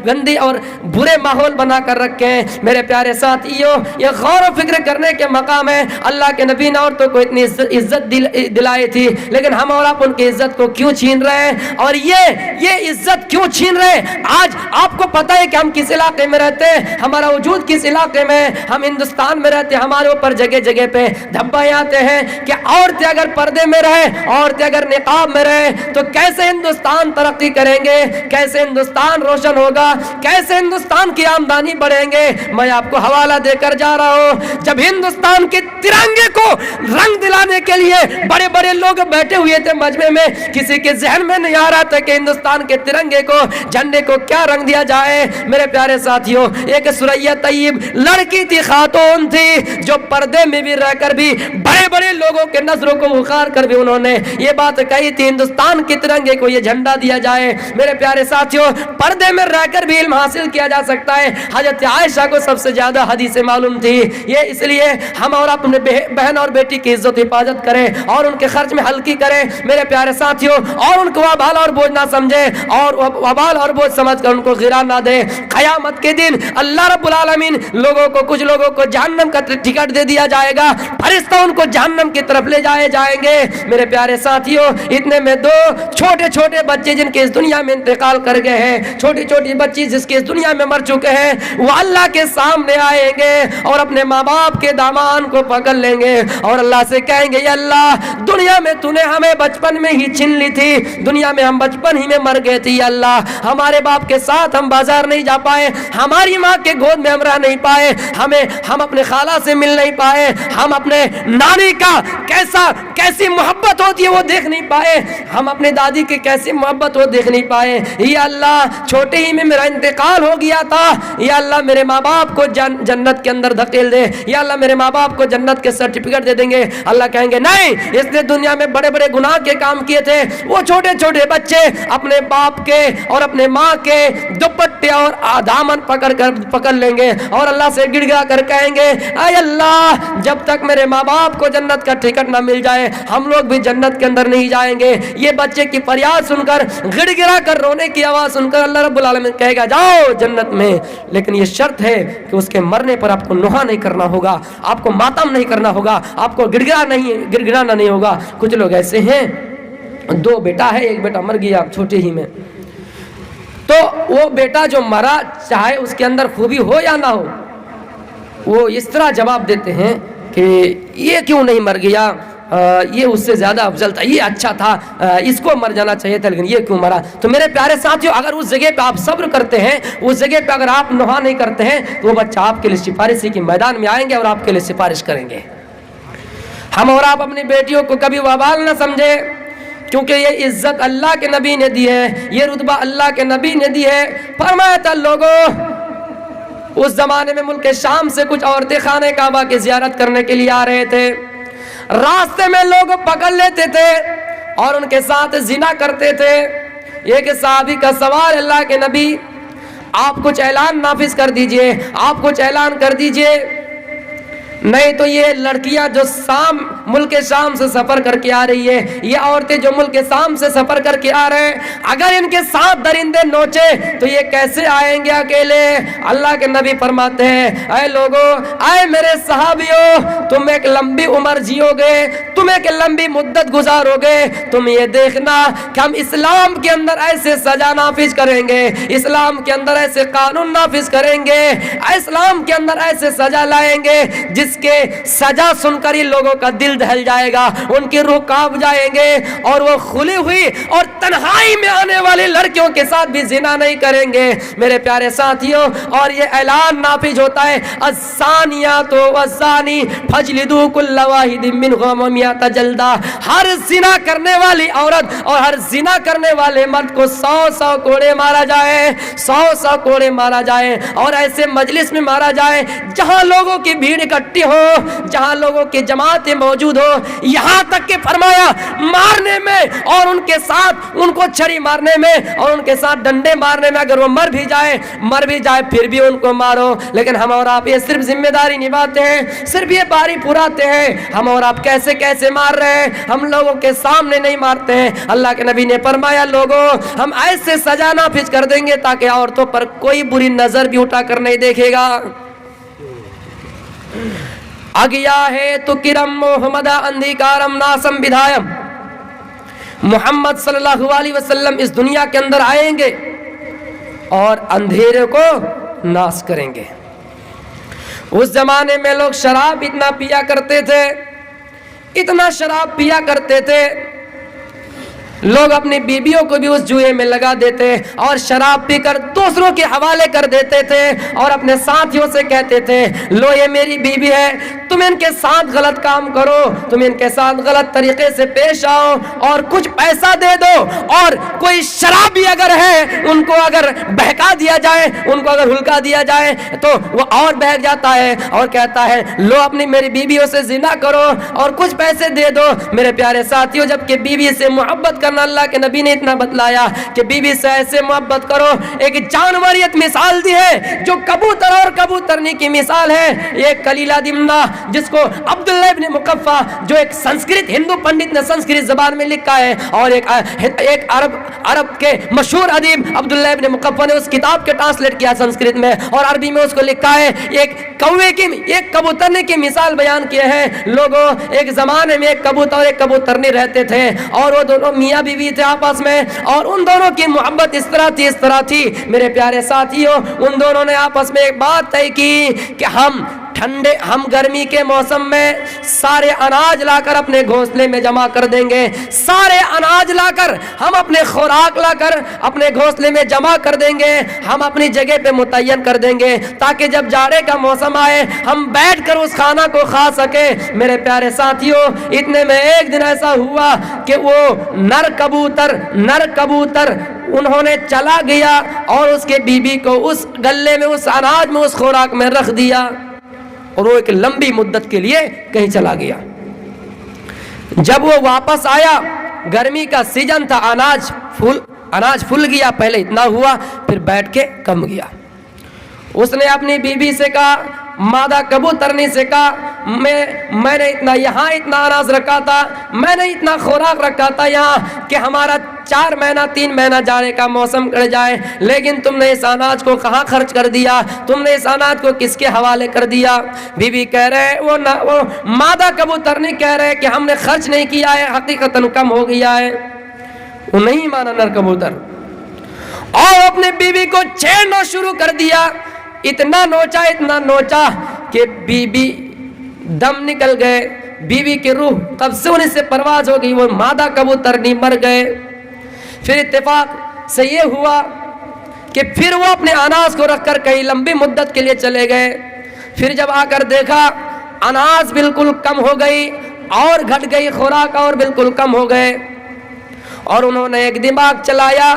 गंदी और बुरे माहौल बना कर रखे हैं। मेरे प्यारे साथियों, ये गौर व फिक्र करने के मकाम है। अल्लाह के नबी ने औरतों को इतनी इज्जत दिलाई थी, लेकिन हम और आप उनकी इज्जत को क्यों छीन रहे हैं, और ये इज्जत क्यों छीन रहे हैं। आज आपको पता है कि हम किस इलाके में रहते हैं, हमारा वजूद किस इलाके में, हम हिंदुस्तान में रहते हैं। हमारे ऊपर जगह जगह पे धब्बे आते हैं कि औरतें अगर पर्दे में रहे, औरतें अगर निकाब में रहे तो कैसे हिंदुस्तान तरक्की करेंगे, कैसे हिंदुस्तान रोशन होगा, कैसे हिंदुस्तान की आमदनी बढ़ेंगे। मैं आपको हवाला देकर जा रहा हूं, जब हिंदुस्तान के तिरंगे को रंग दिलाने के लिए बड़े बड़े लोग बैठे हुए थे मजमे में, किसी के जहन में नहीं आ रहा था कि हिंदुस्तान के तिरंगे को, झंडे को क्या रंग दिया जाए। मेरे प्यारे साथियों, एक सुरैया तैयब लड़की थी, खातून थी, जो पर्दे में भी रहकर भी बड़े बड़े लोगों के नजरों को उखाड़ कर भी उन्होंने ये बात कही थी, हिंदुस्तान की तिरंगे को ये झंडा दिया जाए। मेरे प्यारे साथियों, पर्दे में रहकर भी इल्म हासिल किया जा सकता है। हजरत आयशा को सबसे ज्यादा हदीसें मालूम थी। ये इसलिए हम और अपने बहन और बेटी की इज्जत हिफाजत करें और उनके खर्च में हल्की करें मेरे प्यारे साथियों, और उनको वबाल और बोझ ना समझे और वबाल और बोझ समझकर उनको गिरा ना दे। क़यामत के दिन अल्लाह रब्बुल आलमीन लोगों को, कुछ लोगों को जहन्नम का टिकट दे दिया जाएगा, फरिश्ता उनको जहन्नम की तरफ ले जाए जाएंगे। मेरे प्यारे साथियों, इतने में दो छोटे छोटे बच्चे जिनके इस दुनिया में इंतकाल कर गए हैं, छोटी छोटी बच्ची जिसके इस दुनिया में मर चुके हैं, वो अल्लाह के सामने आएंगे और अपने माँ बाप के दामान को पकड़ लेंगे और अल्लाह से कहेंगे, या अल्लाह, दुनिया में तूने हमें बचपन में ही छीन ली थी, दुनिया में हम बचपन ही में मर गए थे। या अल्लाह, हमारे बाप के साथ हम बाजार नहीं जा पाए, हमारी माँ के गोद में हम रह नहीं पाए, हम अपने खाला से मिल नहीं पाए, हम अपने नानी का कैसी मोहब्बत होती है वो देख नहीं पाए, हम अपने दादी की कैसी मोहब्बत वो देख नहीं पाए। या अल्लाह, छोटे ही में मेरा इंतकाल हो गया था, या अल्लाह मेरे माँ बाप को जन्नत के अंदर धकेल दे, या अल्लाह मेरे माँ बाप को जन्नत के सर्टिफिकेट दे देंगे। अल्लाह कहेंगे, नहीं, इसने दुनिया में बड़े बड़े गुनाह के काम किए थे। वो छोटे छोटे बच्चे अपने बाप के और अपने माँ के दुपट्टे और दामन पकड़ लेंगे और अल्लाह से गिड़गिड़ा कर कहेंगे, ऐ अल्लाह, जब तक मेरे माँ बाप को जन्नत का टिकट ना मिल जाए हम लोग भी जन्नत के अंदर नहीं जाएंगे। ये बच्चे की फरियाद सुनकर, गिड़गिड़ा कर रोने की आवाज सुनकर अल्लाह रब्बुल आलमीन कहेगा, जाओ जन्नत में, लेकिन ये शर्त है कि उसके मरने पर आपको नोहा नहीं करना होगा, आपको मातम नहीं करना होगा, आपको गिड़गिड़ाना नहीं होगा। कुछ लोग ऐसे हैं, दो बेटा है, एक बेटा मर गया छोटे ही में, तो वो बेटा जो मरा, चाहे उसके अंदर खूबी हो या ना हो, वो इस तरह जवाब देते हैं कि ये क्यों नहीं मर गया, ये उससे ज्यादा अफजल था, ये अच्छा था, इसको मर जाना चाहिए था, लेकिन ये क्यों मरा। तो मेरे प्यारे साथियों, अगर उस जगह पे आप सब्र करते हैं, उस जगह पे अगर आप नोहा नहीं करते हैं, तो वो बच्चा आपके लिए सिफारिशी के मैदान में आएंगे और आपके लिए सिफारिश करेंगे। हम और आप अपनी बेटियों को कभी वबाल न समझे, क्योंकि ये इज्जत अल्लाह के नबी ने दी है, ये रुतबा अल्लाह के नबी ने दी है। फरमाया था, लोगों, उस जमाने में मुल्क शाम से कुछ औरतें खाने काबा की जियारत करने के लिए आ रहे थे, रास्ते में लोग पकड़ लेते थे और उनके साथ जिना करते थे। एक सहाबी का सवाल, अल्लाह के नबी, आप कुछ ऐलान नाफिज कर दीजिए, आप कुछ ऐलान कर दीजिए, नहीं तो ये लड़कियां जो मुल्क शाम से सफर करके आ रही है, ये औरतें जो मुल्क शाम से सफर करके आ रहे हैं, अगर इनके साथ दरिंदे नोचे तो ये कैसे आएंगे अकेले। अल्लाह के नबी फरमाते हैं, ऐ लोगों, ऐ मेरे सहाबियों, तुम एक लंबी उम्र जियोगे, तुम एक लंबी मुद्दत गुजारोगे, तुम ये देखना कि हम इस्लाम के अंदर ऐसे सजा नाफिज करेंगे, इस्लाम के अंदर ऐसे कानून नाफिज करेंगे, इस्लाम के अंदर ऐसे सजा लाएंगे जिसके सजा सुनकर ही लोगों का दिल दहल जाएगा, उनकी रूह कांप जाएंगे और वो खुली हुई और तन्हाई में आने वाली लड़कियों के साथ भी जिना नहीं करेंगे। मेरे प्यारे साथियों, और ये ऐलान नाफिज होता है, अज़्ज़ानियातु वज़्ज़ानी फजलिदू कुल्ल वाहिदिन मिनहुमा मिअता जल्दा। हर जिना करने वाली औरत और हर जिना करने वाले मर्द को 100 कोड़े मारा जाए, 100 कोड़े मारा जाए, और ऐसे मजलिस में मारा जाए जहां लोगों की भीड़ इकट्ठी हो, जहां लोगों की जमातें मौजूद हो। यहां तक के फरमाया, मारने में और उनके साथ उनको छड़ी मारने में और उनके साथ डंडे मारने में, अगर वो मर भी जाए फिर भी उनको मारो। लेकिन हम और आप ये सिर्फ जिम्मेदारी निभाते हैं, सिर्फ ये बारी पुराते हैं। हम और आप कैसे कैसे मार रहे हैं, हम लोगों के सामने नहीं मारते हैं। अल्लाह के नबी ने फरमाया, लोगों, हम ऐसे सजा नाफिज कर देंगे ताकि औरतों पर कोई बुरी नजर भी उठाकर नहीं देखेगा। अगिया है तो किरम मोहम्मदा अंधिकारम नासम विधायम। मोहम्मद सल्लल्लाहु अलैहि वसल्लम इस दुनिया के अंदर आएंगे और अंधेरे को नाश करेंगे। उस जमाने में लोग शराब इतना पिया करते थे, इतना शराब पिया करते थे, लोग अपनी बीबियों को भी उस जुए में लगा देते और शराब पीकर दूसरों के हवाले कर देते थे और अपने साथियों से कहते थे, लो ये मेरी बीबी है, तुम इनके साथ गलत काम करो, तुम इनके साथ गलत तरीके से पेश आओ और कुछ पैसा दे दो। और कोई शराबी अगर है, उनको अगर बहका दिया जाए, उनको अगर हुलका दिया जाए तो वो और बहक जाता है और कहता है, लो अपनी मेरी बीबियों से जिना करो और कुछ पैसे दे दो। मेरे प्यारे साथियों, जबकि बीवी से मोहब्बत करना। अल्लाह के नबी ने इतना बतलाया कि बीवी से ऐसे मोहब्बत करो, एक जानवरियत मिसाल दी है जो कबूतर और कबूतरनी की मिसाल है। ये कलीला दिमना जिसको अब्दुल्लाह इब्न मुकफ्फा, जो एक संस्कृत हिंदू पंडित ने संस्कृत जबान में लिखा है, और एक अरब के मशहूर अदीब अब्दुल्लाह इब्न मुकफ्फा ने उस किताब के ट्रांसलेट किया संस्कृत में और अरबी में उसको लिखा है। एक कौवे की, एक कबूतरनी की मिसाल बयान किए हैं। लोगों, एक जमाने में एक कबूतर और एक कबूतरनी रहते थे और वो दोनों मियाँ बीवी थे आपस में, और उन दोनों की मोहब्बत इस तरह थी मेरे प्यारे साथियों, उन दोनों ने आपस में एक बात तय की कि हम गर्मी के मौसम में सारे अनाज लाकर अपने घोंसले में जमा कर देंगे, सारे अनाज लाकर हम अपने खुराक लाकर अपने घोंसले में जमा कर देंगे, हम अपनी जगह पे मुतय्यन कर देंगे ताकि जब जाड़े का मौसम आए हम बैठकर उस खाना को खा सके। मेरे प्यारे साथियों, इतने में एक दिन ऐसा हुआ कि वो नर कबूतर उन्होंने चला गया और उसके बीबी को उस गल्ले में, उस अनाज में, उस खुराक में रख दिया और वो एक लंबी मुद्दत के लिए कहीं चला गया। जब वो वापस आया, गर्मी का सीजन था, अनाज फूल गया, पहले इतना हुआ फिर बैठ के कम गया। उसने अपनी बीबी से कहा, मादा कबूतरनी से कहा, मैंने इतना अनाज रखा था, मैंने इतना खुराक रखा था यहाँ कि हमारा 4 महीना 3 महीना जाने का मौसम कट जाए, लेकिन तुमने इस अनाज को कहाँ खर्च कर दिया, तुमने इस अनाज को किसके हवाले कर दिया। बीवी कह रहे, वो मादा कबूतरनी कह रहे कि हमने खर्च नहीं किया है, हकीकतन कम हो गया है। वो नहीं माना नर कबूतर और अपने बीवी को छेड़ना शुरू कर दिया। इतना नोचा कि बीबी दम निकल गए, बीवी की रूह कब से उन्हीं से परवाज हो गई, वो मादा कबूतरनी मर गए। फिर इत्तेफाक से ये हुआ कि फिर वो अपने अनाज को रखकर कई लंबी मुद्दत के लिए चले गए। फिर जब आकर देखा अनाज बिल्कुल कम हो गई और घट गई, खुराक और बिल्कुल कम हो गए, और उन्होंने एक दिमाग चलाया।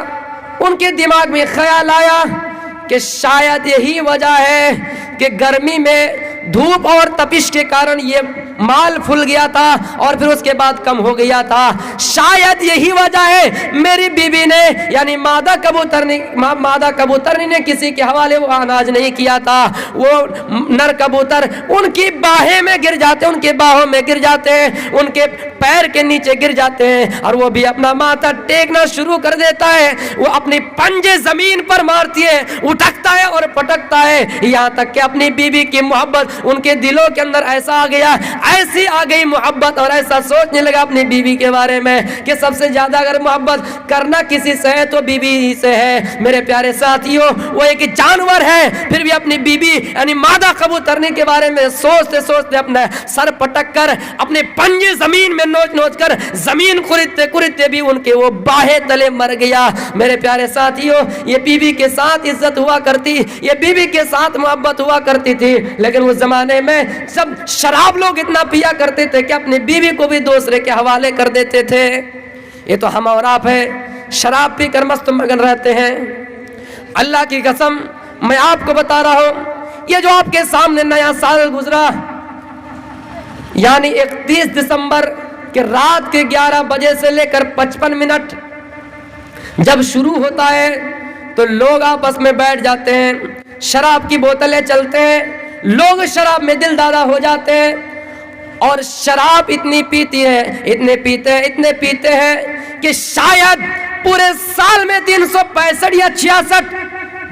उनके दिमाग में ख्याल आया कि शायद यही वजह है कि गर्मी में धूप और तपिश के कारण ये माल फूल गया था और फिर उसके बाद कम हो गया था। शायद यही वजह है मेरी बीवी ने, यानी मादा कबूतरनी ने किसी के हवाले वो अनाज नहीं किया था। वो नर कबूतर उनकी बाहें में गिर जाते, उनके बाहों में गिर जाते हैं, उनके पैर के नीचे गिर जाते हैं और वो भी अपना माथा टेकना शुरू कर देता है। वो अपनी पंजे जमीन पर मारती है, उठकता है और पटकता है, यहाँ तक कि अपनी बीवी की मोहब्बत उनके दिलों के अंदर ऐसा आ गया, ऐसी आ गई मोहब्बत और ऐसा सोचने लगा अपनी बीवी के बारे में कि सबसे ज्यादा अगर मोहब्बत करना किसी से है तो बीवी ही से है। मेरे प्यारे साथियों, वो एक जानवर है फिर भी अपनी बीवी यानी मादा कबूतरनी के बारे में सोचते सोचते अपना सर पटक कर, अपने पंजे जमीन में नोच कर, जमीन कुरीदते भी उनके वो बाहे तले मर गया। मेरे प्यारे साथियों, ये बीवी के साथ इज्जत हुआ करती, ये बीवी के साथ मोहब्बत हुआ करती थी, लेकिन उस जमाने में सब शराब लोग इतना पिया करते थे कि अपनी बीवी को भी दूसरे के हवाले कर देते थे। ये तो हम और आप है, शराब पीकर मस्त मगन रहते हैं। अल्लाह की कसम मैं आपको बता रहा हूं, ये जो आपके सामने नया साल गुजरा, यानी 31 दिसंबर के रात के 11 बजे से लेकर 55 मिनट जब शुरू होता है तो लोग आपस में बैठ जाते हैं, शराब की बोतलें चलते हैं, लोग शराब में दिल दादा हो जाते हैं और शराब इतनी पीते हैं कि शायद पूरे साल में 365 या 66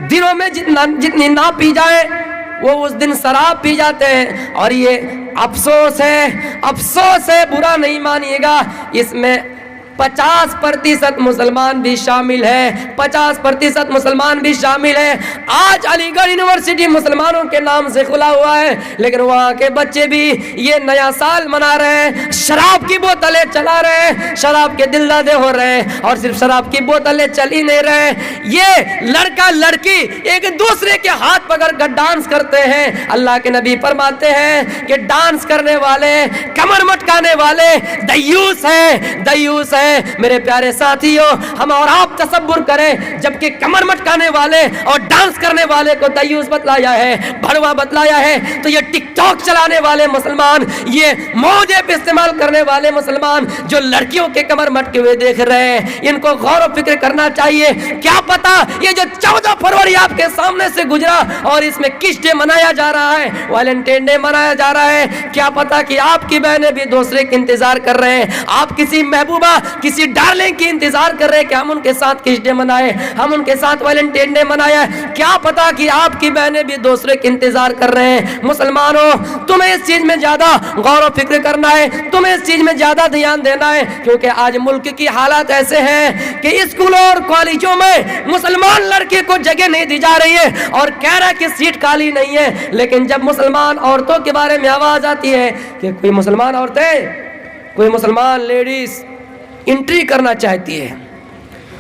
दिनों में जितनी ना पी जाए वो उस दिन शराब पी जाते हैं। और ये अफसोस है, बुरा नहीं मानिएगा, इसमें 50% मुसलमान भी शामिल है, 50% मुसलमान भी शामिल है। आज अलीगढ़ यूनिवर्सिटी मुसलमानों के नाम से खुला हुआ है, लेकिन वहाँ के बच्चे भी ये नया साल मना रहे हैं, शराब की बोतलें चला रहे हैं, शराब के दिल दादे हो रहे हैं। और सिर्फ शराब की बोतलें चल ही नहीं रहे, ये लड़का लड़की एक दूसरे के हाथ पकड़ कर डांस करते हैं। अल्लाह के नबी फरमाते हैं कि डांस करने वाले, कमर मटकाने वाले दयूस है। है। मेरे प्यारे साथियों, हम और आप तसव्वुर करें, जबकि कमर मटकाने वाले और डांस करने वाले को दयूस बतलाया है, भड़वा बतलाया है, तो ये टिकटॉक चलाने वाले मुसलमान, ये मौज ऐप इस्तेमाल करने वाले मुसलमान जो लड़कियों के कमर मटके हुए देख रहे हैं, इनको गौर और फिक्र करना चाहिए। क्या पता ये जो 14 फरवरी आपके सामने से गुजरा और इसमें किस डे मनाया जा रहा है, वैलेंटाइन डे मनाया जा रहा है, क्या पता कि आपकी बहनें भी दूसरे के इंतजार कर रहे हैं, आप किसी महबूबा, किसी डार्लिंग की इंतजार कर रहे हैं कि हम उनके साथ किस डे मनाए, हम उनके साथ वैलेंटाइन डे मनाया। क्या पता कि आपकी बहनें भी दूसरे के इंतजार कर रहे हैं। मुसलमानों, तुम्हें इस चीज में ज्यादा गौर और फिक्र करना है, तुम्हें इस चीज में ज्यादा ध्यान देना है, क्योंकि आज मुल्क की हालात ऐसे हैं कि स्कूलों और कॉलेजों में मुसलमान लड़के को जगह नहीं दी जा रही है और कह रहा है कि सीट खाली नहीं है। लेकिन जब मुसलमान औरतों के बारे में आवाज आती है कि कोई मुसलमान औरतें, कोई मुसलमान लेडीज एंट्री करना चाहती है,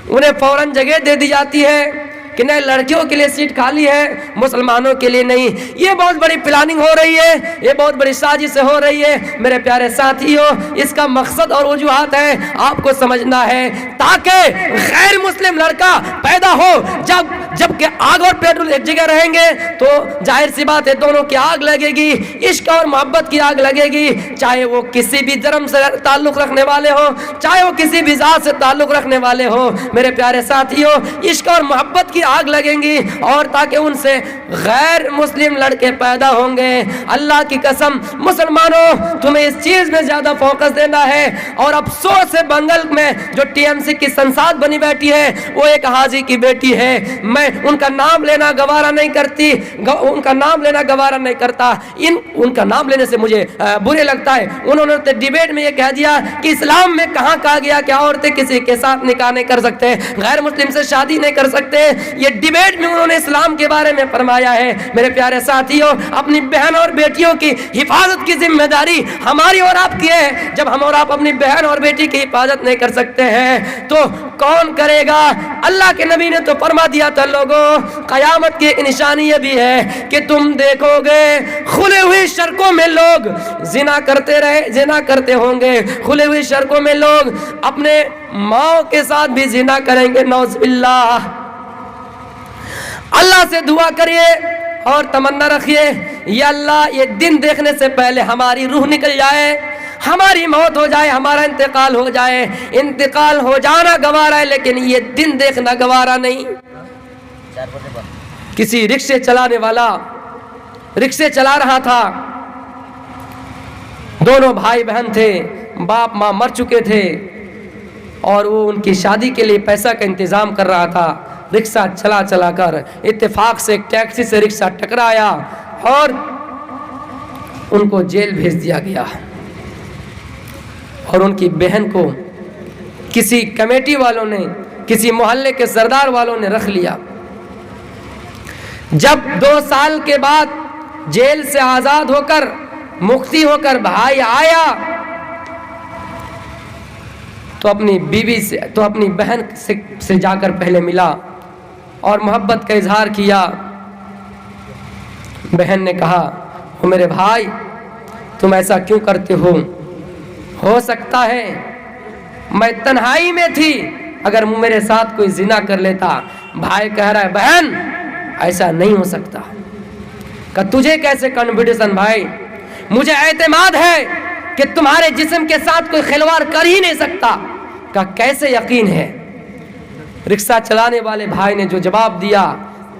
उन्हें फौरन जगह दे दी जाती है कि नहीं, लड़कियों के लिए सीट खाली है, मुसलमानों के लिए नहीं। ये बहुत बड़ी प्लानिंग हो रही है, ये बहुत बड़ी साजिश हो रही है। मेरे प्यारे साथियों, इसका मकसद और वजूहात है, आपको समझना है, ताकि गैर मुस्लिम लड़का पैदा हो। जबकि आग और पेट्रोल एक जगह रहेंगे तो जाहिर सी बात है दोनों की आग लगेगी, इश्क और मोहब्बत की आग लगेगी, चाहे वो किसी भी धर्म से ताल्लुक रखने वाले हो, चाहे वो किसी भी जात से ताल्लुक रखने वाले हो। मेरे प्यारे साथियों, इश्क और मोहब्बत की आग लगेंगी और ताकि उनसे गैर मुस्लिम लड़के पैदा होंगे। अल्लाह की कसम मुसलमानों, तुम्हें इस चीज में ज्यादा फोकस देना है। और अफसोस है, बंगाल में जो टीएमसी की संसद बनी बैठी है, वो एक हाजी की बेटी है। मैं उनका नाम लेना गवारा नहीं करती, उनका नाम लेना गवारा नहीं करता, उनका नाम लेने से मुझे बुरे लगता है। उन्होंने तो डिबेट में ये कह दिया कि इस्लाम में कहाँ कहा गया कि औरतें किसी के साथ निकाह नहीं कर सकते, गैर मुस्लिम से शादी नहीं कर सकते। ये डिबेट में उन्होंने इस्लाम के बारे में फरमाया है। मेरे प्यारे साथियों, अपनी बहन और बेटियों की हिफाजत की जिम्मेदारी हमारी और आपकी है। जब हम और आप अपनी बहन और बेटी की हिफाजत नहीं कर सकते हैं तो कौन करेगा? अल्लाह के नबी ने तो फरमा दिया था, लोगों, कयामत की एक निशानी ये भी है कि तुम देखोगे खुले हुई सड़कों में लोग जिना करते होंगे, खुले हुई सड़कों में लोग अपने माओ के साथ भी जिना करेंगे, नौज़बिल्लाह। अल्लाह से दुआ करिए और तमन्ना रखिए, या अल्लाह ये दिन देखने से पहले हमारी रूह निकल जाए, हमारी मौत हो जाए, हमारा इंतकाल हो जाए। इंतकाल हो जाना गवारा है, लेकिन ये दिन देखना गवारा नहीं। किसी रिक्शे चलाने वाला रिक्शे चला रहा था, दोनों भाई बहन थे, बाप माँ मर चुके थे और वो उनकी शादी के लिए पैसा का इंतजाम कर रहा था। रिक्शा चला चला कर इत्तेफाक से एक टैक्सी से रिक्शा टकराया और उनको जेल भेज दिया गया। और उनकी बहन को किसी कमेटी वालों ने, किसी मोहल्ले के सरदार वालों ने रख लिया। जब 2 साल के बाद जेल से आजाद होकर, मुक्ति होकर भाई आया तो अपनी बीवी से, तो अपनी बहन से जाकर पहले मिला और मोहब्बत का इजहार किया। बहन ने कहा, ओ मेरे भाई, तुम ऐसा क्यों करते हो सकता है मैं तन्हाई में थी, अगर मेरे साथ कोई जिना कर लेता। भाई कह रहा है, बहन ऐसा नहीं हो सकता। का तुझे कैसे कॉन्फिडेंस भाई, मुझे एतमाद है कि तुम्हारे जिस्म के साथ कोई खिलवाड़ कर ही नहीं सकता। का कैसे यकीन है? रिक्शा चलाने वाले भाई ने जो जवाब दिया,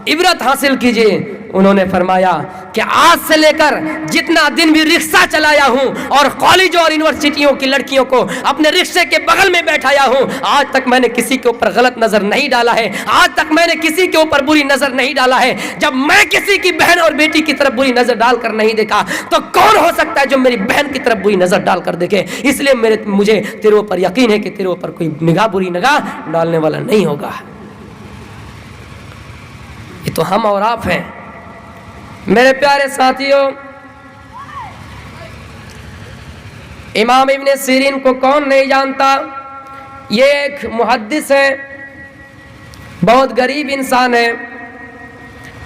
इबरत हासिल कीजिए। उन्होंने फरमाया कि आज से लेकर जितना दिन भी रिक्शा चलाया हूं और कॉलेजों और यूनिवर्सिटियों की लड़कियों को अपने रिक्शे के बगल में बैठाया हूं, आज तक मैंने किसी के ऊपर गलत नजर नहीं डाला है, आज तक मैंने किसी के ऊपर बुरी नजर नहीं डाला है। जब मैं किसी की बहन और बेटी की तरफ बुरी नजर डालकर नहीं देखा तो कौन हो सकता है जो मेरी बहन की तरफ बुरी नजर डालकर देखे? इसलिए मुझे तेरे ऊपर यकीन है कि तेरे ऊपर कोई बुरी निगाह डालने वाला नहीं होगा। ये तो हम और आप हैं। मेरे प्यारे साथियों, इमाम इब्ने सीरीन को कौन नहीं जानता? ये एक मुहद्दिस है, बहुत गरीब इंसान है।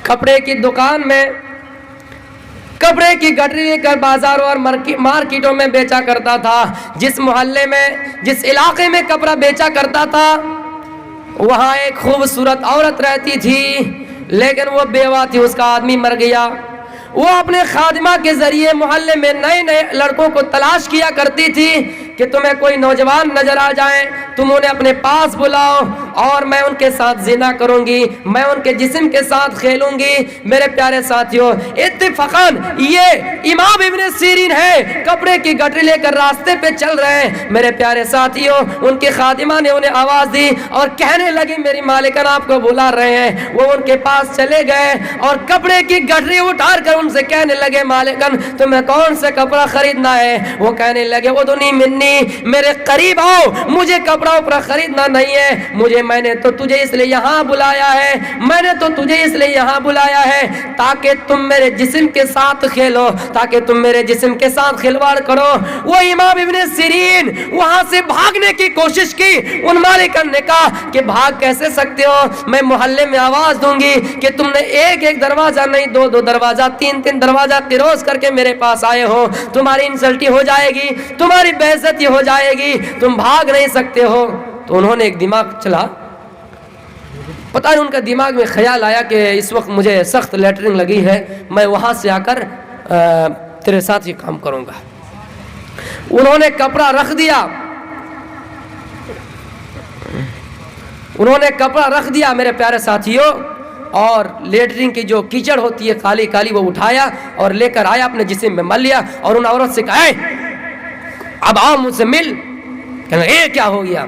कपड़े की दुकान में कपड़े की गठरी लेकर बाजारों और मार्केटों में बेचा करता था। जिस मोहल्ले में, जिस इलाके में कपड़ा बेचा करता था, वहाँ एक खूबसूरत औरत रहती थी, लेकिन वो बेवा थी, उसका आदमी मर गया। वो अपने खादिमा के जरिए मोहल्ले में नए नए लड़कों को तलाश किया करती थी कि तुम्हें कोई नौजवान नजर आ जाए, तुम उन्हें अपने पास बुलाओ और मैं उनके साथ जिना करूंगी, मैं उनके जिस्म के साथ खेलूंगी। मेरे प्यारे साथियों, इत्तिफाकन ये इमाम इब्न सीरीन है, कपड़े की गठरी लेकर रास्ते पे चल रहे हैं। मेरे प्यारे साथियों, उनके खादिमा ने उन्हें आवाज दी और कहने लगी मेरी मालिकन आपको बुला रहे हैं। वो उनके पास चले गए और कपड़े की गठरी उठार कर उनसे कहने लगे मालिकन तुम्हें कौन सा कपड़ा खरीदना है? वो कहने लगे उदनी मिन्नी, मेरे करीब आओ, मुझे कपड़ा उपड़ा खरीदना नहीं है, मैंने तो तुझे इसलिए यहाँ बुलाया है, मैंने तो तुझे इसलिए यहाँ बुलाया है ताकि तुम मेरे जिस्म के साथ खेलो, ताकि तुम मेरे जिस्म के साथ खिलवाड़ करो। वो इमाम इब्न सीरीन वहां से भागने की कोशिश की। उन मालिकन ने कहा कि भाग कैसे सकते हो, मैं मोहल्ले में आवाज दूंगी कि तुमने एक एक दरवाजा नहीं, दो दो दरवाजा, तीन तीन दरवाजा क्रोस करके मेरे पास आए हो, तुम्हारी इंसल्टी हो जाएगी, तुम्हारी बेइज्जती हो जाएगी, तुम भाग नहीं सकते हो। तो उन्होंने एक दिमाग चला, पता नहीं उनका दिमाग में ख्याल आया कि इस वक्त मुझे सख्त लेटरिन लगी है, मैं वहां से आकर तेरे साथ ये काम करूंगा। उन्होंने कपड़ा रख दिया, उन्होंने कपड़ा रख दिया मेरे प्यारे साथियों, और लेटरिन की जो कीचड़ होती है काली काली वो उठाया और लेकर आया, अपने जिस्म में मल लिया और उन औरत से कहा अब आओ मुझसे मिल। कहना ये क्या हो गया?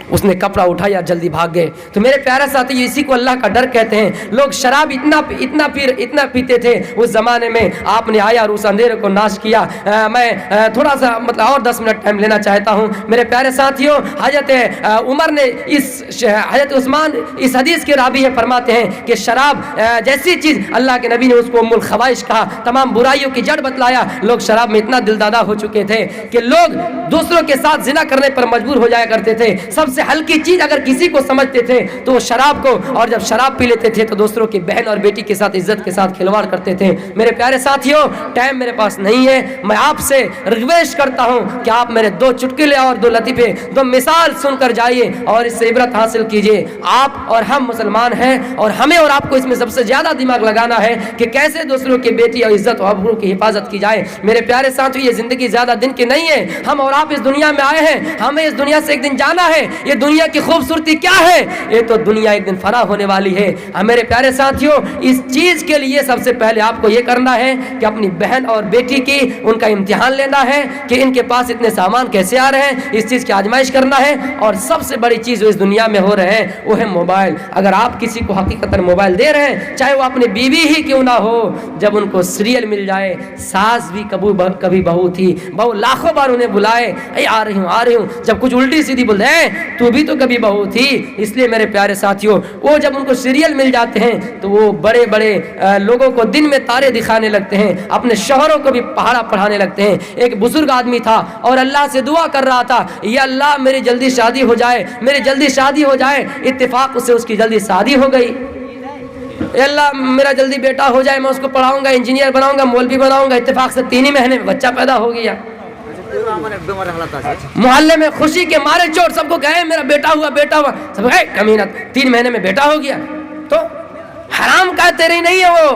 उसने कपड़ा उठाया, जल्दी भाग गए। तो मेरे प्यारे साथी, इसी को अल्लाह का डर कहते हैं। लोग शराब इतना पीते थे उस जमाने में, आपने आया और उस अंधेरे को नाश किया। मैं थोड़ा सा मतलब और 10 मिनट टाइम लेना चाहता हूँ मेरे प्यारे साथियों। हजरत उमर ने हजरत उस्मान इस हदीस के रावी है, फरमाते हैं कि शराब जैसी चीज अल्लाह के नबी ने उसको उम्मुल खवाइश कहा, तमाम बुराइयों की जड़ बतलाया। लोग शराब में इतना दिलदादा हो चुके थे कि लोग दूसरों के साथ जिना करने पर मजबूर हो जाया करते थे। सबसे हल्की चीज अगर किसी को समझते थे तो वो शराब को, और जब शराब पी लेते थे तो दूसरों की बहन और बेटी के साथ इज्जत के साथ खिलवाड़ करते थे। मेरे प्यारे साथियों, टाइम मेरे पास नहीं है, मैं आपसे रिक्वेस्ट करता हूं कि आप मेरे 2 चुटकुले और 2 लतीफे, 2 मिसाल सुनकर जाइए और इससे इबरत हासिल कीजिए। आप और हम मुसलमान हैं और हमें और आपको इसमें सबसे ज्यादा दिमाग लगाना है कि कैसे दूसरों की बेटी और इज्जत और आबरू की हिफाजत की जाए। मेरे प्यारे साथियों, ये जिंदगी ज्यादा दिन की नहीं है, हम और आप इस दुनिया में आए हैं, हमें इस दुनिया से एक दिन जाना है। ये दुनिया की खूबसूरती क्या है? ये तो दुनिया एक दिन फना होने वाली है। मेरे प्यारे साथियों, इस चीज के लिए सबसे पहले आपको ये करना है कि अपनी बहन और बेटी की उनका इम्तिहान लेना है कि इनके पास इतने सामान कैसे आ रहे हैं, इस चीज की आजमाइश करना है। और सबसे बड़ी चीज जो इस दुनिया में हो रहे हैं वो है मोबाइल। अगर आप किसी को हकीकतन मोबाइल दे रहे हैं, चाहे वो अपनी बीवी ही क्यों ना हो, जब उनको सीरियल मिल जाए, सास भी कभी बहू थी, बहू लाखों बार उन्हें बुलाए, आ रही हूँ, जब कुछ उल्टी सीधी बोल दे तू भी तो कभी बहू थी। इसलिए मेरे प्यारे साथियों, वो जब उनको सीरियल मिल जाते हैं तो वो बड़े बड़े लोगों को दिन में तारे दिखाने लगते हैं, अपने शौहरों को भी पहाड़ा पढ़ाने लगते हैं। एक बुजुर्ग आदमी था और अल्लाह से दुआ कर रहा था, या अल्लाह मेरी जल्दी शादी हो जाए, मेरी जल्दी शादी हो जाए। इत्तेफाक से उसकी जल्दी शादी हो गई। अल्लाह मेरा जल्दी बेटा हो जाए, मैं उसको पढ़ाऊंगा, इंजीनियर बनाऊंगा, मौलवी बनाऊंगा। इत्तेफाक से 3 ही महीने में बच्चा पैदा हो गया। मोहल्ले में खुशी के मारे चोट सबको कहे मेरा बेटा हुआ, सब कहे कमीना 3 महीने में बेटा हो गया। तो हराम का तेरे नहीं है। वो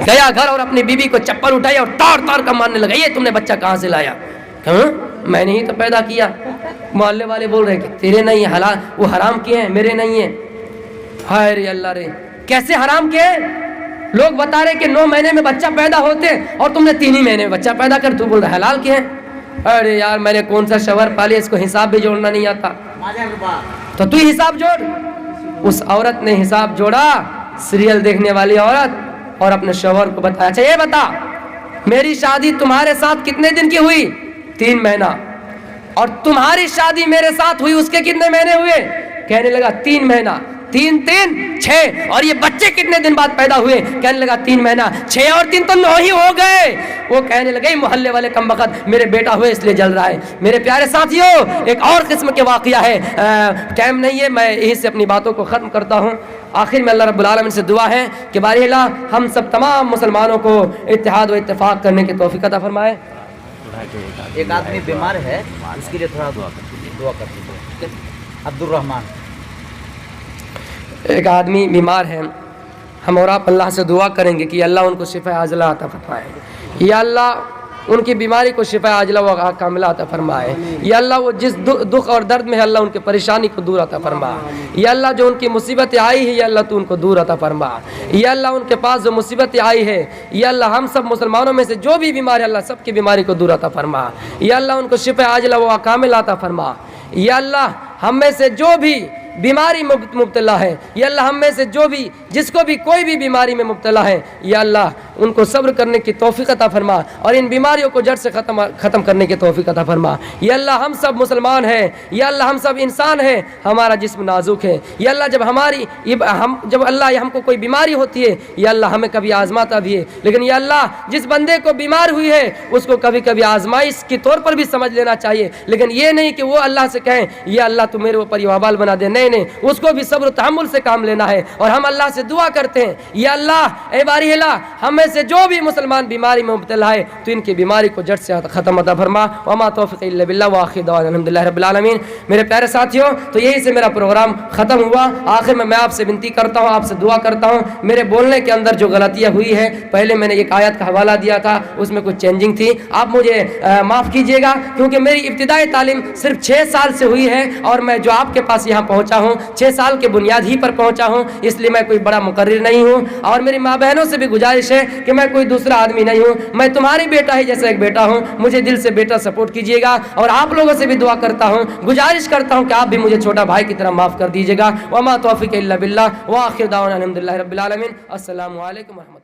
गया घर और अपनी बीबी को चप्पल उठाई और तार का मारने लगा, ये तुमने बच्चा कहाँ से लाया? मैंने ही तो पैदा किया। मोहल्ले वाले बोल रहे कि तेरे नहीं है, हलाल वो हराम किए हैं, मेरे नहीं है। हाय रे अल्लाह रे, कैसे हराम किए? लोग बता रहे कि 9 महीने में बच्चा पैदा होते और तुमने 3 ही महीने में बच्चा पैदा कर, तू बोल रहा हलाल के हैं। अरे यार, मैंने कौन सा शवर पाले, इसको हिसाब भी जोड़ना नहीं आता, तो तू हिसाब जोड़। उस औरत ने हिसाब जोड़ा, सीरियल देखने वाली औरत, और अपने शवर को बताया, अच्छा ये बता मेरी शादी तुम्हारे साथ कितने दिन की हुई? 3 महीना। और तुम्हारी शादी मेरे साथ हुई उसके कितने महीने हुए? कहने लगा 3 महीना। 3 3 6 اور یہ بچے کتنے دن بعد پیدا ہوئے؟ کہنے لگا 3 مہینہ، 6 اور 3 تو 9 ہی ہو گئے۔ وہ کہنے لگے محلے والے کم وقت میرے بیٹا ہوئے اس لیے جل رہا ہے۔ میرے پیارے ساتھیوں ایک اور قسم کے واقعہ ہے، ٹائم نہیں ہے، میں یہیں سے اپنی باتوں کو ختم کرتا ہوں۔ آخر میں اللہ رب العالمین سے دعا ہے کہ باری اللہ ہم سب تمام مسلمانوں کو اتحاد و اتفاق کرنے کی توفیق عطا فرمائے۔ ایک آدمی بیمار ہے، اس کے لیے تھوڑا دعا کر دیجیے۔ عبد الرحمان، ایک آدمی بیمار ہے، ہم اور آپ اللہ سے دعا کریں گے کہ اللہ ان کو شفا عاجلہ عطا فرمائے۔ یا اللہ ان کی بیماری کو شفا عاجلہ و کاملہ عطا فرمائے۔ یا اللہ وہ جس دکھ اور درد میں ہے اللہ ان کی پریشانی کو دور عطا فرما۔ یا اللہ جو ان کی مصیبتیں آئی ہے یا اللہ تو ان کو دور عطا فرما۔ یا اللہ ان کے پاس جو مصیبتیں آئی ہے یا اللہ ہم سب مسلمانوں میں سے جو بھی بیمار ہے اللہ سب کی بیماری کو دور عطا فرما۔ یا اللہ ان کو شفا عاجلہ و کاملہ عطا فرما۔ یا اللہ ہم میں سے جو بھی بیماری مبتلا ہے یا اللہ ہم میں سے جو بھی جس کو بھی کوئی بھی بیماری میں مبتلا ہے یا اللہ ان کو صبر کرنے کی توفیق عطا فرما اور ان بیماریوں کو جڑ سے ختم کرنے کی توفیق عطا فرما۔ یا اللہ ہم سب مسلمان ہیں، یا اللہ ہم سب انسان ہیں، ہمارا جسم نازک ہے۔ یا اللہ جب اللہ ہم کو کوئی بیماری ہوتی ہے یا اللہ ہمیں کبھی آزماتا بھی ہے، لیکن یا اللہ جس بندے کو بیمار ہوئی ہے اس کو کبھی کبھی آزمائش کے طور پر بھی سمجھ لینا چاہیے، لیکن یہ نہیں کہ وہ اللہ سے کہیں یا اللہ تو میرے اوپر یہ وبال بنا دے، نہیں، اس کو بھی صبر و تحمل سے کام لینا ہے۔ اور ہم اللہ سے دعا کرتے ہیں یا اللہ اے باری الہ ہم میں سے جو بھی مسلمان بیماری میں مبتلا ہے تو ان کی بیماری کو جڑ سے ختم عطا فرما۔ وما توفیق الا باللہ وآخر دعوانا الحمدللہ رب العالمین۔ میرے پیارے ساتھیوں تو یہی سے میرا پروگرام ختم ہوا۔ آخر میں آپ سے بنتی کرتا ہوں، آپ سے دعا کرتا ہوں، میرے بولنے کے اندر جو غلطیاں ہوئی ہے، پہلے میں نے ایک آیت کا حوالہ دیا تھا اس میں کچھ چینجنگ تھی، آپ مجھے معاف کیجئے گا کیونکہ میری ابتدائی تعلیم صرف 6 سال سے ہوئی ہے اور میں جو آپ کے پاس یہاں پہنچا ہوں 6 سال کے بنیاد ہی پر پہنچا ہوں، اس لیے میں کوئی بڑا مقرر نہیں ہوں۔ اور میری ماں بہنوں سے بھی گزارش ہے کہ میں کوئی دوسرا آدمی نہیں ہوں، میں تمہاری بیٹا ہی جیسا ایک بیٹا ہوں، مجھے دل سے بیٹا سپورٹ کیجئے گا۔ اور آپ لوگوں سے بھی دعا کرتا ہوں، گزارش کرتا ہوں کہ آپ بھی مجھے چھوٹا بھائی کی طرح معاف کر دیجئے گا۔ وما توفیق الا باللہ وآخر دعوانا الحمدللہ رب العالمین۔ السلام علیکم ورحمۃ اللہ۔